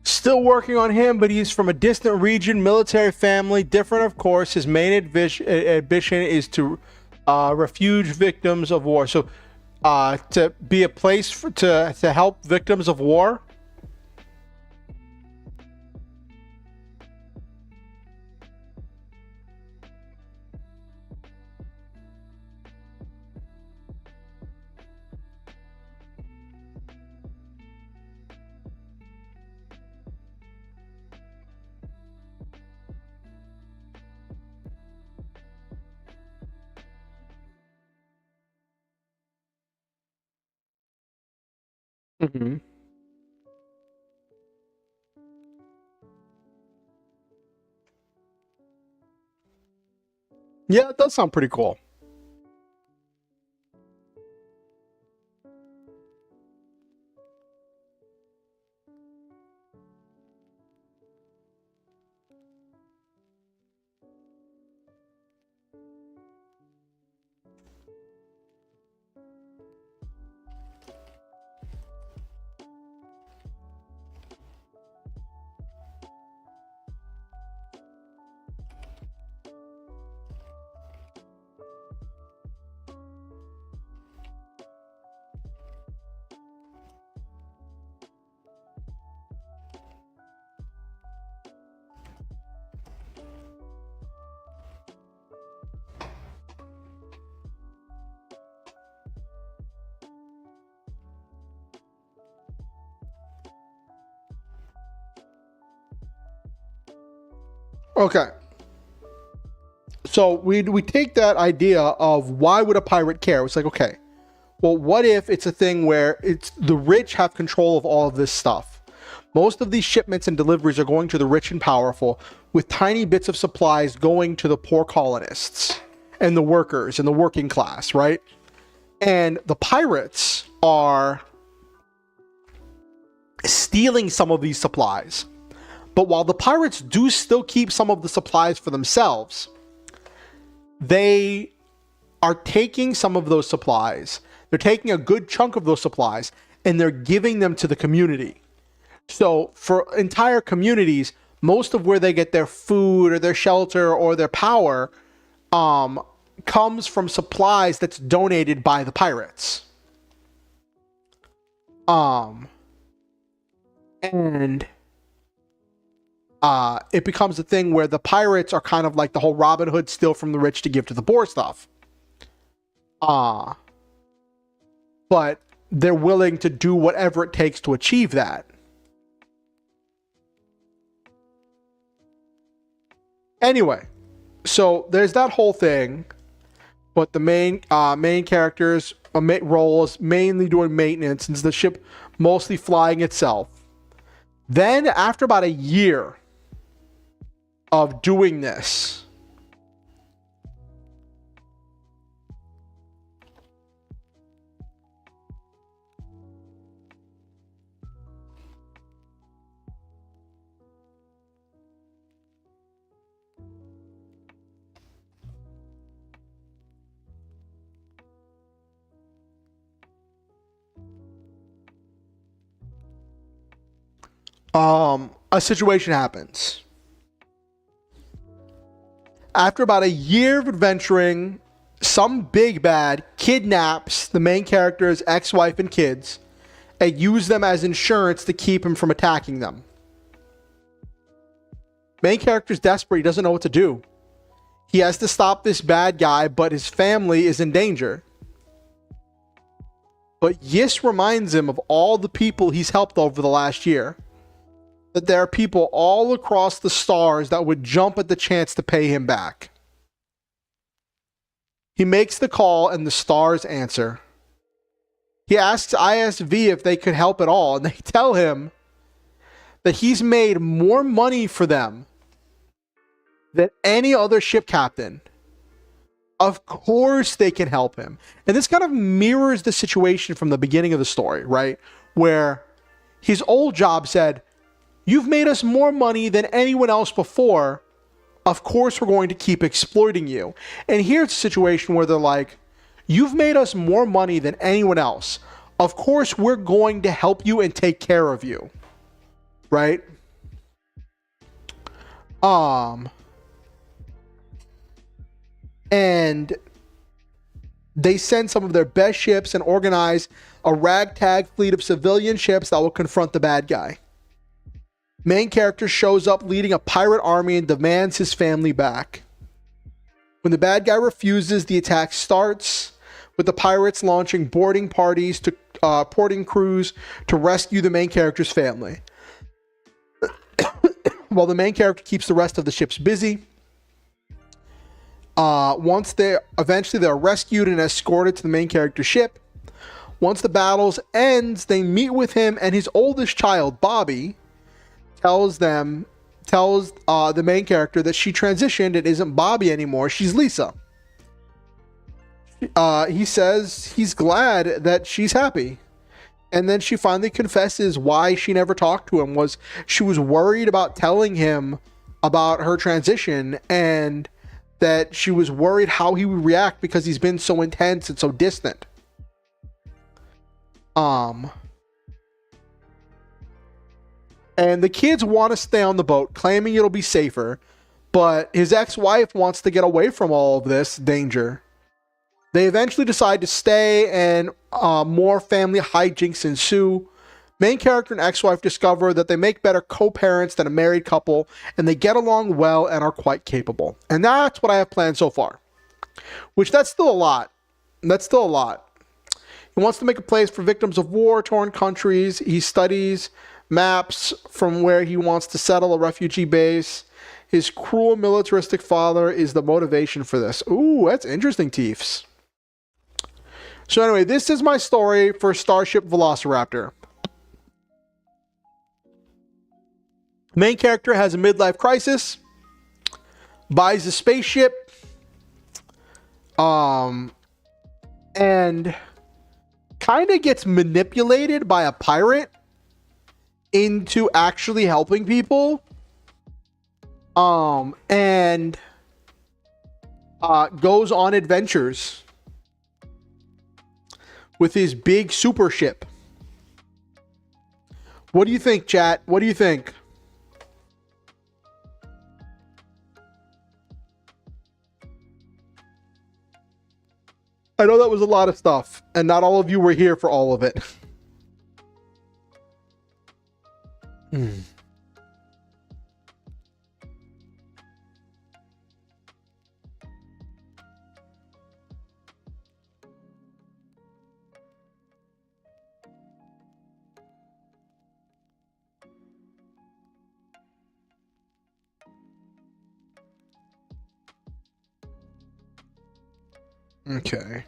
Speaker 1: Still working on him, but he's from a distant region, military family, different, of course. His main ambition is to refuge victims of war. So, to be a place to help victims of war. Mm-hmm. Yeah, it does sound pretty cool. Okay. So we take that idea of why would a pirate care? It's like, okay, well, what if it's a thing where it's the rich have control of all of this stuff? Most of these shipments and deliveries are going to the rich and powerful, with tiny bits of supplies going to the poor colonists and the workers and the working class, right? And the pirates are stealing some of these supplies. But while the pirates do still keep some of the supplies for themselves, they are taking some of those supplies. They're taking a good chunk of those supplies and they're giving them to the community. So for entire communities, most of where they get their food or their shelter or their power comes from supplies that's donated by the pirates. And it becomes a thing where the pirates are kind of like the whole Robin Hood, steal from the rich to give to the poor stuff. But they're willing to do whatever it takes to achieve that. Anyway, so there's that whole thing, but the main character's role is mainly doing maintenance, since the ship mostly flying itself. Then, after about a year of doing this, a situation happens. After about a year of adventuring, some big bad kidnaps the main character's ex-wife and kids and uses them as insurance to keep him from attacking them. Main character's desperate. He doesn't know what to do. He has to stop this bad guy, but his family is in danger. But Yis reminds him of all the people he's helped over the last year. That there are people all across the stars that would jump at the chance to pay him back. He makes the call and the stars answer. He asks ISV if they could help at all, and they tell him that he's made more money for them than any other ship captain. Of course they can help him. And this kind of mirrors the situation from the beginning of the story, right? Where his old job said, "You've made us more money than anyone else before. Of course we're going to keep exploiting you." And here's a situation where they're like, "You've made us more money than anyone else. Of course we're going to help you and take care of you." Right? And they send some of their best ships and organize a ragtag fleet of civilian ships that will confront the bad guy. Main character shows up leading a pirate army and demands his family back. When the bad guy refuses, the attack starts, with the pirates launching boarding parties to porting crews to rescue the main character's family. While the main character keeps the rest of the ships busy. Once they're rescued and escorted to the main character's ship. Once the battles ends, they meet with him, and his oldest child, Bobby, tells the main character that she transitioned and isn't Bobby anymore. She's Lisa. He says he's glad that she's happy. And then she finally confesses why she never talked to him. She was worried about telling him about her transition, and that she was worried how he would react because he's been so intense and so distant. And the kids want to stay on the boat, claiming it'll be safer, but his ex-wife wants to get away from all of this danger. They eventually decide to stay, and more family hijinks ensue. Main character and ex-wife discover that they make better co-parents than a married couple, and they get along well and are quite capable. And that's what I have planned so far. That's still a lot. He wants to make a place for victims of war-torn countries. He studies maps from where he wants to settle a refugee base. His cruel militaristic father is the motivation for this. Ooh, that's interesting, Teefs. So anyway, this is my story for Starship Velociraptor. Main character has a midlife crisis, buys a spaceship, and kind of gets manipulated by a pirate into actually helping people. And goes on adventures with his big super ship. What do you think, chat? What do you think? I know that was a lot of stuff, and not all of you were here for all of it. Okay.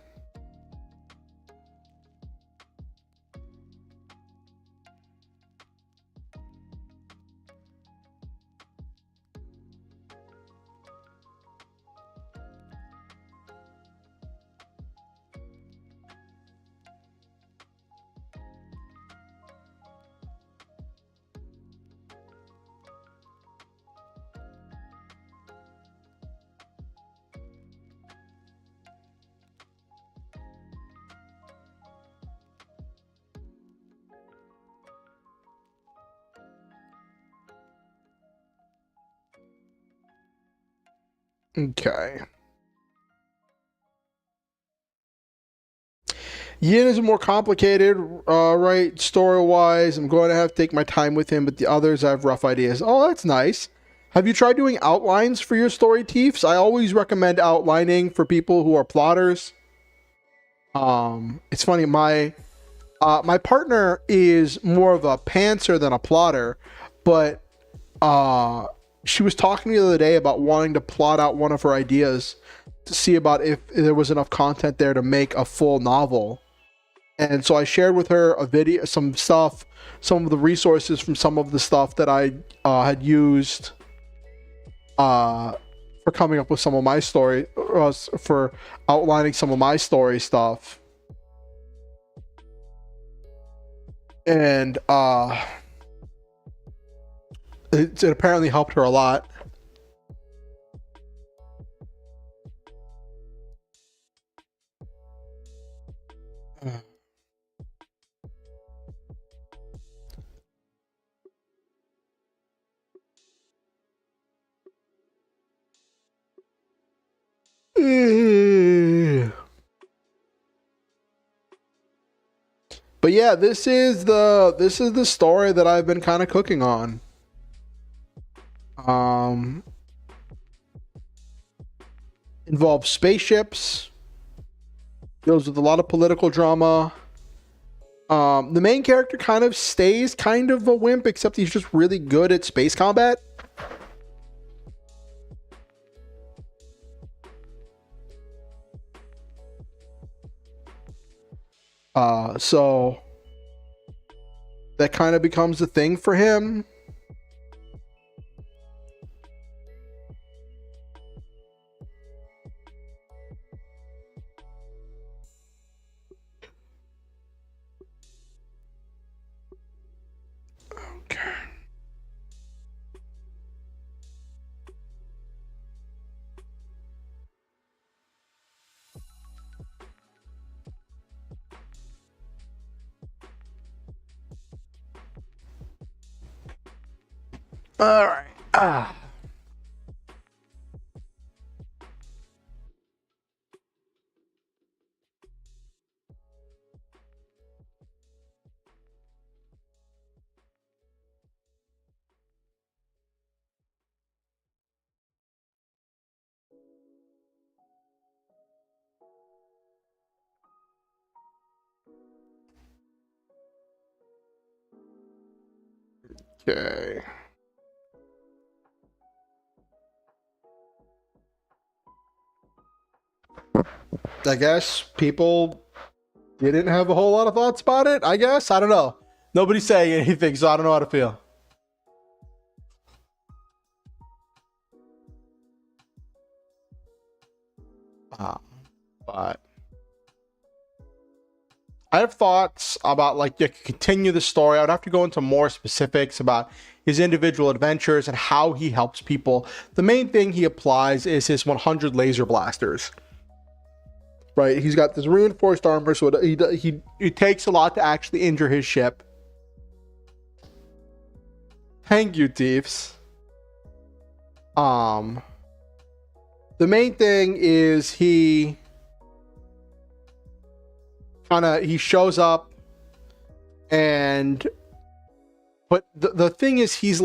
Speaker 1: Okay. Yin is more complicated, right? Story-wise, I'm going to have to take my time with him, but the others I have rough ideas. Oh, that's nice. Have you tried doing outlines for your story, Teefs? I always recommend outlining for people who are plotters. It's funny, my partner is more of a pantser than a plotter, but she was talking to me the other day about wanting to plot out one of her ideas to see about if there was enough content there to make a full novel. And so I shared with her a video, some stuff, some of the resources from some of the stuff that I had used for coming up with some of my story, for outlining some of my story stuff. And it apparently helped her a lot. But yeah, this is the story that I've been kind of cooking on. Involves spaceships, deals with a lot of political drama. The main character kind of stays kind of a wimp, except he's just really good at space combat. So that kind of becomes a thing for him. Okay. All right. Okay. I guess people didn't have a whole lot of thoughts about it. I guess, I don't know. Nobody's saying anything, so I don't know how to feel. But I have thoughts about, like, you could continue the story. I would have to go into more specifics about his individual adventures and how he helps people. The main thing he applies is his 100 laser blasters. Right, he's got this reinforced armor, so it takes a lot to actually injure his ship. Thank you, Thieves. The main thing is he shows up, and but the thing is he's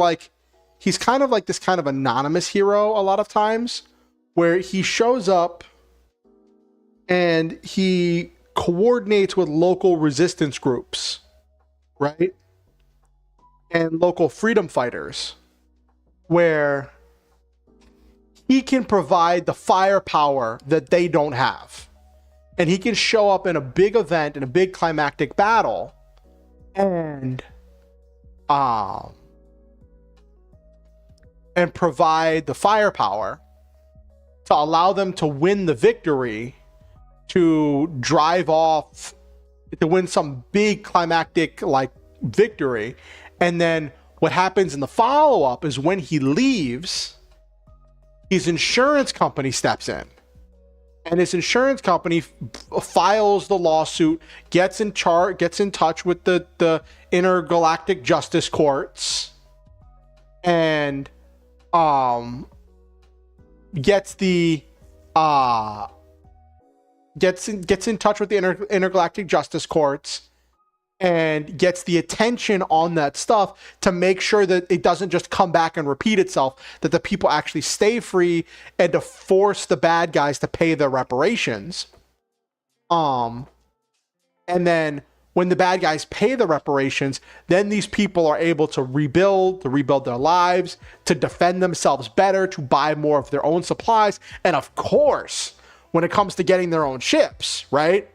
Speaker 1: kind of like this kind of anonymous hero a lot of times, where he shows up and he coordinates with local resistance groups, right? And local freedom fighters, where he can provide the firepower that they don't have. And he can show up in a big event, in a big climactic battle, and provide the firepower to allow them to win the victory, to drive off, to win some big climactic like victory. And then what happens in the follow-up is when he leaves, his insurance company steps in, and his insurance company files the lawsuit, gets in touch with the intergalactic justice courts, and gets in touch with the intergalactic justice courts, and gets the attention on that stuff to make sure that it doesn't just come back and repeat itself, that the people actually stay free, and to force the bad guys to pay their reparations. And then when the bad guys pay the reparations, then these people are able to rebuild their lives, to defend themselves better, to buy more of their own supplies, and of course, when it comes to getting their own ships, right?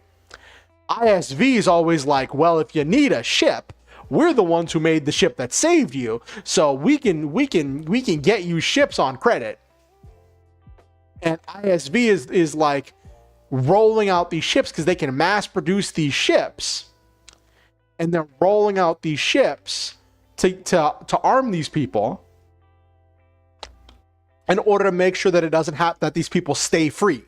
Speaker 1: ISV is always like, well, if you need a ship, we're the ones who made the ship that saved you, so we can get you ships on credit. And ISV is like rolling out these ships because they can mass produce these ships, and they're rolling out these ships to arm these people in order to make sure that it doesn't happen, that these people stay free.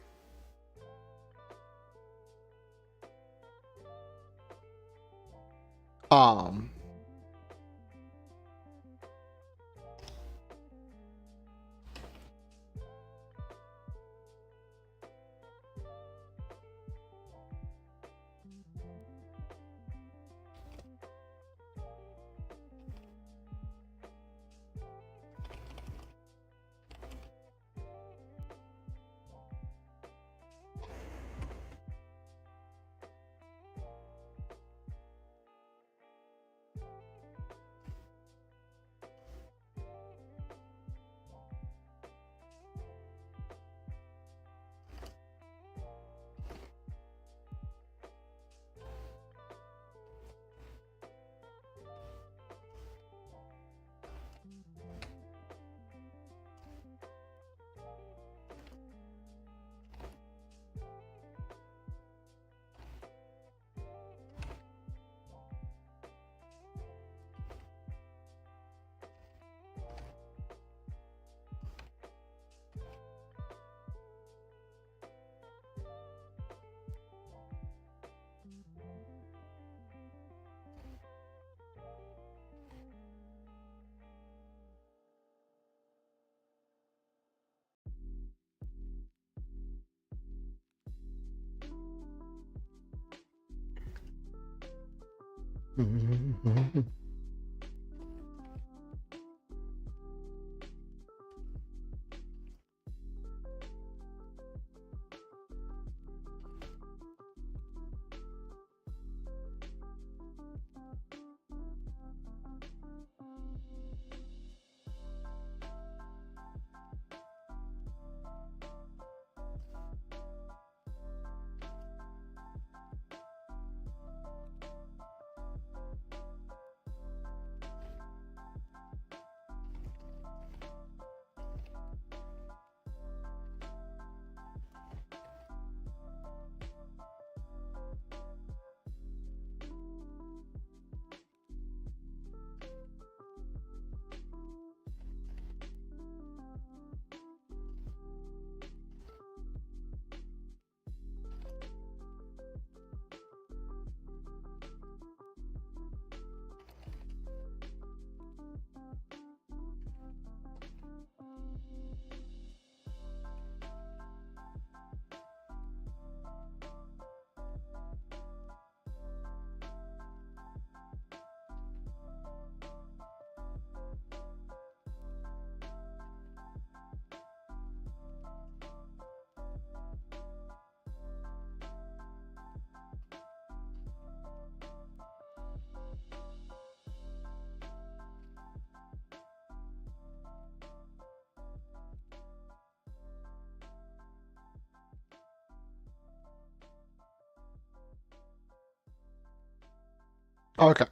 Speaker 1: Okay.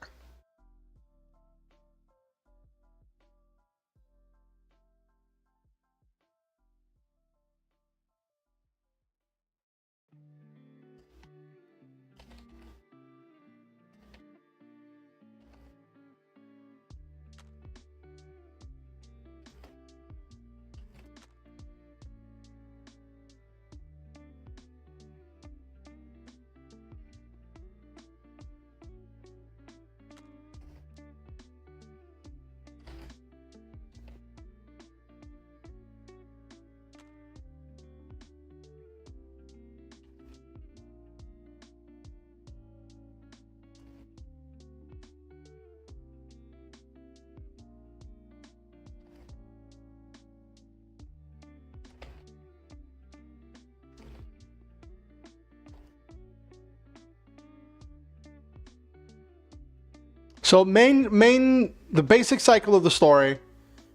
Speaker 1: So the basic cycle of the story.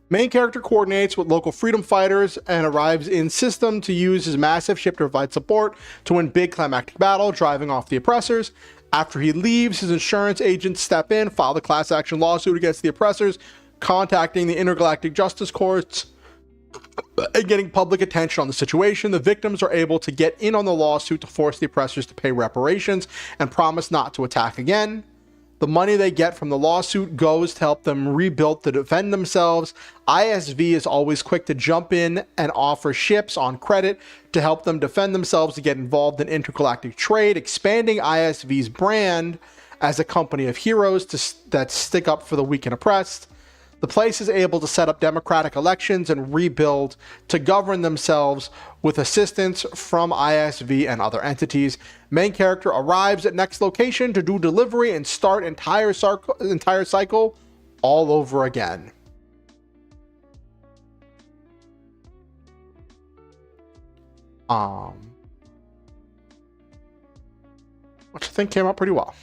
Speaker 1: Main character coordinates with local freedom fighters and arrives in system to use his massive ship to provide support to win big climactic battle, driving off the oppressors. After he leaves, his insurance agents step in, file the class action lawsuit against the oppressors, contacting the intergalactic justice courts and getting public attention on the situation. The victims are able to get in on the lawsuit to force the oppressors to pay reparations and promise not to attack again. The money they get from the lawsuit goes to help them rebuild to defend themselves. ISV is always quick to jump in and offer ships on credit to help them defend themselves, to get involved in intergalactic trade, expanding ISV's brand as a company of heroes that stick up for the weak and oppressed. The place is able to set up democratic elections and rebuild to govern themselves with assistance from ISV and other entities. Main character arrives at next location to do delivery and start entire cycle all over again. Which I think came out pretty well.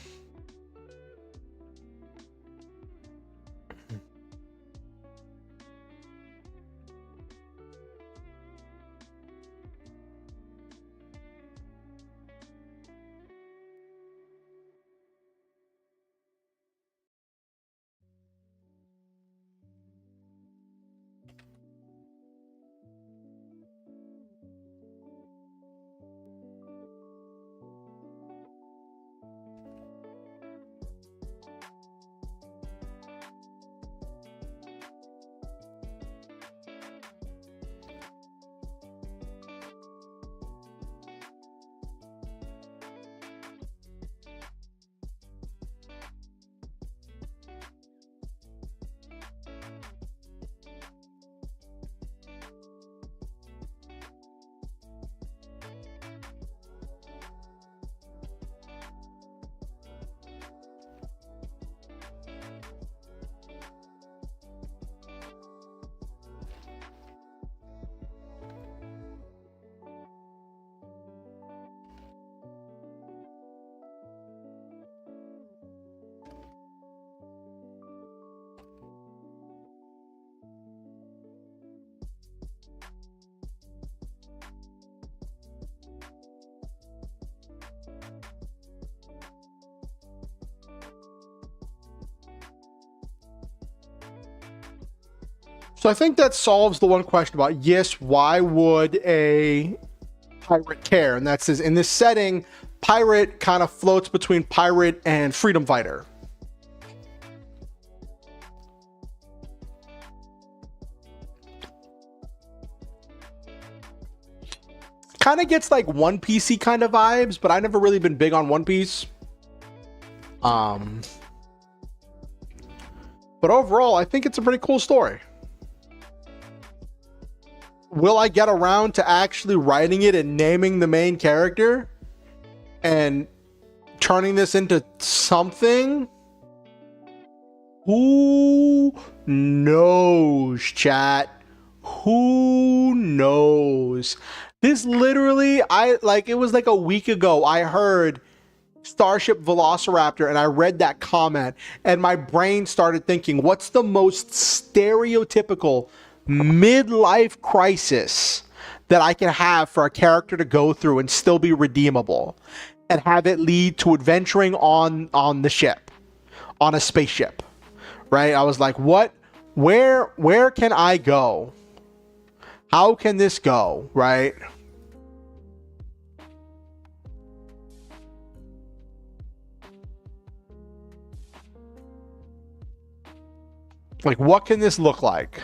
Speaker 1: So I think that solves the one question about, yes, why would a pirate care? And that's in this setting, pirate kind of floats between pirate and freedom fighter. Kind of gets like One Piece-y kind of vibes, but I've never really been big on One Piece. But overall, I think it's a pretty cool story. Will I get around to actually writing it and naming the main character and turning this into something? Who knows, chat? Who knows? This literally, it was like a week ago, I heard Starship Velociraptor and I read that comment and my brain started thinking, what's the most stereotypical midlife crisis that I can have for a character to go through and still be redeemable and have it lead to adventuring on the ship? on a spaceship, right? I was like, what, where can I go? How can this go, right? Like, what can this look like?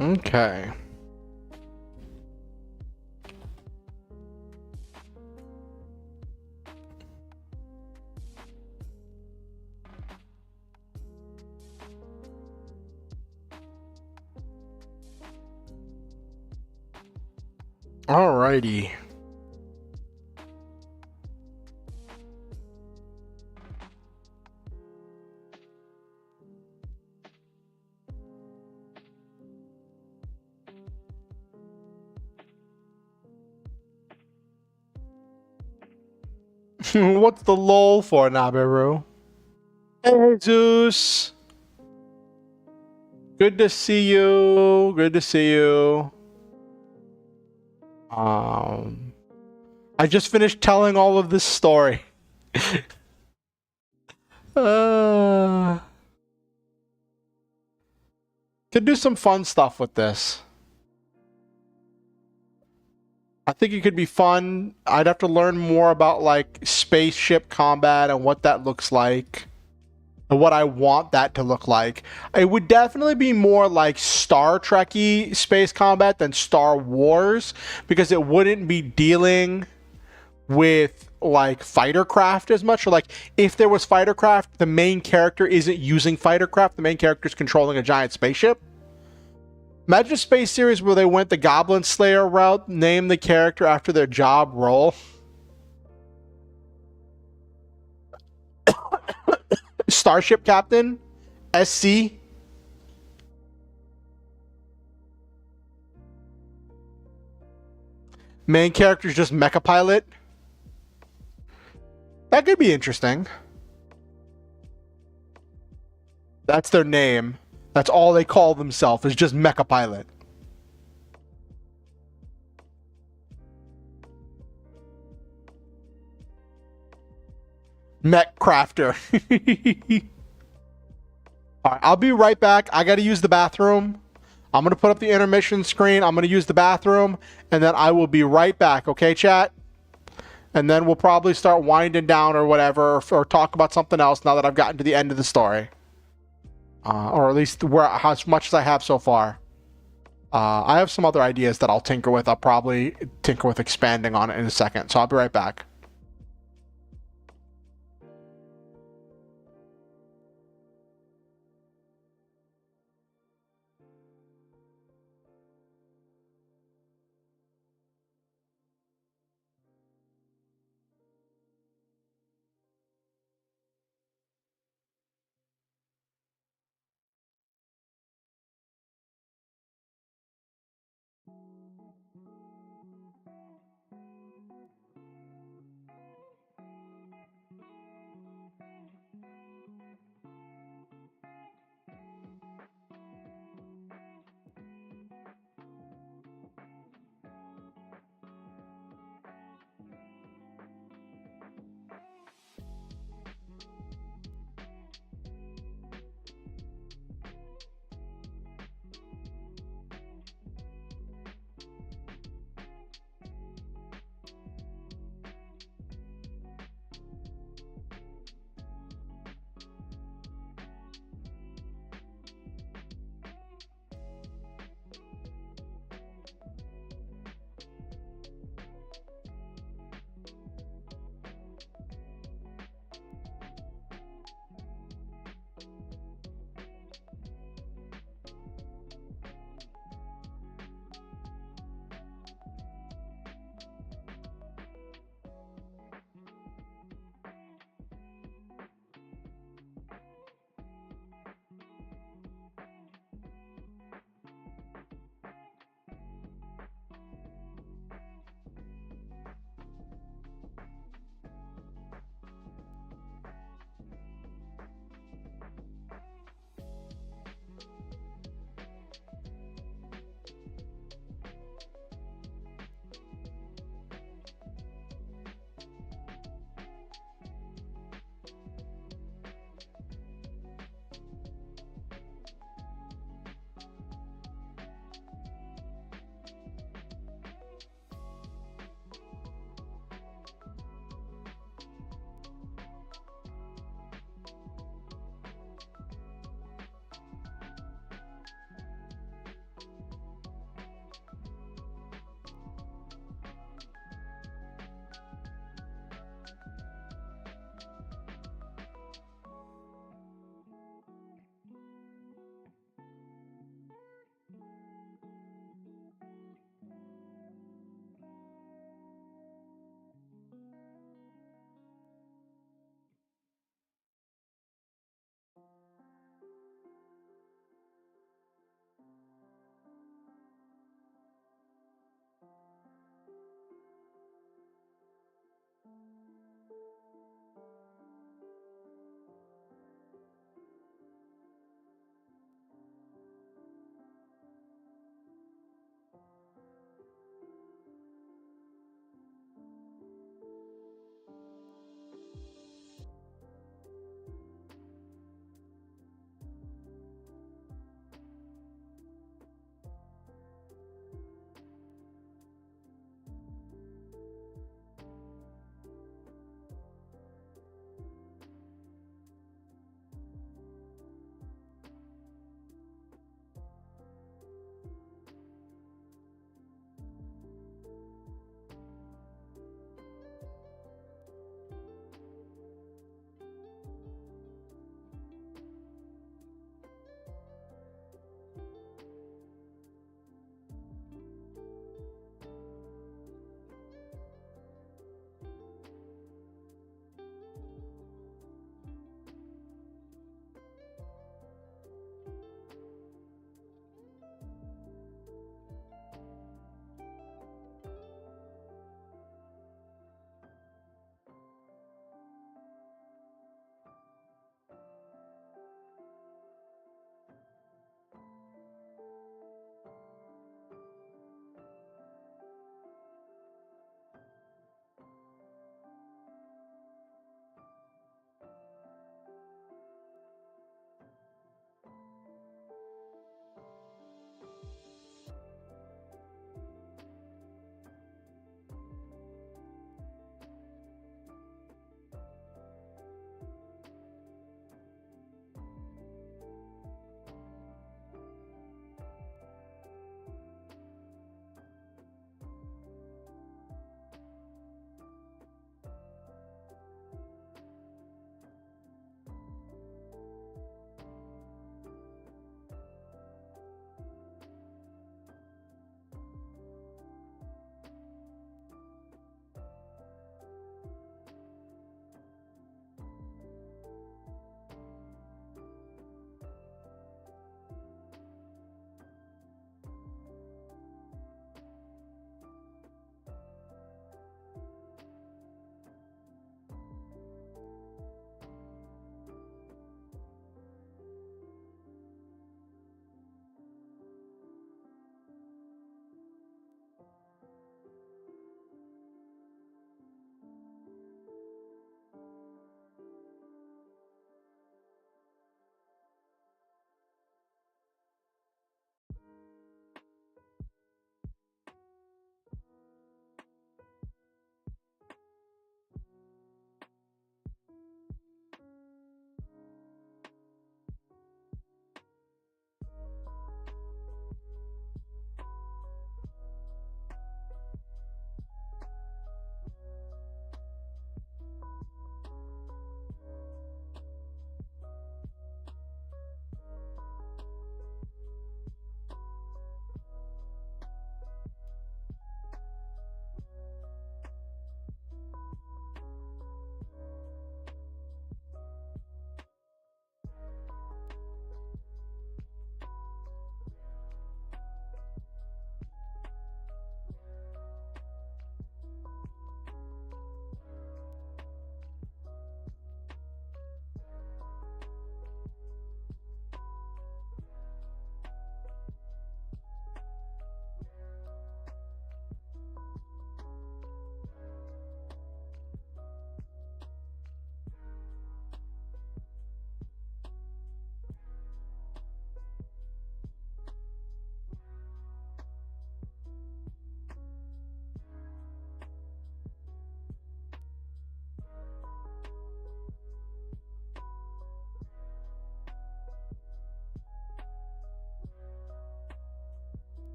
Speaker 1: Okay. Alrighty. What's the lol for, Naberu? Hey, Jesus. Good to see you. Good to see you. I just finished telling all of this story. Could do some fun stuff with this. I think it could be fun. I'd have to learn more about like spaceship combat and what that looks like. And what I want that to look like. It would definitely be more like Star Trek-y space combat than Star Wars, because it wouldn't be dealing with like fighter craft as much. Or like if there was fighter craft, the main character isn't using fighter craft. The main character is controlling a giant spaceship. Imagine a space series where they went the Goblin Slayer route, named the character after their job role. Starship Captain, SC. Main character is just Mecha Pilot. That could be interesting. That's their name. That's all they call themselves, is just Mecha Pilot. Mech Crafter. Alright, I'll be right back. I gotta use the bathroom. I'm gonna put up the intermission screen. I'm gonna use the bathroom, and then I will be right back, okay, chat? And then we'll probably start winding down or whatever, or talk about something else now that I've gotten to the end of the story. Or at least as much as I have so far. I have some other ideas that I'll tinker with. I'll probably tinker with expanding on it in a second. So I'll be right back.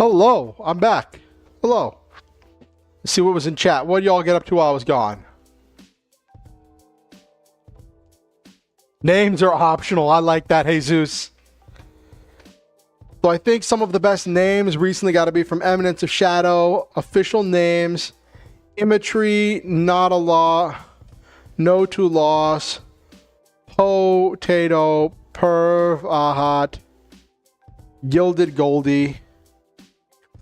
Speaker 1: Hello, I'm back. Hello. Let's see what was in chat. What did y'all get up to while I was gone? Names are optional. I like that, Jesus. So I think some of the best names recently got to be from Eminence of Shadow, official names, Imagery, Not a Law, No to Loss, Potato, Perv, Ahat, Gilded Goldie.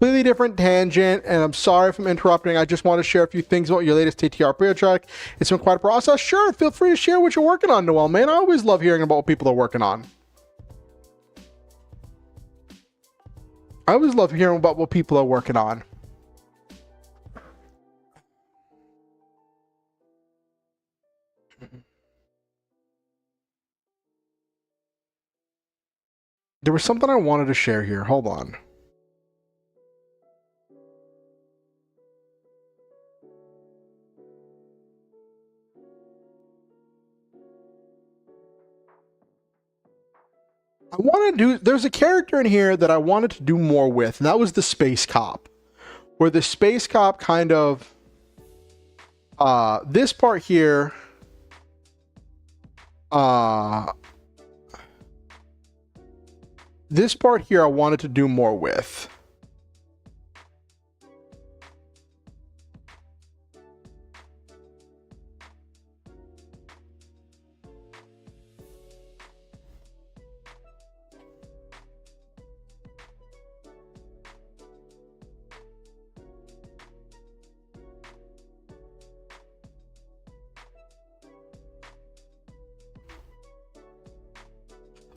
Speaker 1: Completely different tangent, and I'm sorry if I'm interrupting. I just want to share a few things about your latest TTR project. It's been quite a process. Sure, feel free to share what you're working on, Noel, man. I always love hearing about what people are working on. I always love hearing about what people are working on. There was something I wanted to share here. Hold on. I want to do, there's a character in here that I wanted to do more with, and that was the Space Cop. Where the Space Cop kind of, this part here, this part here I wanted to do more with.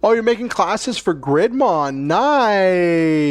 Speaker 1: Oh, you're making classes for Gridmon. Nice.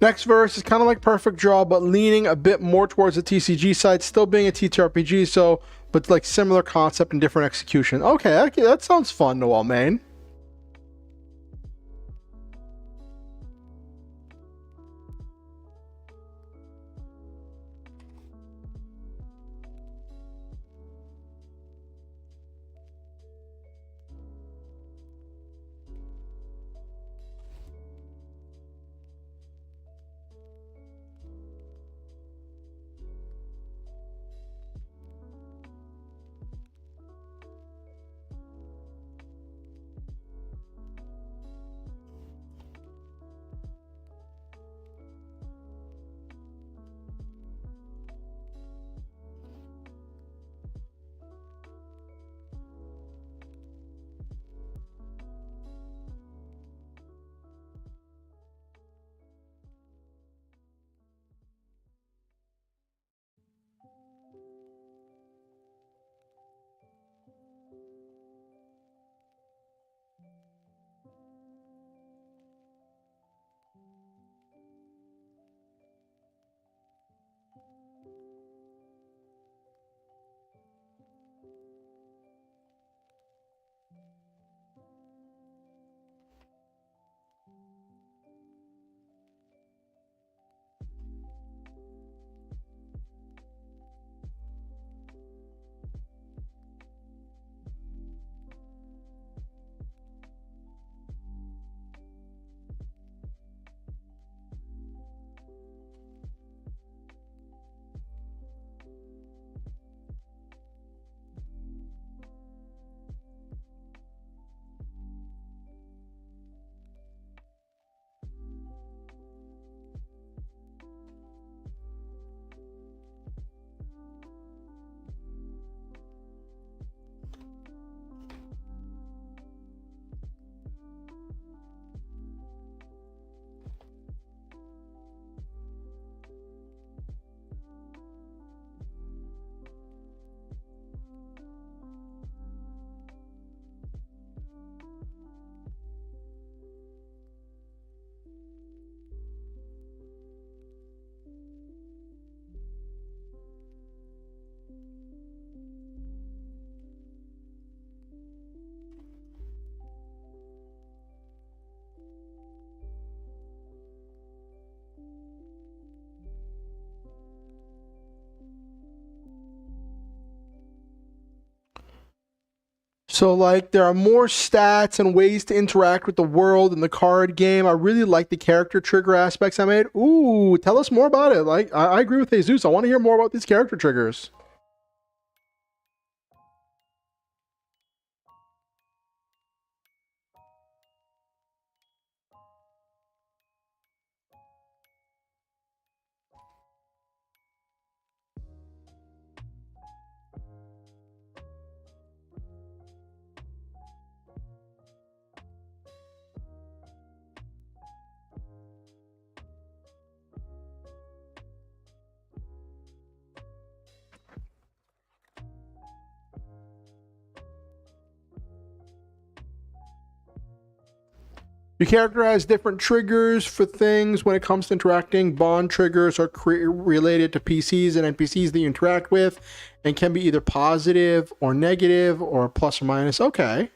Speaker 1: Next verse is kind of like Perfect Draw, but leaning a bit more towards the TCG side, still being a TTRPG, so, but like similar concept and different execution. Okay, that sounds fun, Noel Main. So, like, there are more stats and ways to interact with the world in the card game. I really like the character trigger aspects I made. Ooh, tell us more about it. Like, I agree with Jesus. I want to hear more about these character triggers. Your character has different triggers for things when it comes to interacting. Bond triggers are related to PCs and NPCs that you interact with and can be either positive or negative or plus or minus. Okay.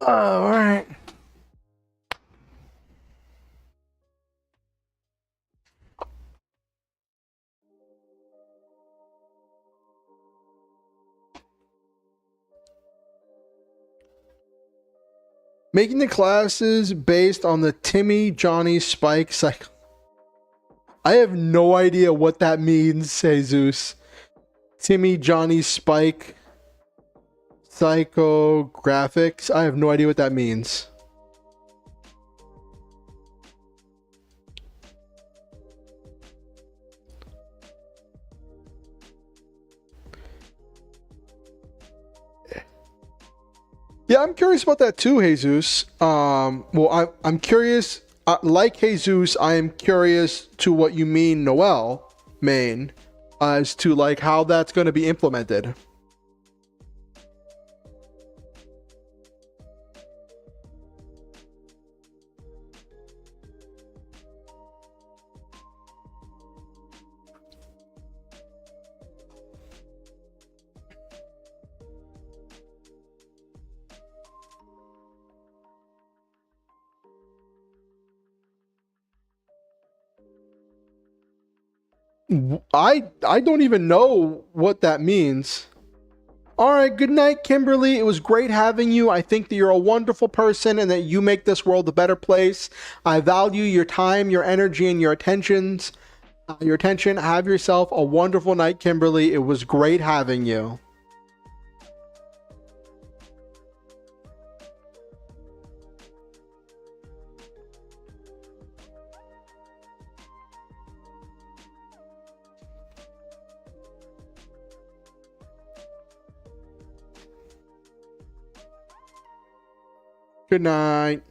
Speaker 1: All right. Making the classes based on the Timmy, Johnny, Spike cycle. I have no idea what that means, Jesus. Timmy, Johnny, Spike, psychographics. I have no idea what that means. Yeah, I'm curious about that too, Jesus. Well, I'm curious. Like Jesus, I am curious to what you mean, Noel, main, as to like how that's going to be implemented. I don't even know what that means. All right, good night, Kimberly. It was great having you. I think that you're a wonderful person and that you make this world a better place. I value your time, your energy, and your attentions. Your attention. Have yourself a wonderful night, Kimberly. It was great having you. Good night.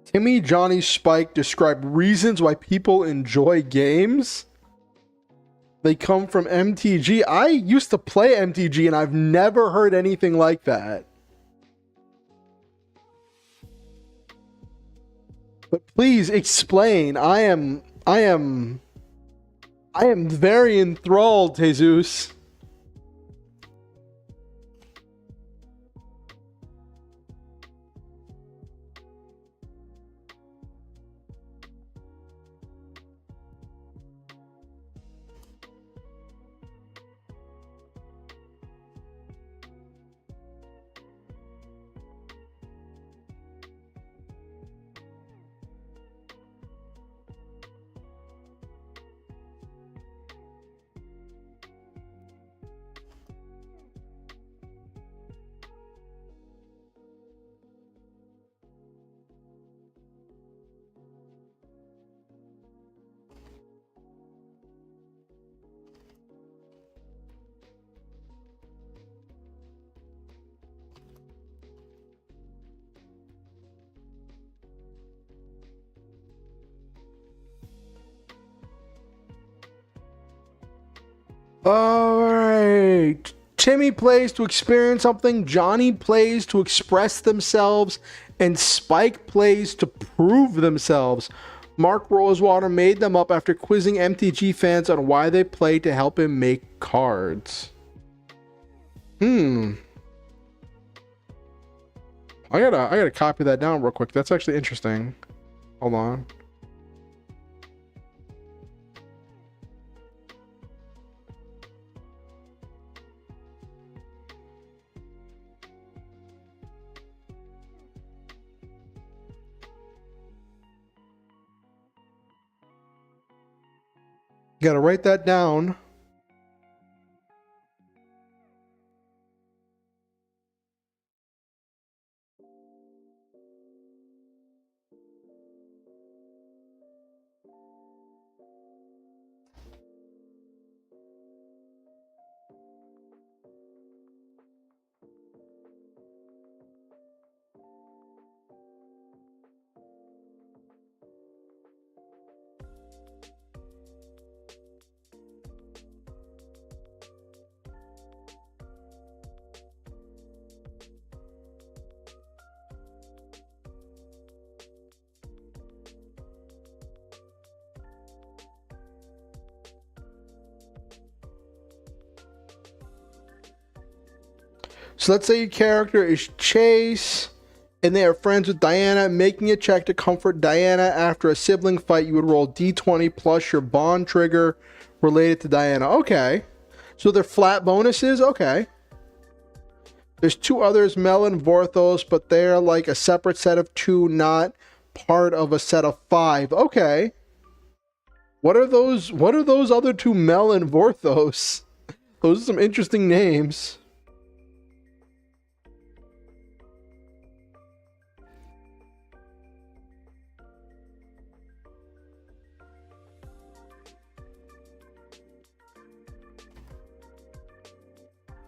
Speaker 1: Timmy, Johnny, Spike describe reasons why people enjoy games. They come from MTG. I used to play MTG and I've never heard anything like that. But please explain. I am very enthralled, Jesus. All right. Timmy plays to experience something, Johnny plays to express themselves, and Spike plays to prove themselves. Mark Rosewater made them up after quizzing MTG fans on why they play to help him make cards. I gotta copy that down real quick. That's actually interesting. Hold on. Gotta write that down. So let's say your character is Chase, and they are friends with Diana. Making a check to comfort Diana after a sibling fight, you would roll D20 plus your bond trigger related to Diana. Okay. So they're flat bonuses? Okay. There's two others, Mel and Vorthos, but they're like a separate set of two, not part of a set of five. Okay. What are those other two, Mel and Vorthos? Those are some interesting names.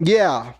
Speaker 1: Yeah.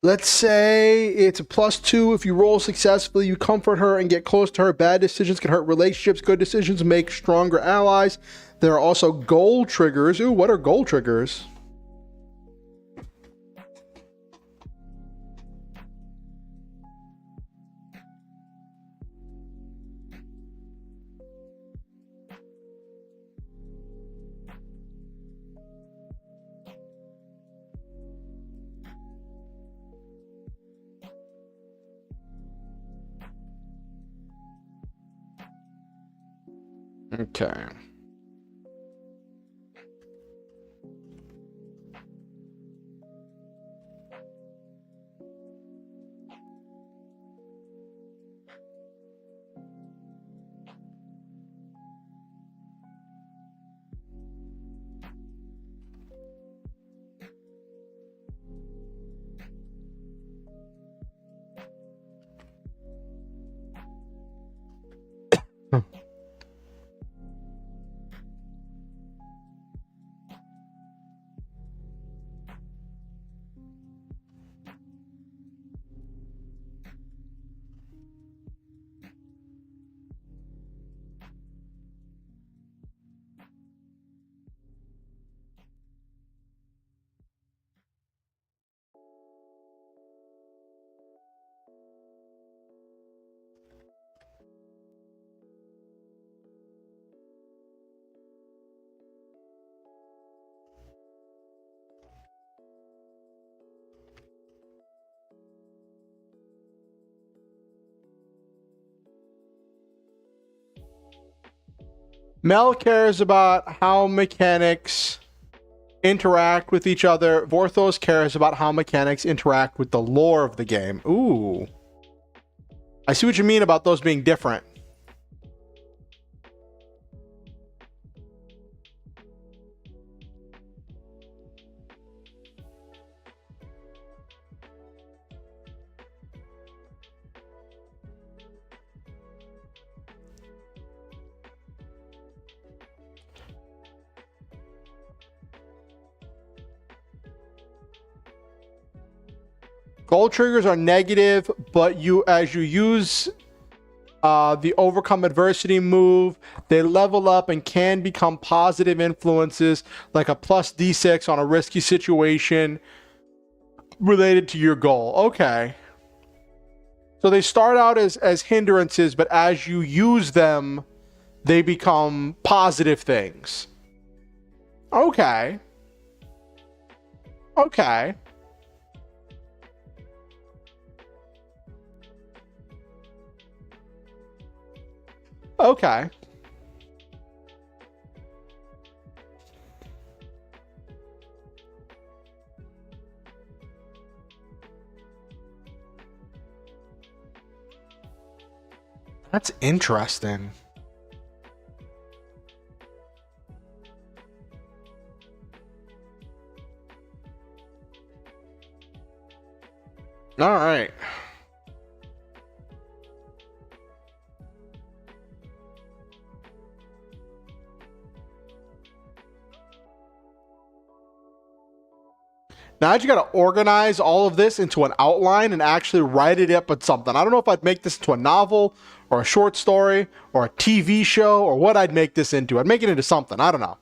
Speaker 1: Let's say it's a +2. If you roll successfully, you comfort her and get close to her. Bad decisions can hurt relationships. Good decisions make stronger allies. There are also goal triggers. Ooh, what are goal triggers? Okay. Mel cares about how mechanics interact with each other. Vorthos cares about how mechanics interact with the lore of the game. Ooh. I see what you mean about those being different. Gold triggers are negative, but as you use the overcome adversity move, they level up and can become positive influences, like a plus D6 on a risky situation related to your goal. Okay. So they start out as hindrances, but as you use them, they become positive things. Okay. Okay. Okay. That's interesting. All right. Now I just got to organize all of this into an outline and actually write it up with something. I don't know if I'd make this into a novel or a short story or a TV show or what I'd make this into. I'd make it into something. I don't know.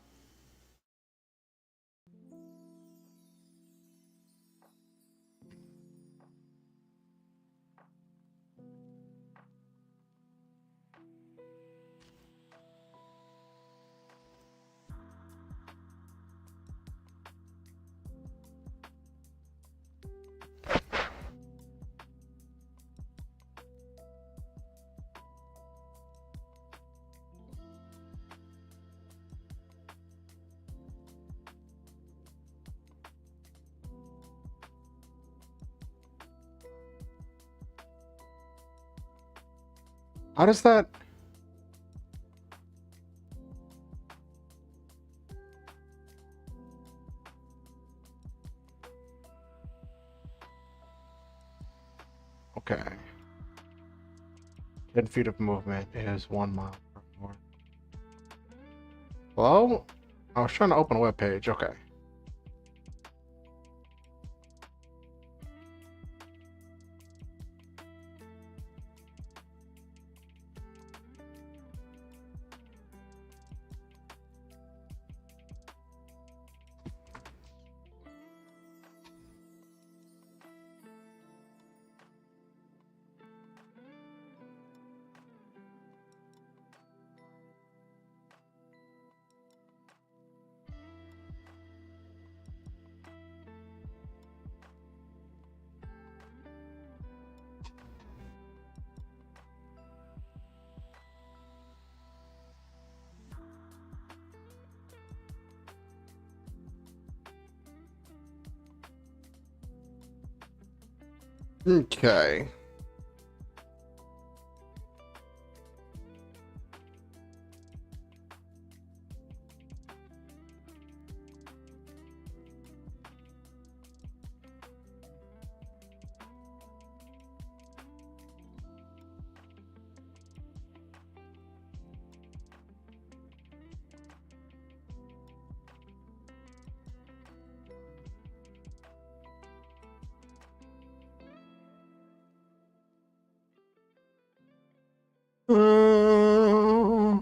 Speaker 1: How does that... Okay. 10 feet of movement is 1 mile per hour. Hello? I was trying to open a web page. Okay. Okay. Uh,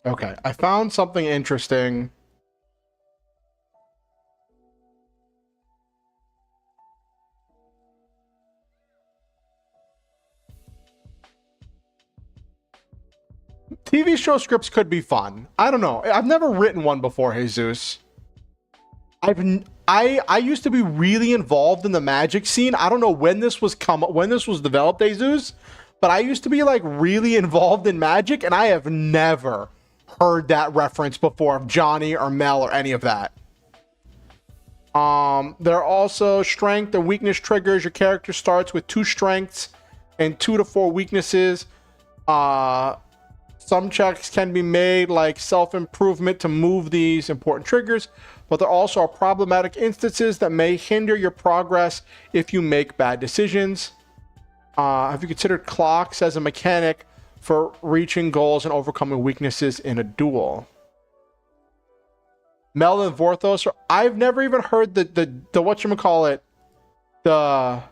Speaker 1: okay, I found something interesting. TV show scripts could be fun. I don't know. I've never written one before, Jesus. I used to be really involved in the magic scene. I don't know when this was developed, Jesus, but I used to be like really involved in magic, and I have never heard that reference before of Johnny or Mel or any of that. There are also strength and weakness triggers. Your character starts with 2 strengths and 2 to 4 weaknesses. Some checks can be made like self-improvement to move these important triggers, but there also are problematic instances that may hinder your progress if you make bad decisions. Have you considered clocks as a mechanic for reaching goals and overcoming weaknesses in a duel? Mel and Vorthos, I've never even heard the whatchamacallit, the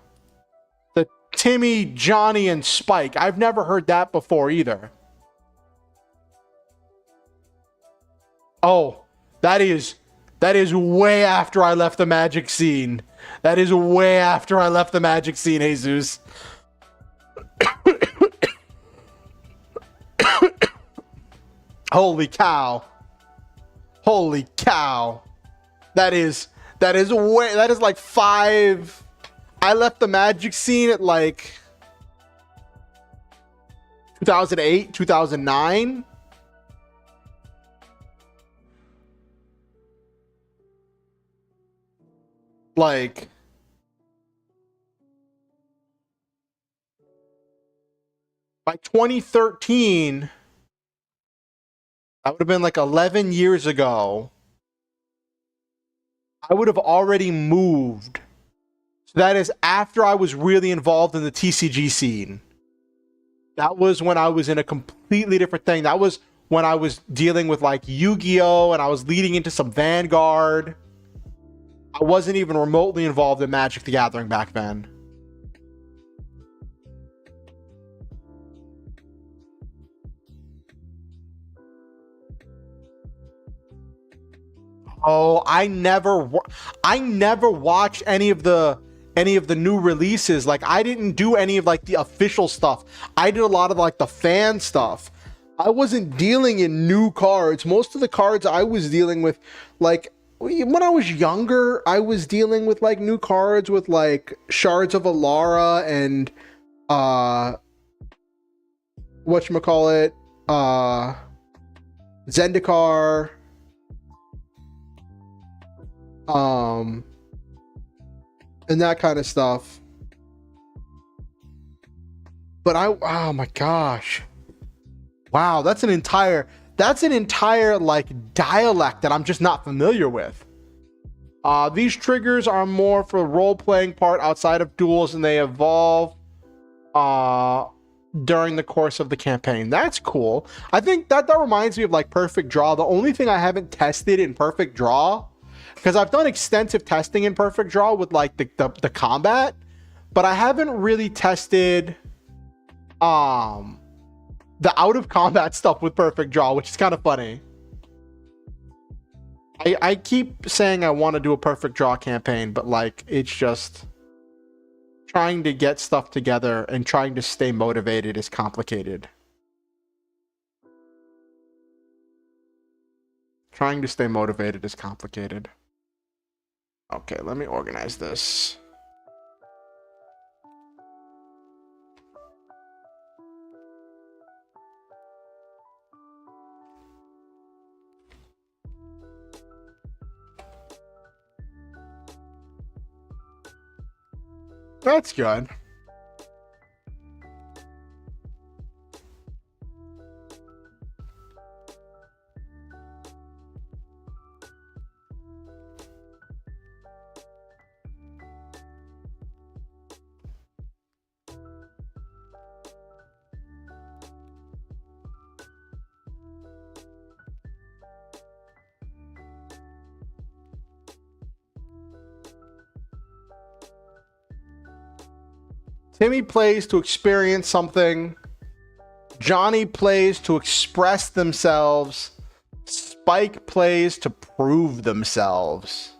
Speaker 1: Timmy, Johnny, and Spike. I've never heard that before either. Oh, that is way after I left the magic scene. That is way after I left the magic scene, Jesus. Holy cow. Holy cow. That is like 5. I left the magic scene at like 2008, 2009. Like, by 2013, that would have been like 11 years ago. I would have already moved. So that is after I was really involved in the TCG scene. That was when I was in a completely different thing. That was when I was dealing with like Yu-Gi-Oh! And I was leading into some Vanguard. I wasn't even remotely involved in Magic the Gathering back then. Oh, I never watched any of the new releases. Like, I didn't do any of like the official stuff. I did a lot of like the fan stuff. I wasn't dealing in new cards. Most of the cards I was dealing with, like, when I was younger, I was dealing with like new cards with like Shards of Alara and whatchamacallit, Zendikar, and that kind of stuff. But oh my gosh. Wow, that's an entire like dialect that I'm just not familiar with. These triggers are more for role-playing part outside of duels, and they evolve during the course of the campaign. That's cool. I think that reminds me of like Perfect Draw. The only thing I haven't tested in Perfect Draw, because I've done extensive testing in Perfect Draw with like the combat, but I haven't really tested the out of combat stuff with Perfect Draw, which is kind of funny. I keep saying I want to do a Perfect Draw campaign, but like, it's just trying to get stuff together and trying to stay motivated is complicated. Trying to stay motivated is complicated. Okay, let me organize this. That's good. Timmy plays to experience something. Johnny plays to express themselves. Spike plays to prove themselves.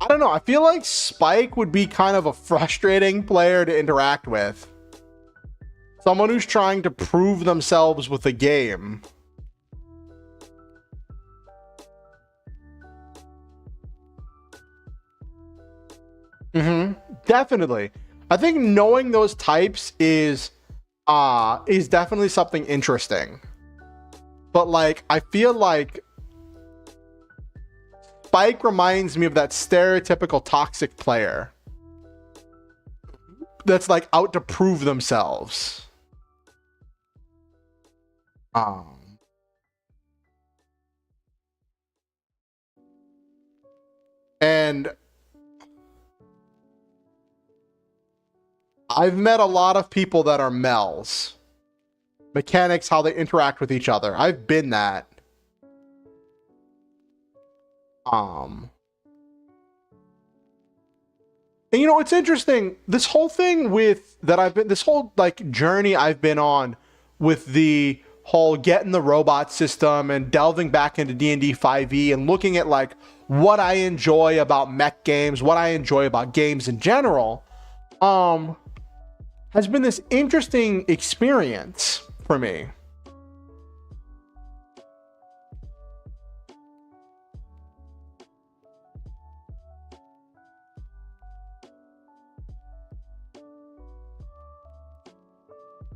Speaker 1: I don't know. I feel like Spike would be kind of a frustrating player to interact with. Someone who's trying to prove themselves with a game. Definitely. I think knowing those types is definitely something interesting. But like, I feel like Spike reminds me of that stereotypical toxic player that's like out to prove themselves. And I've met a lot of people that are Mels. Mechanics, how they interact with each other. I've been that. And you know, it's interesting. This whole thing with this whole like journey I've been on with the whole getting the robot system and delving back into D&D 5e and looking at like what I enjoy about mech games, what I enjoy about games in general, has been this interesting experience for me.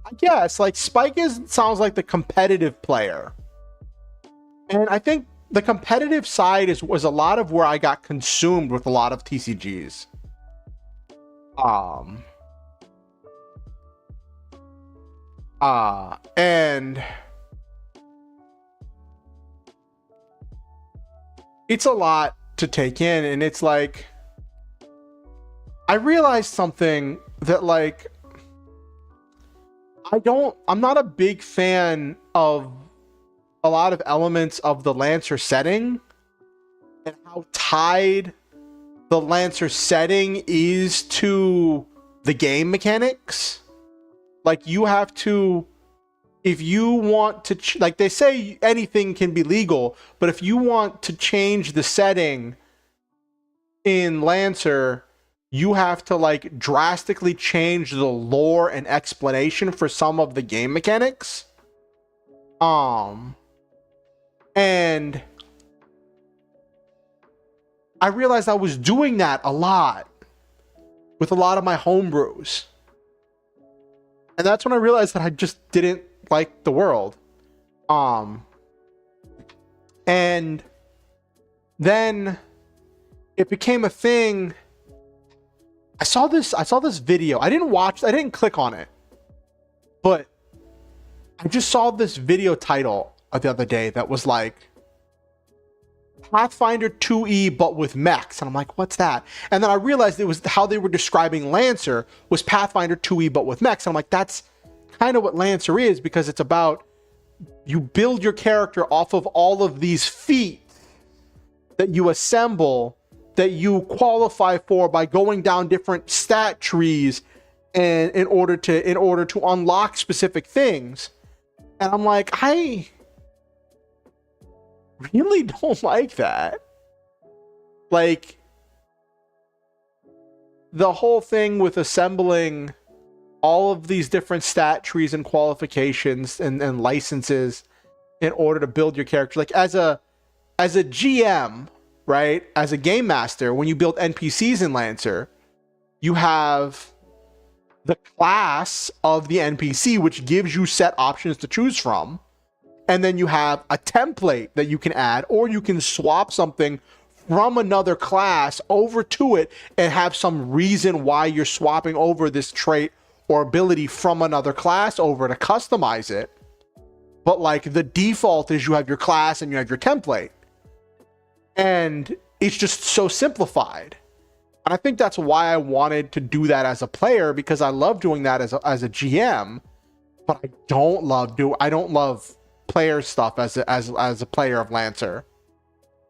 Speaker 1: I guess like Spike sounds like the competitive player. And I think the competitive side was a lot of where I got consumed with a lot of TCGs. And it's a lot to take in, and it's like I realized something that like I'm not a big fan of a lot of elements of the Lancer setting and how tied the Lancer setting is to the game mechanics. Like you have to, if you want to, like they say anything can be legal, but if you want to change the setting in Lancer, you have to like drastically change the lore and explanation for some of the game mechanics. And I realized I was doing that a lot with a lot of my homebrews. And that's when I realized that I just didn't like the world. And then it became a thing. I saw this video. I didn't click on it, but I just saw this video title the other day that was like Pathfinder 2E but with mechs, and I'm like, what's that? And then I realized it was how they were describing Lancer was Pathfinder 2E but with mechs, and I'm like, that's kind of what Lancer is, because it's about you build your character off of all of these feats that you assemble that you qualify for by going down different stat trees and in order to unlock specific things. And I'm like, I really don't like that. Like the whole thing with assembling all of these different stat trees and qualifications and licenses in order to build your character. Like as a GM, right? As a game master, when you build NPCs in Lancer, you have the class of the NPC, which gives you set options to choose from. And then you have a template that you can add, or you can swap something from another class over to it and have some reason why you're swapping over this trait or ability from another class over to customize it. But like the default is you have your class and you have your template. And it's just so simplified. And I think that's why I wanted to do that as a player, because I love doing that as a GM, but I don't love player stuff as a player of Lancer,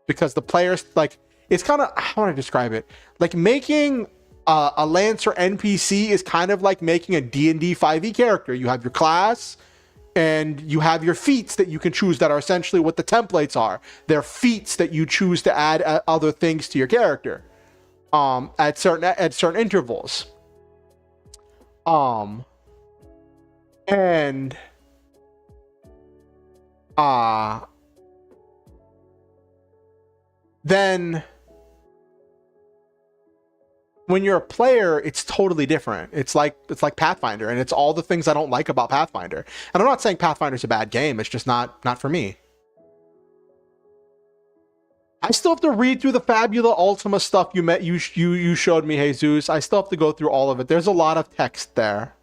Speaker 1: because the players, like, it's kind of, how do I describe it? Like making a Lancer NPC is kind of like making a D&D 5e character. You have your class and you have your feats that you can choose that are essentially what the templates are. They're feats that you choose to add other things to your character. at certain intervals. And then when you're a player, it's totally different. It's like Pathfinder, and it's all the things I don't like about Pathfinder. And I'm not saying Pathfinder's a bad game. It's just not for me. I still have to read through the Fabula Ultima stuff you showed me, Jesus. I still have to go through all of it. There's a lot of text there.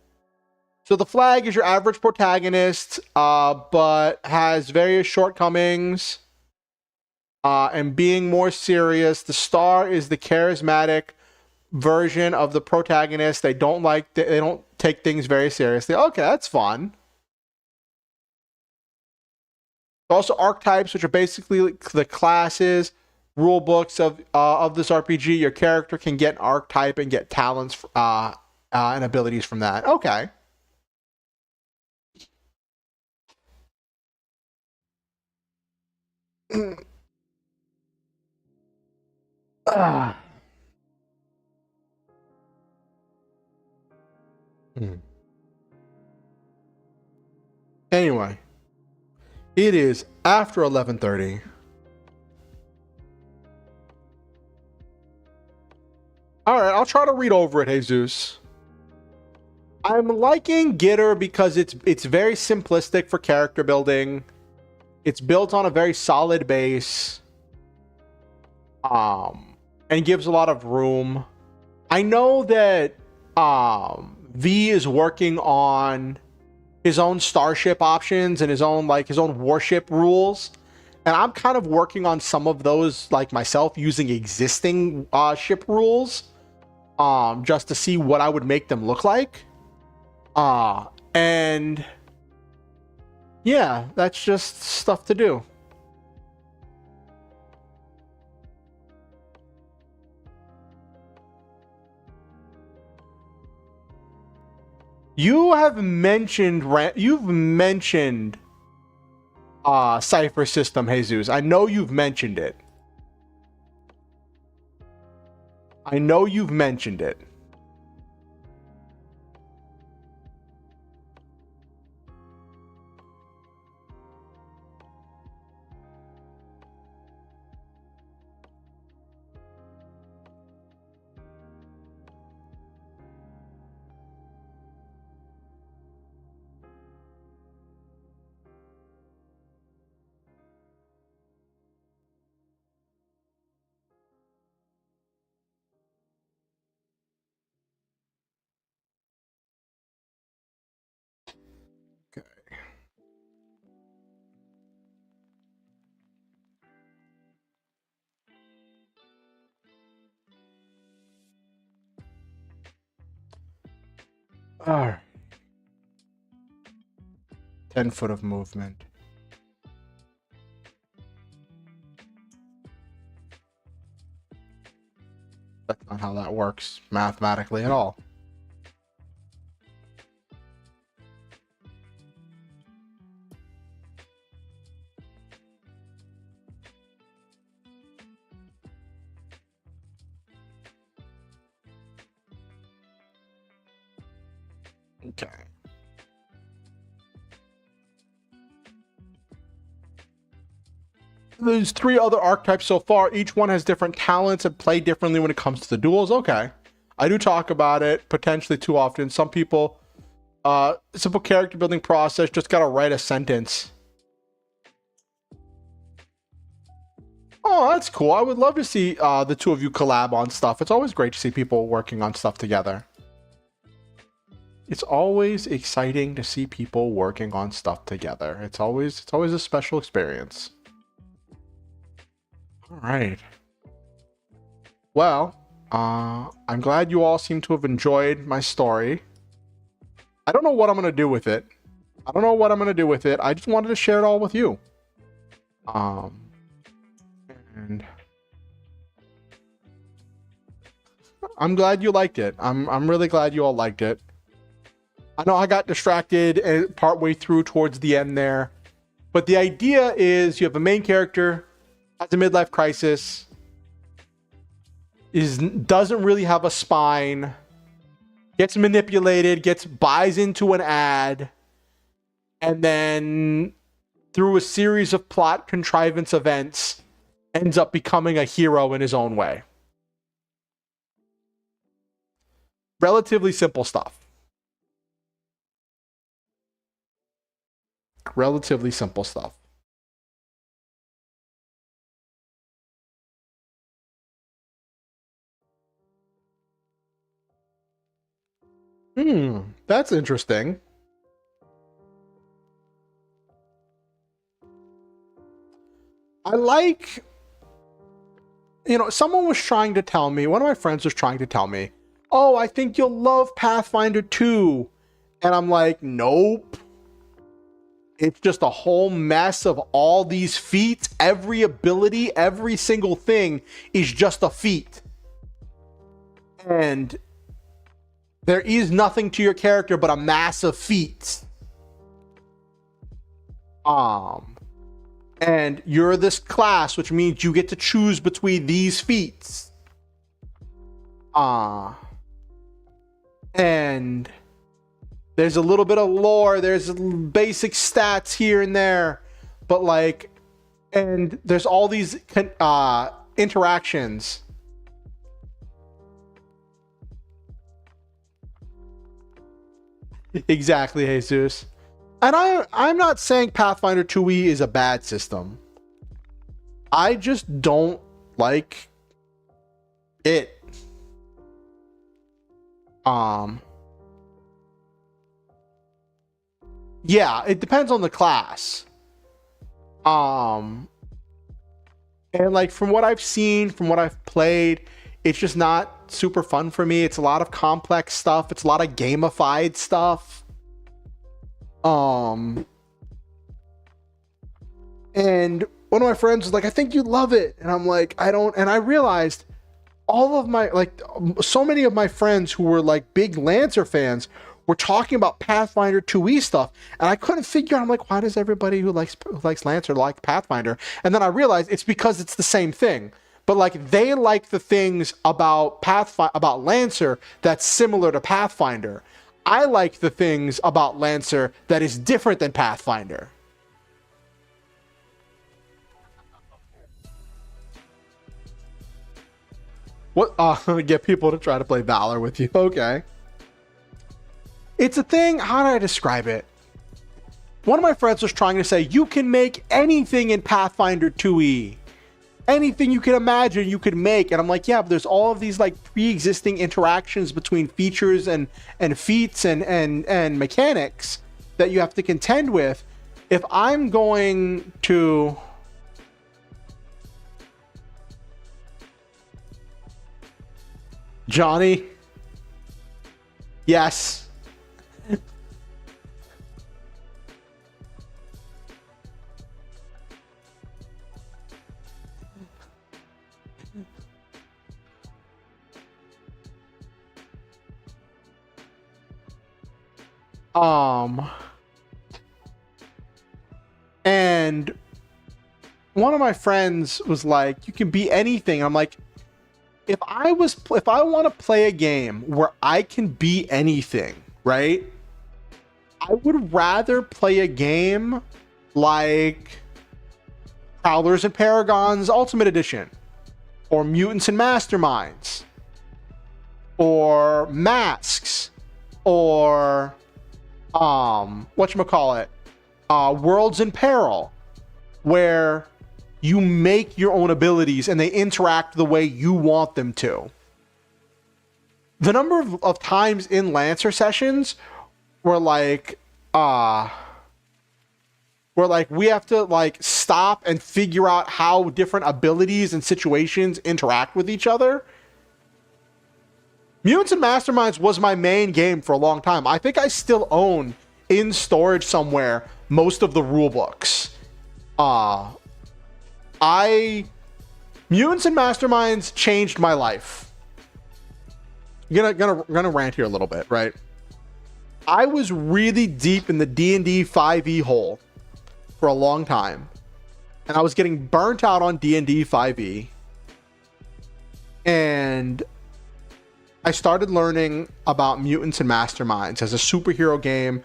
Speaker 1: So the flag is your average protagonist, but has various shortcomings. And being more serious, the star is the charismatic version of the protagonist. They don't take things very seriously. Okay, that's fun. Also archetypes, which are basically the classes, rule books of this RPG. Your character can get an archetype and get talents and abilities from that. Okay. Anyway, it is after 11:30. All right, I'll try to read over it, Jesus. I'm liking Gitter because it's very simplistic for character building. It's built on a very solid base. And gives a lot of room. I know that V is working on his own starship options and his own warship rules, and I'm kind of working on some of those like myself, using existing ship rules just to see what I would make them look like. And yeah, that's just stuff to do. You've mentioned Cypher System, Jesus. I know you've mentioned it. All right. 10 foot of movement. That's not how that works mathematically at all. Okay. There's 3 other archetypes so far. Each one has different talents and play differently when it comes to the duels. Okay. I do talk about it potentially too often. Some people, simple character building process, just gotta write a sentence. Oh, that's cool. I would love to see the two of you collab on stuff. It's always great to see people working on stuff together. It's always exciting to see people working on stuff together. It's always a special experience. All right. Well, I'm glad you all seem to have enjoyed my story. I don't know what I'm going to do with it. I just wanted to share it all with you. And I'm glad you liked it. I'm really glad you all liked it. I know I got distracted partway through towards the end there. But the idea is you have a main character, has a midlife crisis. doesn't really have a spine, gets manipulated, buys into an ad, and then through a series of plot contrivance events ends up becoming a hero in his own way. Relatively simple stuff. Relatively simple stuff. That's interesting. I like, someone was trying to tell me, one of my friends was trying to tell me, oh, I think you'll love Pathfinder 2. And I'm like, nope. It's just a whole mess of all these feats. Every ability, every single thing is just a feat. And there is nothing to your character but a mass of feats. And you're this class, which means you get to choose between these feats. And there's a little bit of lore, there's basic stats here and there, but like, and there's all these interactions. Exactly, Jesus. And I'm not saying Pathfinder 2e is a bad system. I just don't like it. Yeah, it depends on the class. And like from what I've seen, from what I've played, it's just not super fun for me. It's a lot of complex stuff. It's a lot of gamified stuff. And one of my friends was like, I think you'd love it. And I'm like, I don't. And I realized all of my, like, so many of my friends who were like big Lancer fans were talking about Pathfinder 2e stuff. And I couldn't figure out, I'm like, why does everybody who likes Lancer like Pathfinder? And then I realized it's because it's the same thing. But like, they like the things about about Lancer that's similar to Pathfinder. I like the things about Lancer that is different than Pathfinder. What? Get people to try to play Valor with you. Okay. It's a thing. How do I describe it? One of my friends was trying to say, you can make anything in Pathfinder 2e. Anything you can imagine, you could make. And I'm like, yeah, but there's all of these like pre-existing interactions between features and feats and mechanics that you have to contend with. If I'm going to... Johnny? Yes. And one of my friends was like, you can be anything. I'm like, if I want to play a game where I can be anything, right? I would rather play a game like Prowlers and Paragons Ultimate Edition, or Mutants and Masterminds, or Masks, or whatchamacallit, Worlds in Peril, where you make your own abilities and they interact the way you want them to. The number of times in Lancer sessions where like we have to like stop and figure out how different abilities and situations interact with each other. Mutants and Masterminds was my main game for a long time. I think I still own in storage somewhere most of the rule books. Mutants and Masterminds changed my life. Gonna rant here a little bit, right? I was really deep in the D&D 5e hole for a long time, and I was getting burnt out on D&D 5e. And I started learning about mutants and masterminds as a superhero game,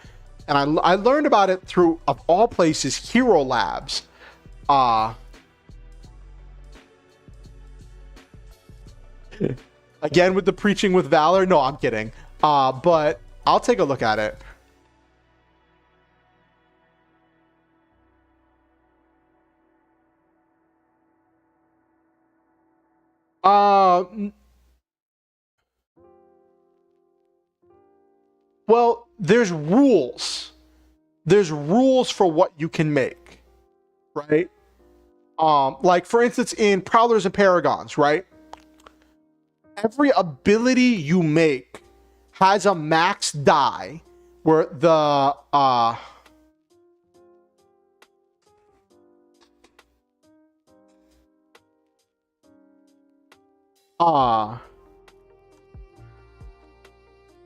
Speaker 1: and I learned about it through, of all places, Hero Labs. Again with the preaching with valor. No, I'm kidding. But I'll take a look at it. Well, there's rules. There's rules for what you can make, right? Like for instance, in Prowlers and Paragons, right? Every ability you make has a max die where the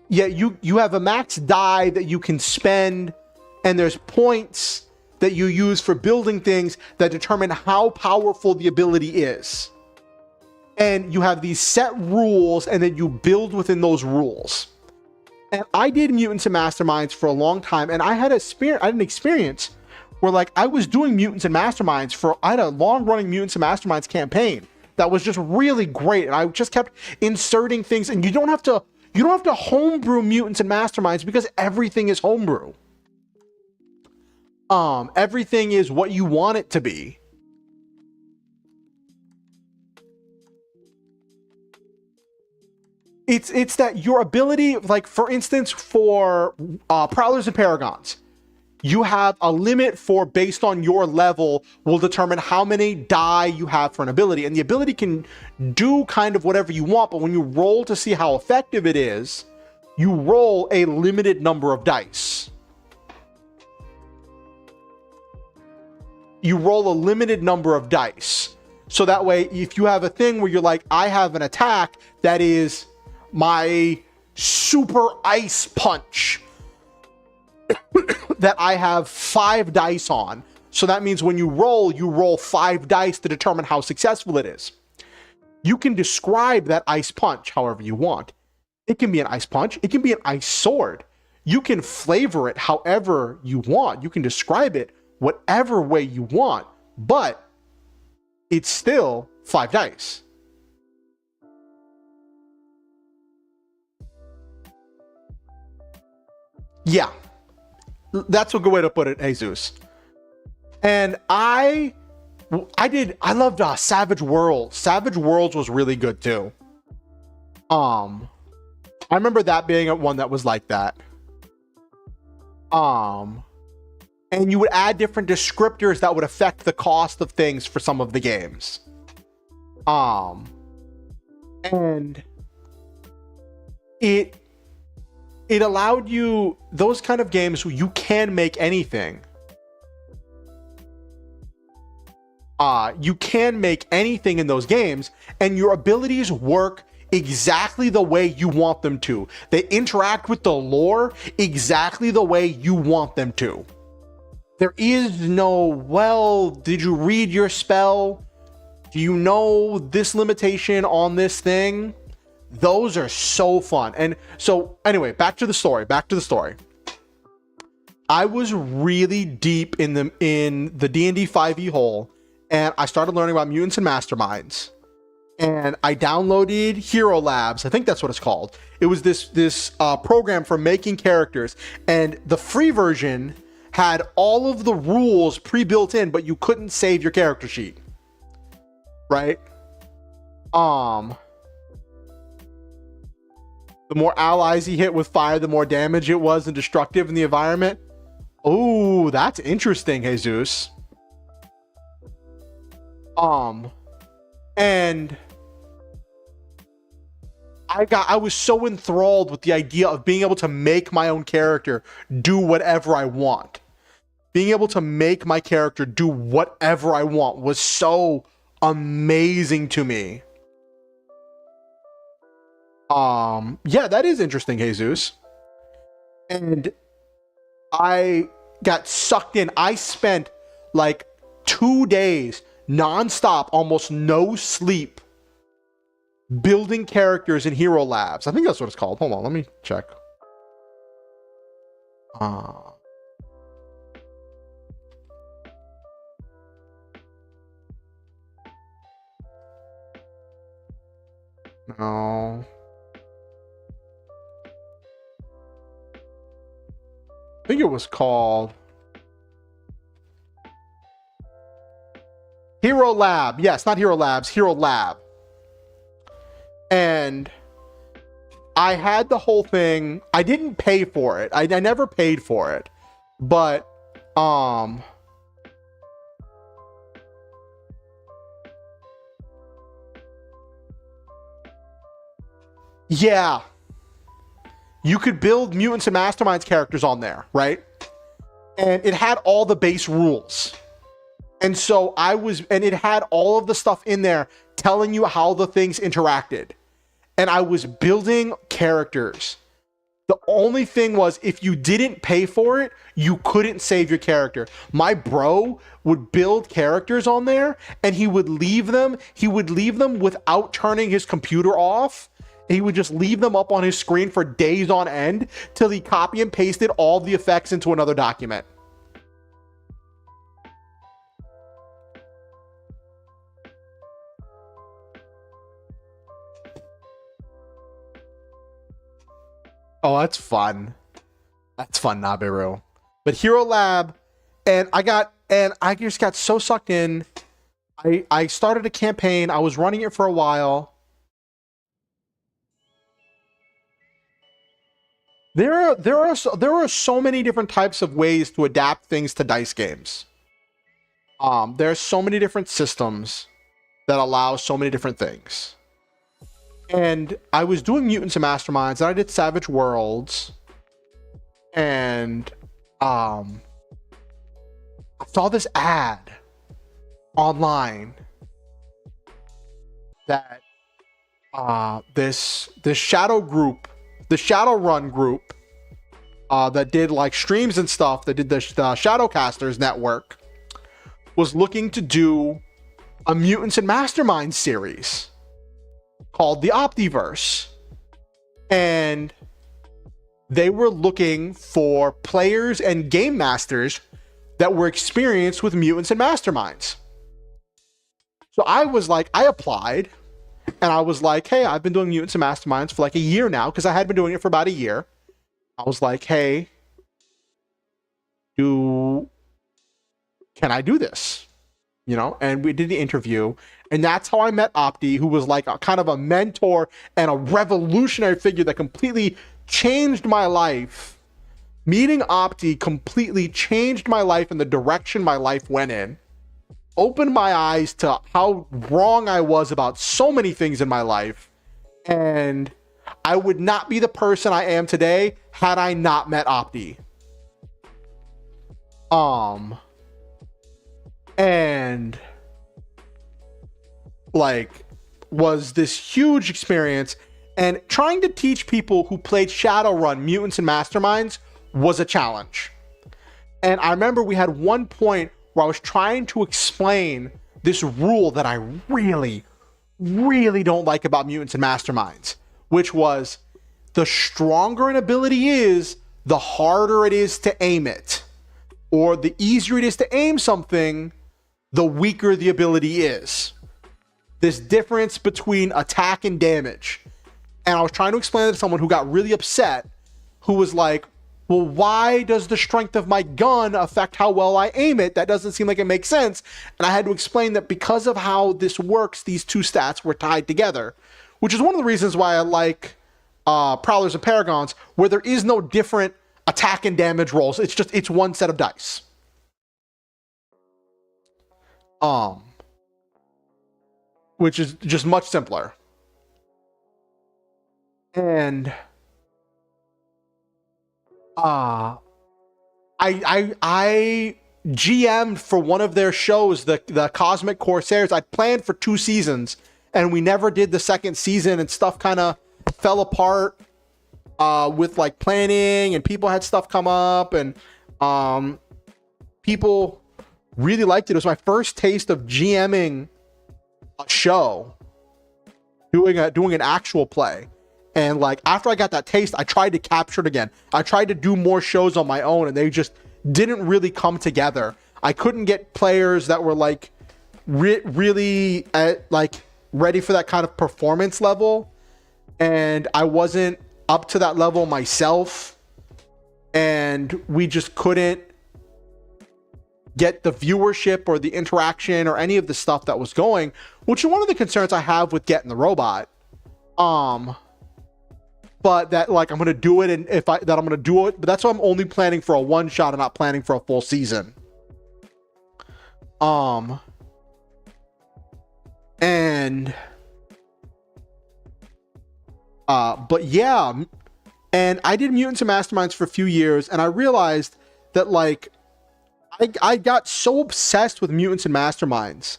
Speaker 1: yeah, you have a max die that you can spend, and there's points that you use for building things that determine how powerful the ability is. And you have these set rules, and then you build within those rules. And I did Mutants and Masterminds for a long time, and I had an experience where like I was doing Mutants and Masterminds I had a long-running Mutants and Masterminds campaign that was just really great, and I just kept inserting things, and you don't have to homebrew Mutants and Masterminds because everything is homebrew. Everything is what you want it to be. It's that your ability, like for instance, for Prowlers and Paragons, you have a limit for, based on your level, will determine how many die you have for an ability. And the ability can do kind of whatever you want, but when you roll to see how effective it is, you roll a limited number of dice. You roll a limited number of dice. So that way, if you have a thing where you're like, I have an attack that is my super ice punch that I have 5 dice on. So that means when you roll 5 dice to determine how successful it is. You can describe that ice punch however you want. It can be an ice punch. It can be an ice sword. You can flavor it however you want. You can describe it whatever way you want, but it's still 5 dice. Yeah, that's a good way to put it, Jesus. And I loved Savage Worlds. Savage Worlds was really good too. I remember that being one that was like that. And you would add different descriptors that would affect the cost of things for some of the games. And it allowed you, those kind of games where you can make anything. You can make anything in those games, and your abilities work exactly the way you want them to. They interact with the lore exactly the way you want them to. There is no, well, did you read your spell? Do you know this limitation on this thing? Those are so fun. And so anyway, back to the story. I was really deep in the D&D 5e hole, and I started learning about mutants and masterminds. And I downloaded Hero Labs. I think that's what it's called. It was this program for making characters, and the free version had all of the rules pre-built in, but you couldn't save your character sheet. Right? The more allies he hit with fire, the more damage it was and destructive in the environment. Oh, that's interesting, Jesus. And I was so enthralled with the idea of being able to make my own character do whatever I want. Being able to make my character do whatever I want was so amazing to me. Yeah, that is interesting, Jesus. And I got sucked in. I spent like 2 days nonstop, almost no sleep, building characters in Hero Labs. I think that's what it's called. Hold on, let me check. No. I think it was called Hero Lab. Yes, not Hero Labs, Hero Lab. And I had the whole thing. I didn't pay for it. I never paid for it. But yeah. You could build Mutants and Masterminds characters on there, right? And it had all the base rules. And so it had all of the stuff in there telling you how the things interacted. And I was building characters. The only thing was, if you didn't pay for it, you couldn't save your character. My bro would build characters on there and he would leave them without turning his computer off. He would just leave them up on his screen for days on end till he copy and pasted all the effects into another document. Oh, that's fun. That's fun, Nabiru. But Hero Lab, and I just got so sucked in. I started a campaign. I was running it for a while. There are so many different types of ways to adapt things to dice games. There's so many different systems that allow so many different things. And I was doing Mutants and Masterminds, and I did Savage Worlds, and I saw this ad online that this shadow group, the Shadowrun group, that did like streams and stuff, that did the Shadowcasters network, was looking to do a Mutants and Masterminds series called the Optiverse. And they were looking for players and game masters that were experienced with Mutants and Masterminds. So I applied, and I was like, hey, I've been doing Mutants and Masterminds for like a year now, because I had been doing it for about a year. I was like, hey, can I do this? You know, and we did the interview, and that's how I met Opti, who was like a kind of a mentor and a revolutionary figure that completely changed my life. Meeting Opti completely changed my life and the direction my life went in. Opened my eyes to how wrong I was about so many things in my life. And I would not be the person I am today had I not met Opti. And like, was this huge experience, and trying to teach people who played Shadowrun Mutants and Masterminds was a challenge. And I remember we had one point where I was trying to explain this rule that I really, really don't like about Mutants and Masterminds, which was, the stronger an ability is, the harder it is to aim it. Or the easier it is to aim something, the weaker the ability is. This difference between attack and damage. And I was trying to explain it to someone who got really upset, who was like, well, why does the strength of my gun affect how well I aim it? That doesn't seem like it makes sense. And I had to explain that because of how this works, these two stats were tied together, which is one of the reasons why I like Prowlers and Paragons, where there is no different attack and damage rolls. It's one set of dice. Which is just much simpler. And I GM'd for one of their shows, the Cosmic Corsairs. I planned for 2 seasons, and we never did the second season, and stuff kind of fell apart with like planning, and people had stuff come up, and people really liked it. It was my first taste of GMing a show. doing an actual play. And like after I got that taste, I tried to capture it again. I tried to do more shows on my own, and they just didn't really come together. I couldn't get players that were like really like ready for that kind of performance level, and I wasn't up to that level myself, and we just couldn't get the viewership or the interaction or any of the stuff that was going, which is one of the concerns I have with getting the robot. But that like I'm gonna do it, and I'm gonna do it, but that's why I'm only planning for a one shot and not planning for a full season. And but yeah, and I did Mutants and Masterminds for a few years, and I realized that like I got so obsessed with Mutants and Masterminds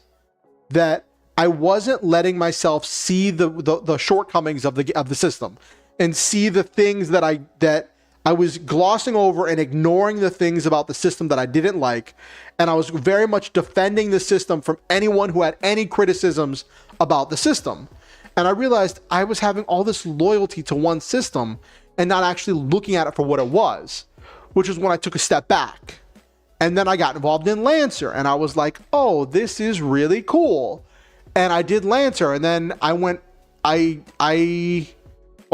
Speaker 1: that I wasn't letting myself see the shortcomings of the system, and see the things that I was glossing over and ignoring the things about the system that I didn't like. And I was very much defending the system from anyone who had any criticisms about the system. And I realized I was having all this loyalty to one system and not actually looking at it for what it was, which is when I took a step back. And then I got involved in Lancer, and I was like, oh, this is really cool. And I did Lancer, and then I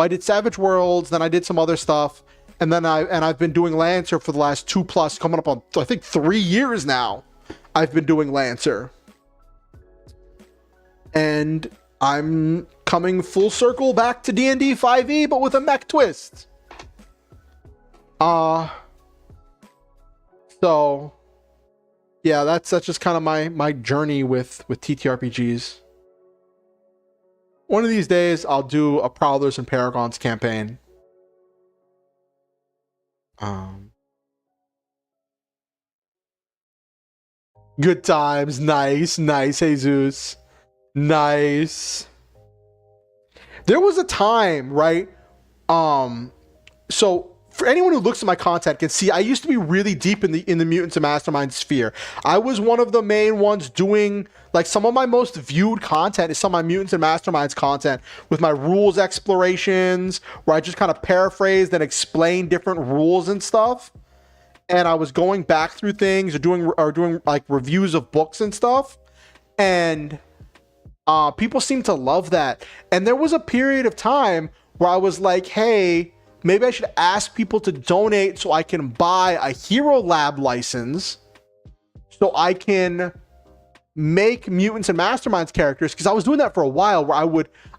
Speaker 1: did Savage Worlds, then I did some other stuff, and then I've been doing Lancer for the last 2+, coming up on I think 3 years now. I've been doing Lancer, and I'm coming full circle back to D&D 5e, but with a mech twist. So yeah, that's just kind of my journey with TTRPGs. One of these days, I'll do a Prowlers and Paragons campaign. Good times. Nice, Jesus. Nice. There was a time, right? So for anyone who looks at my content can see I used to be really deep in the Mutants and Mastermind sphere. I was one of the main ones doing like some of my most viewed content is some of my Mutants and Masterminds content with my rules explorations, where I just kind of paraphrased and explained different rules and stuff. And I was going back through things or doing like reviews of books and stuff. And people seem to love that. And there was a period of time where I was like, hey, maybe I should ask people to donate so I can buy a Hero Lab license so I can make Mutants and Masterminds characters, because I was doing that for a while, where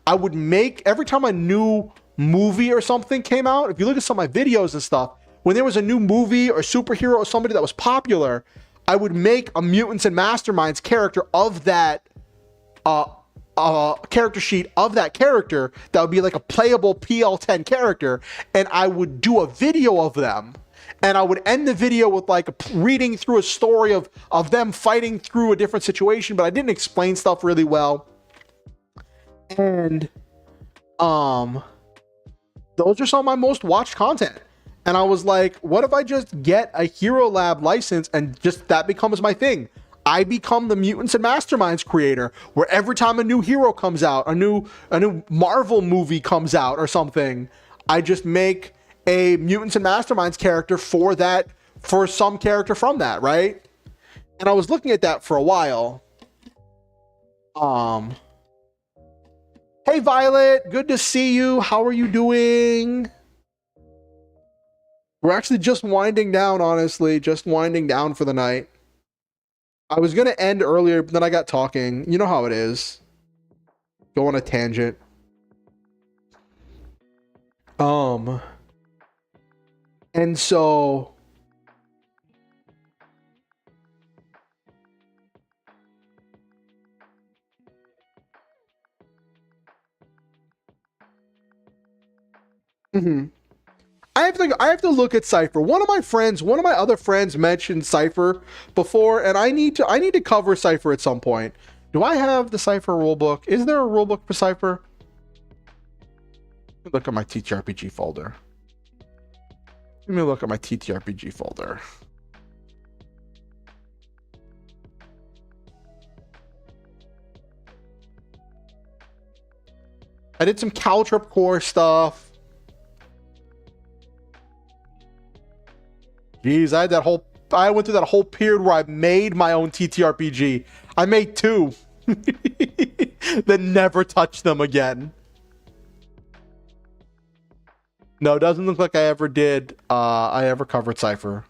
Speaker 1: I would make, every time a new movie or something came out, if you look at some of my videos and stuff, when there was a new movie or superhero or somebody that was popular, I would make a Mutants and Masterminds character of that character sheet of that character that would be like a playable PL10 character, and I would do a video of them, and I would end the video with like reading through a story of them fighting through a different situation, but I didn't explain stuff really well. And those are some of my most watched content. And I was like, what if I just get a Hero Lab license and just that becomes my thing? I become the Mutants and Masterminds creator, where every time a new hero comes out, a new Marvel movie comes out or something, I just make a Mutants and Masterminds character for some character from that, right? And I was looking at that for a while. Hey Violet, good to see you. How are you doing? We're actually just winding down, honestly, just winding down for the night. I was going to end earlier, but then I got talking. You know how it is. Go on a tangent. And so I have to look at Cypher. One of my other friends mentioned Cypher before, and I need to cover Cypher at some point. Do I have the Cypher rulebook? Is there a rulebook for Cypher? Look at my TTRPG folder. Let me look at my TTRPG folder. I did some Caltrip core stuff. Jeez, I went through that whole period where I made my own TTRPG. I made 2. Then never touched them again. No, it doesn't look like I ever did. I ever covered Cypher.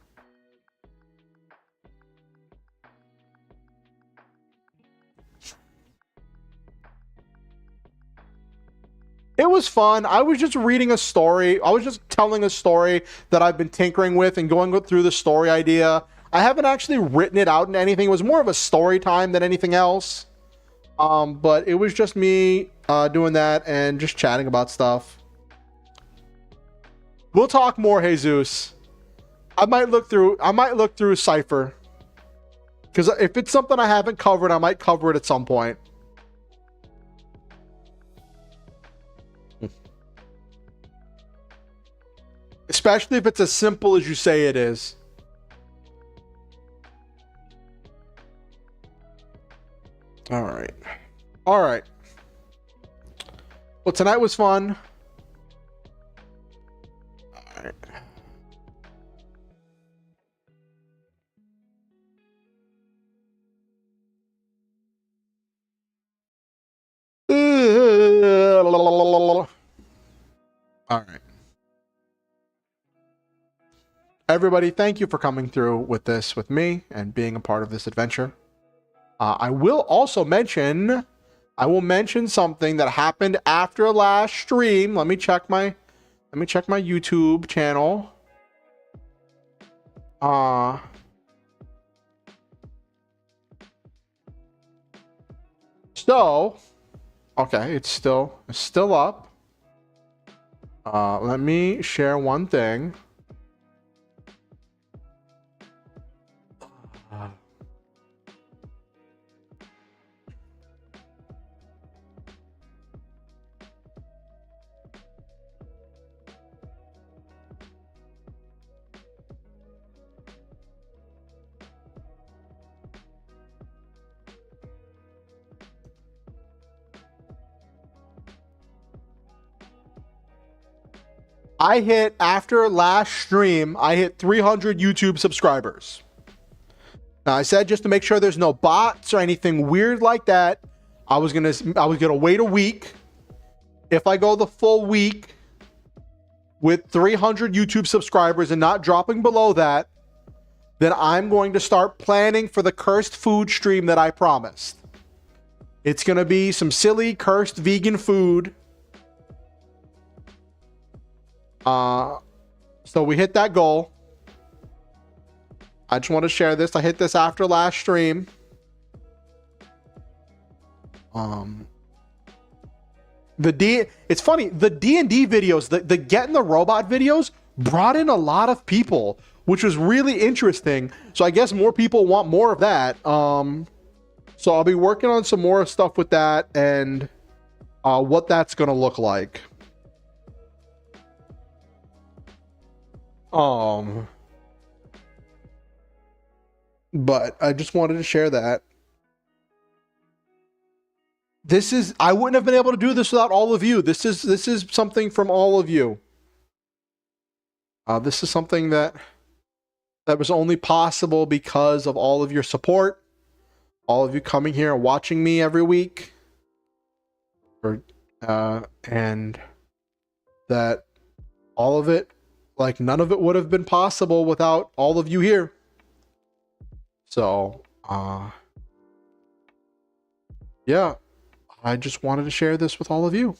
Speaker 1: It was fun. I was just reading a story. I was just telling a story that I've been tinkering with and going through the story idea. I haven't actually written it out in anything. It was more of a story time than anything else. But it was just me doing that and just chatting about stuff. We'll talk more, Jesus. I might look through Cypher. Because if it's something I haven't covered, I might cover it at some point. Especially if it's as simple as you say it is. All right. All right. Well, tonight was fun. All right. All right. Everybody, thank you for coming through with this with me and being a part of this adventure. I will also mention, something that happened after last stream. Let me check my YouTube channel. So, okay, it's still up. Let me share one thing. After last stream, I hit 300 YouTube subscribers. Now, I said just to make sure there's no bots or anything weird like that, I was gonna wait a week. If I go the full week with 300 YouTube subscribers and not dropping below that, then I'm going to start planning for the cursed food stream that I promised. It's gonna be some silly cursed vegan food. So we hit that goal. I just want to share this. I hit this after last stream. It's funny, the D&D videos, the Getting the Robot videos brought in a lot of people, which was really interesting. So I guess more people want more of that. So I'll be working on some more stuff with that and what that's gonna look like. But I just wanted to share that. I wouldn't have been able to do this without all of you. This is something from all of you. This is something that was only possible because of all of your support, all of you coming here and watching me every week, and that all of it, like none of it would have been possible without all of you here. So, yeah, I just wanted to share this with all of you.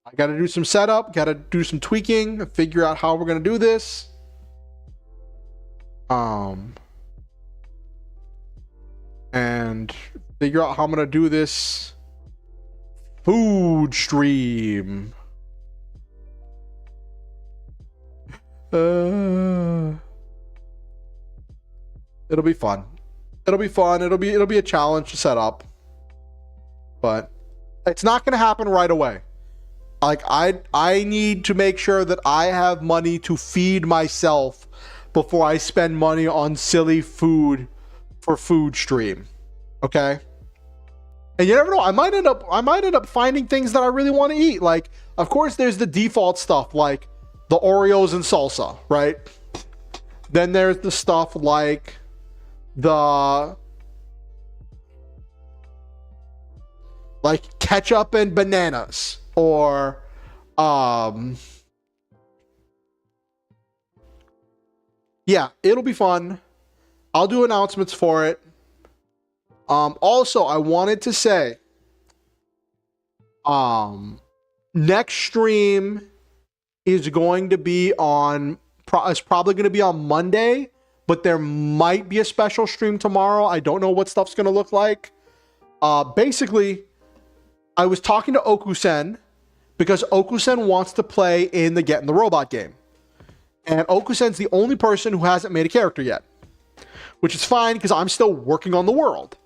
Speaker 1: I got to do some setup, got to do some tweaking, figure out how we're going to do this. And figure out how I'm going to do this food stream. It'll be fun. It'll be fun. It'll be a challenge to set up. But it's not going to happen right away. Like I need to make sure that I have money to feed myself before I spend money on silly food for food stream. Okay? And you never know, I might end up finding things that I really want to eat. Like, of course, there's the default stuff like the Oreos and salsa, right? Then there's the stuff like the ketchup and bananas, or yeah, it'll be fun. I'll do announcements for it. Also, I wanted to say, next stream is going to be on, it's probably going to be on Monday, but there might be a special stream tomorrow. I don't know what stuff's going to look like. Basically, I was talking to Okusen because Okusen wants to play in the Get in the Robot game. And Okusen's the only person who hasn't made a character yet, which is fine because I'm still working on the world.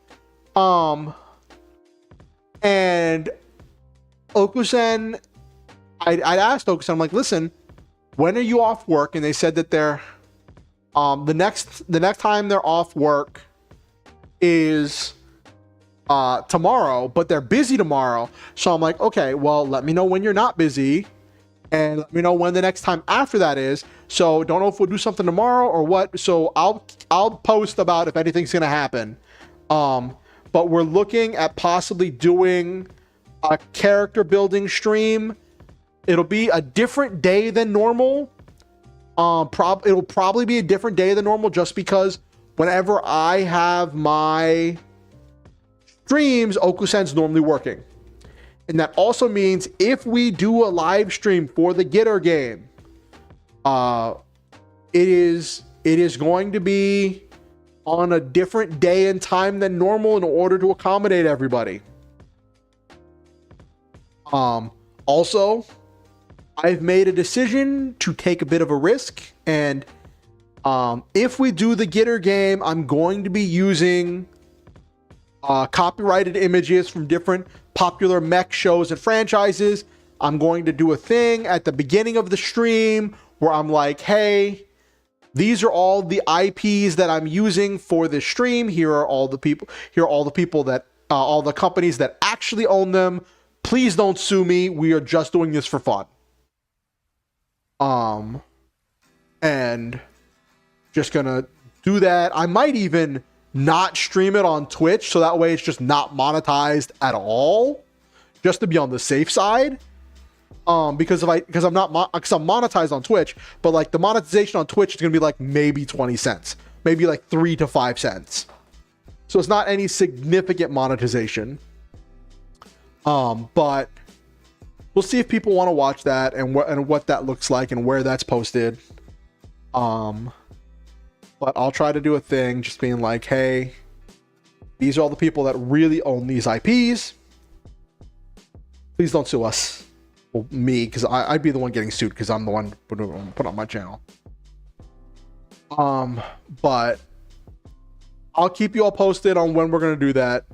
Speaker 1: And Okusen, I'd asked Okusen, I'm like, listen, when are you off work? And they said that they're, the next time they're off work is tomorrow, but they're busy tomorrow. So I'm like, okay, well, let me know when you're not busy, and let me know when the next time after that is. So don't know if we'll do something tomorrow or what. So I'll post about if anything's gonna happen. But we're looking at possibly doing a character building stream. It'll be a different day than normal. It'll probably be a different day than normal just because whenever I have my streams, Okusen's normally working. And that also means if we do a live stream for the Getter game, it is going to be on a different day and time than normal in order to accommodate everybody. Also, I've made a decision to take a bit of a risk, and if we do the Getter game, I'm going to be using copyrighted images from different popular mech shows and franchises. I'm going to do a thing at the beginning of the stream where I'm like, hey, these are all the IPs that I'm using for this stream. Here are all the people that all the companies that actually own them. Please don't sue me. We are just doing this for fun. And just gonna do that. I might even not stream it on Twitch, so that way it's just not monetized at all, just to be on the safe side. Because I'm monetized on Twitch, but like the monetization on Twitch is gonna be like maybe 20 cents, maybe like 3 to 5 cents. So it's not any significant monetization. But we'll see if people want to watch that and what that looks like and where that's posted. But I'll try to do a thing just being like, hey, these are all the people that really own these IPs. Please don't sue us. Well, me, because I'd be the one getting sued because I'm the one put on my channel. But I'll keep you all posted on when we're going to do that.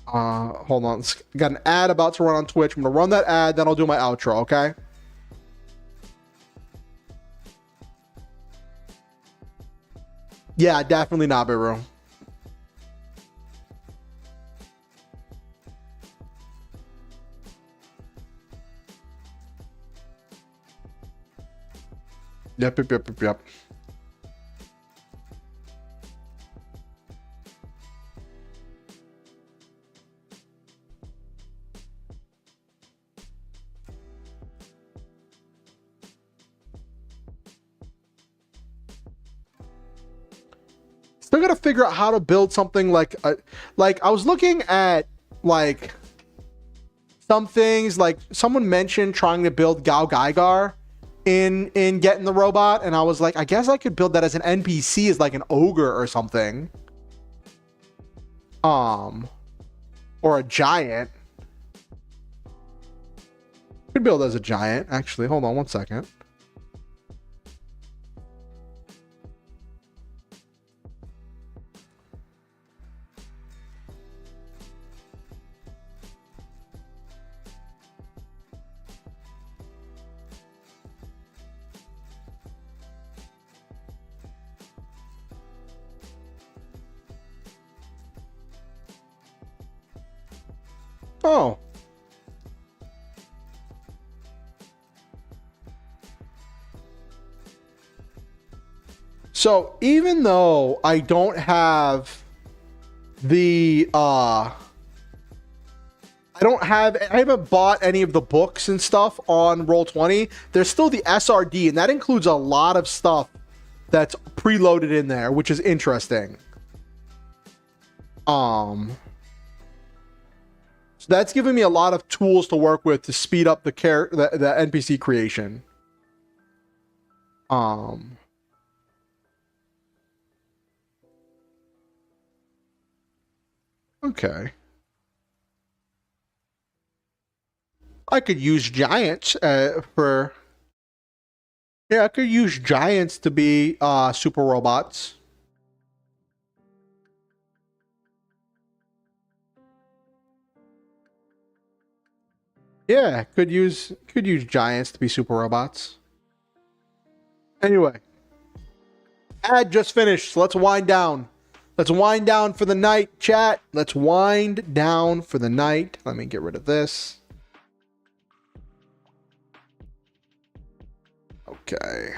Speaker 1: Hold on. Got an ad about to run on Twitch. I'm going to run that ad, then I'll do my outro, okay? Yeah, definitely not, Biru. Yep. Still gotta figure out how to build something like I was looking at like some things, like someone mentioned trying to build Gao Gaigar in Getting the Robot, and I was like, I guess I could build that as an NPC, as like an ogre or something, or a giant. Could build as a giant, actually. Hold on one second. Oh. So even though I don't have the I haven't bought any of the books and stuff on Roll20, there's still the SRD, and that includes a lot of stuff that's preloaded in there, which is interesting. So that's giving me a lot of tools to work with to speed up the NPC creation. Okay. I could use giants for... Yeah, I could use giants to be super robots. Yeah, could use giants to be super robots. Anyway. Ad just finished, so let's wind down. Let's wind down for the night, chat. Let's wind down for the night. Let me get rid of this. Okay.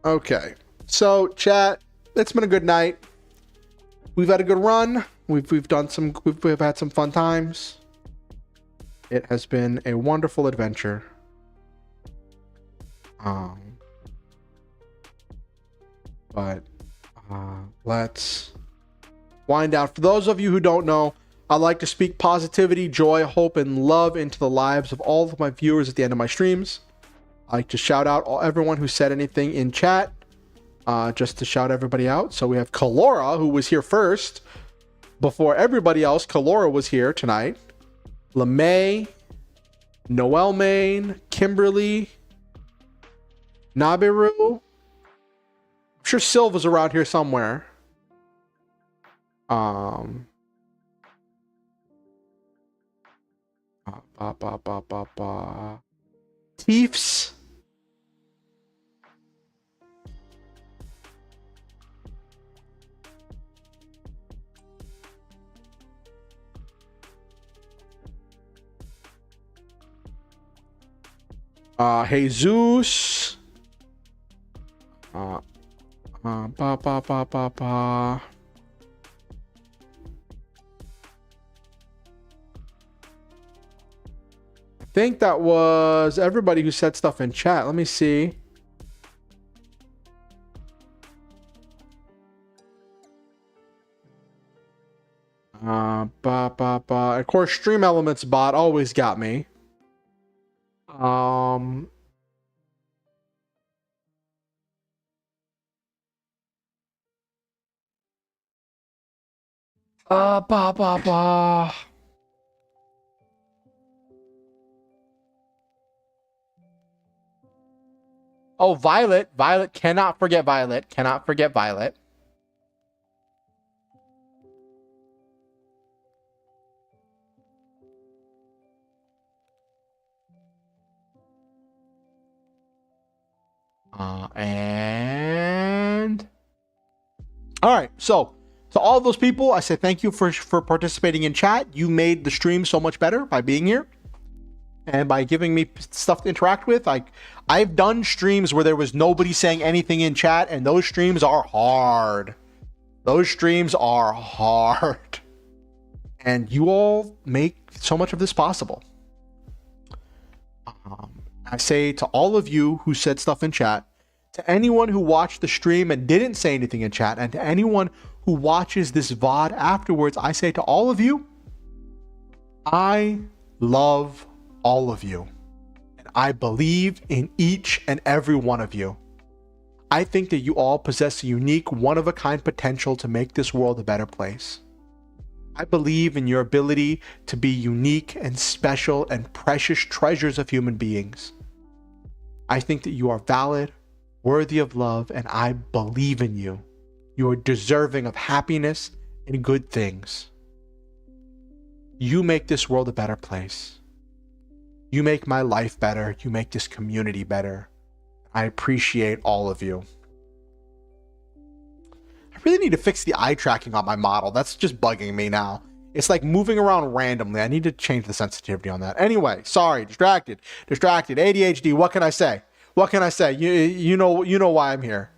Speaker 1: Okay. So, chat, it's been a good night. We've had a good run. We've had some fun times. It has been a wonderful adventure. But let's wind down. For those of you who don't know, I like to speak positivity, joy, hope, and love into the lives of all of my viewers at the end of my streams. I like to shout out everyone who said anything in chat, just to shout everybody out. So we have Kalora, who was here first. Before everybody else, Kalora was here tonight. LeMay, Noel Main, Kimberly, Nabiru. I'm sure Silva's around here somewhere. Teefs. Jesus. I think that was everybody who said stuff in chat. Let me see. Of course, Stream Elements bot always got me. Oh, Violet. Violet. Cannot forget Violet. Cannot forget Violet. And all right, so to all those people, I say thank you for participating in chat. You made the stream so much better by being here and by giving me stuff to interact with. I've done streams where there was nobody saying anything in chat, and those streams are hard. Those streams are hard, and you all make so much of this possible. I say to all of you who said stuff in chat, to anyone who watched the stream and didn't say anything in chat, and to anyone who watches this VOD afterwards, I say to all of you, I love all of you. And I believe in each and every one of you. I think that you all possess a unique, one-of-a-kind potential to make this world a better place. I believe in your ability to be unique and special and precious treasures of human beings. I think that you are valid, worthy of love, and I believe in you. You are deserving of happiness and good things. You make this world a better place. You make my life better. You make this community better. I appreciate all of you. I really need to fix the eye tracking on my model. That's just bugging me now. It's like moving around randomly. I need to change the sensitivity on that. Anyway, sorry, distracted, ADHD. What can I say? What can I say? You know why I'm here.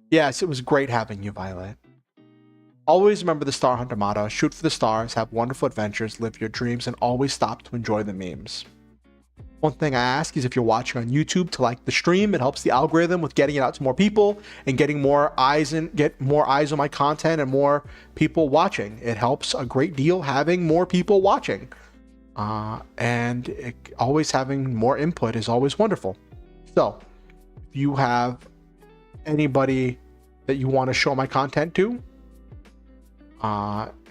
Speaker 1: Yes, it was great having you, Violet. Always remember the Star Hunter motto: shoot for the stars, have wonderful adventures, live your dreams, and always stop to enjoy the memes. One thing I ask is if you're watching on YouTube to like the stream. It helps the algorithm with getting it out to more people and getting more eyes get more eyes on my content and more people watching. It helps a great deal having more people watching. And always having more input is always wonderful. So if you have anybody that you want to show my content to,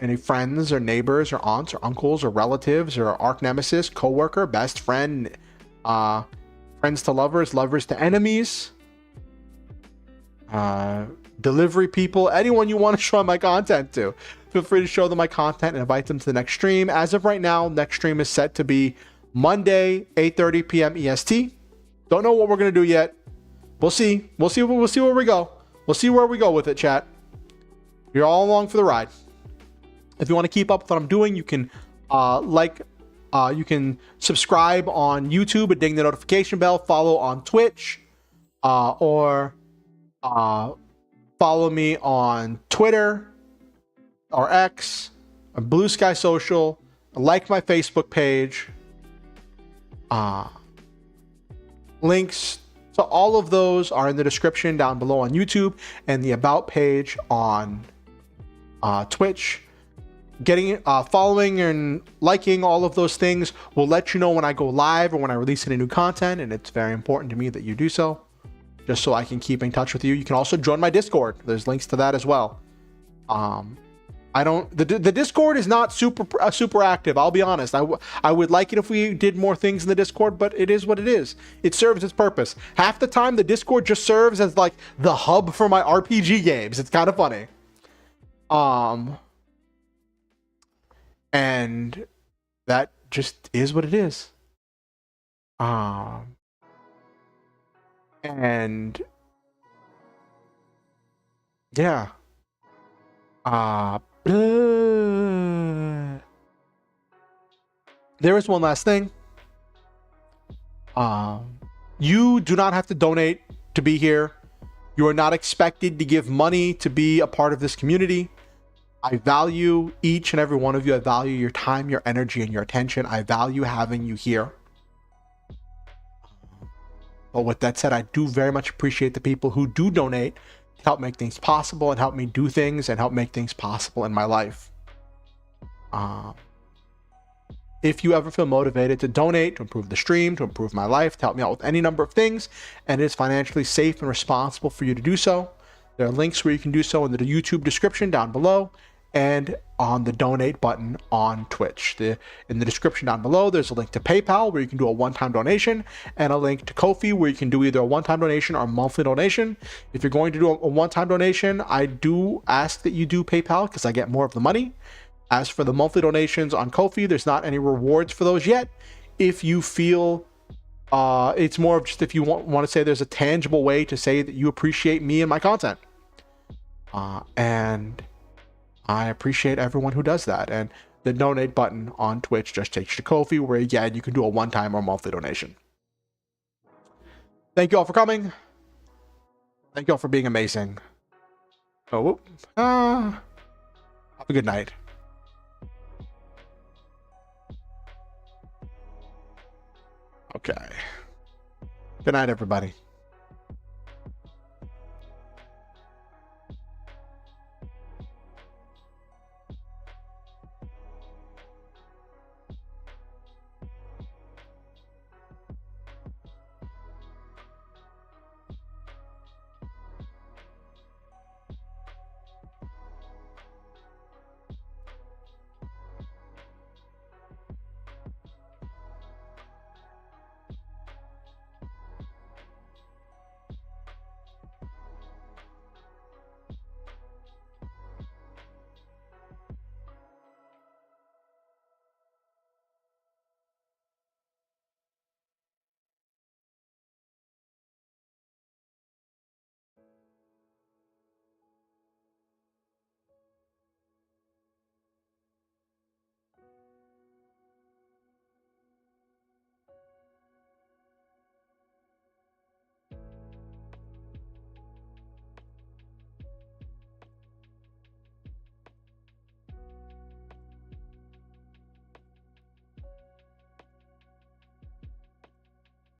Speaker 1: any friends or neighbors or aunts or uncles or relatives or arch nemesis, coworker, best friend, friends to lovers, lovers to enemies, delivery people, anyone you want to show my content to, feel free to show them my content and invite them to the next stream. As of right now, next stream is set to be Monday, 8:30 p.m. EST. Don't know what we're gonna do yet. We'll see. We'll see where we go. We'll see where we go with it, chat. You're all along for the ride. If you want to keep up with what I'm doing, you can you can subscribe on YouTube and ding the notification bell, follow on Twitch, or follow me on Twitter or X or Blue Sky Social, like my Facebook page. Links to all of those are in the description down below on YouTube and the About page on Twitch. Following and liking all of those things will let you know when I go live or when I release any new content, and it's very important to me that you do so, just so I can keep in touch with you. You can also join my Discord. There's links to that as well. The Discord is not super active. I'll be honest. I would like it if we did more things in the Discord, but it is what it is. It serves its purpose. Half the time, the Discord just serves as like the hub for my RPG games. It's kind of funny. And that just is what it is. And yeah. There is one last thing. You do not have to donate to be here. You are not expected to give money to be a part of this community. I value each and every one of you. I value your time, your energy, and your attention. I value having you here. But with that said, I do very much appreciate the people who do donate to help make things possible and help me do things and help make things possible in my life. If you ever feel motivated to donate to improve the stream, to improve my life, to help me out with any number of things, and it is financially safe and responsible for you to do so, there are links where you can do so in the YouTube description down below and on the donate button on Twitch. In the description down below, there's a link to PayPal where you can do a one-time donation, and a link to Ko-fi where you can do either a one-time donation or a monthly donation. If you're going to do a one-time donation, I do ask that you do PayPal because I get more of the money. As for the monthly donations on Ko-fi, there's not any rewards for those yet. If you feel it's more of just if you want to say there's a tangible way to say that you appreciate me and my content. And I appreciate everyone who does that. And the donate button on Twitch just takes you to Ko-fi, where again, you can do a one-time or monthly donation. Thank you all for coming. Thank you all for being amazing. Oh, have a good night. Okay. Good night, everybody.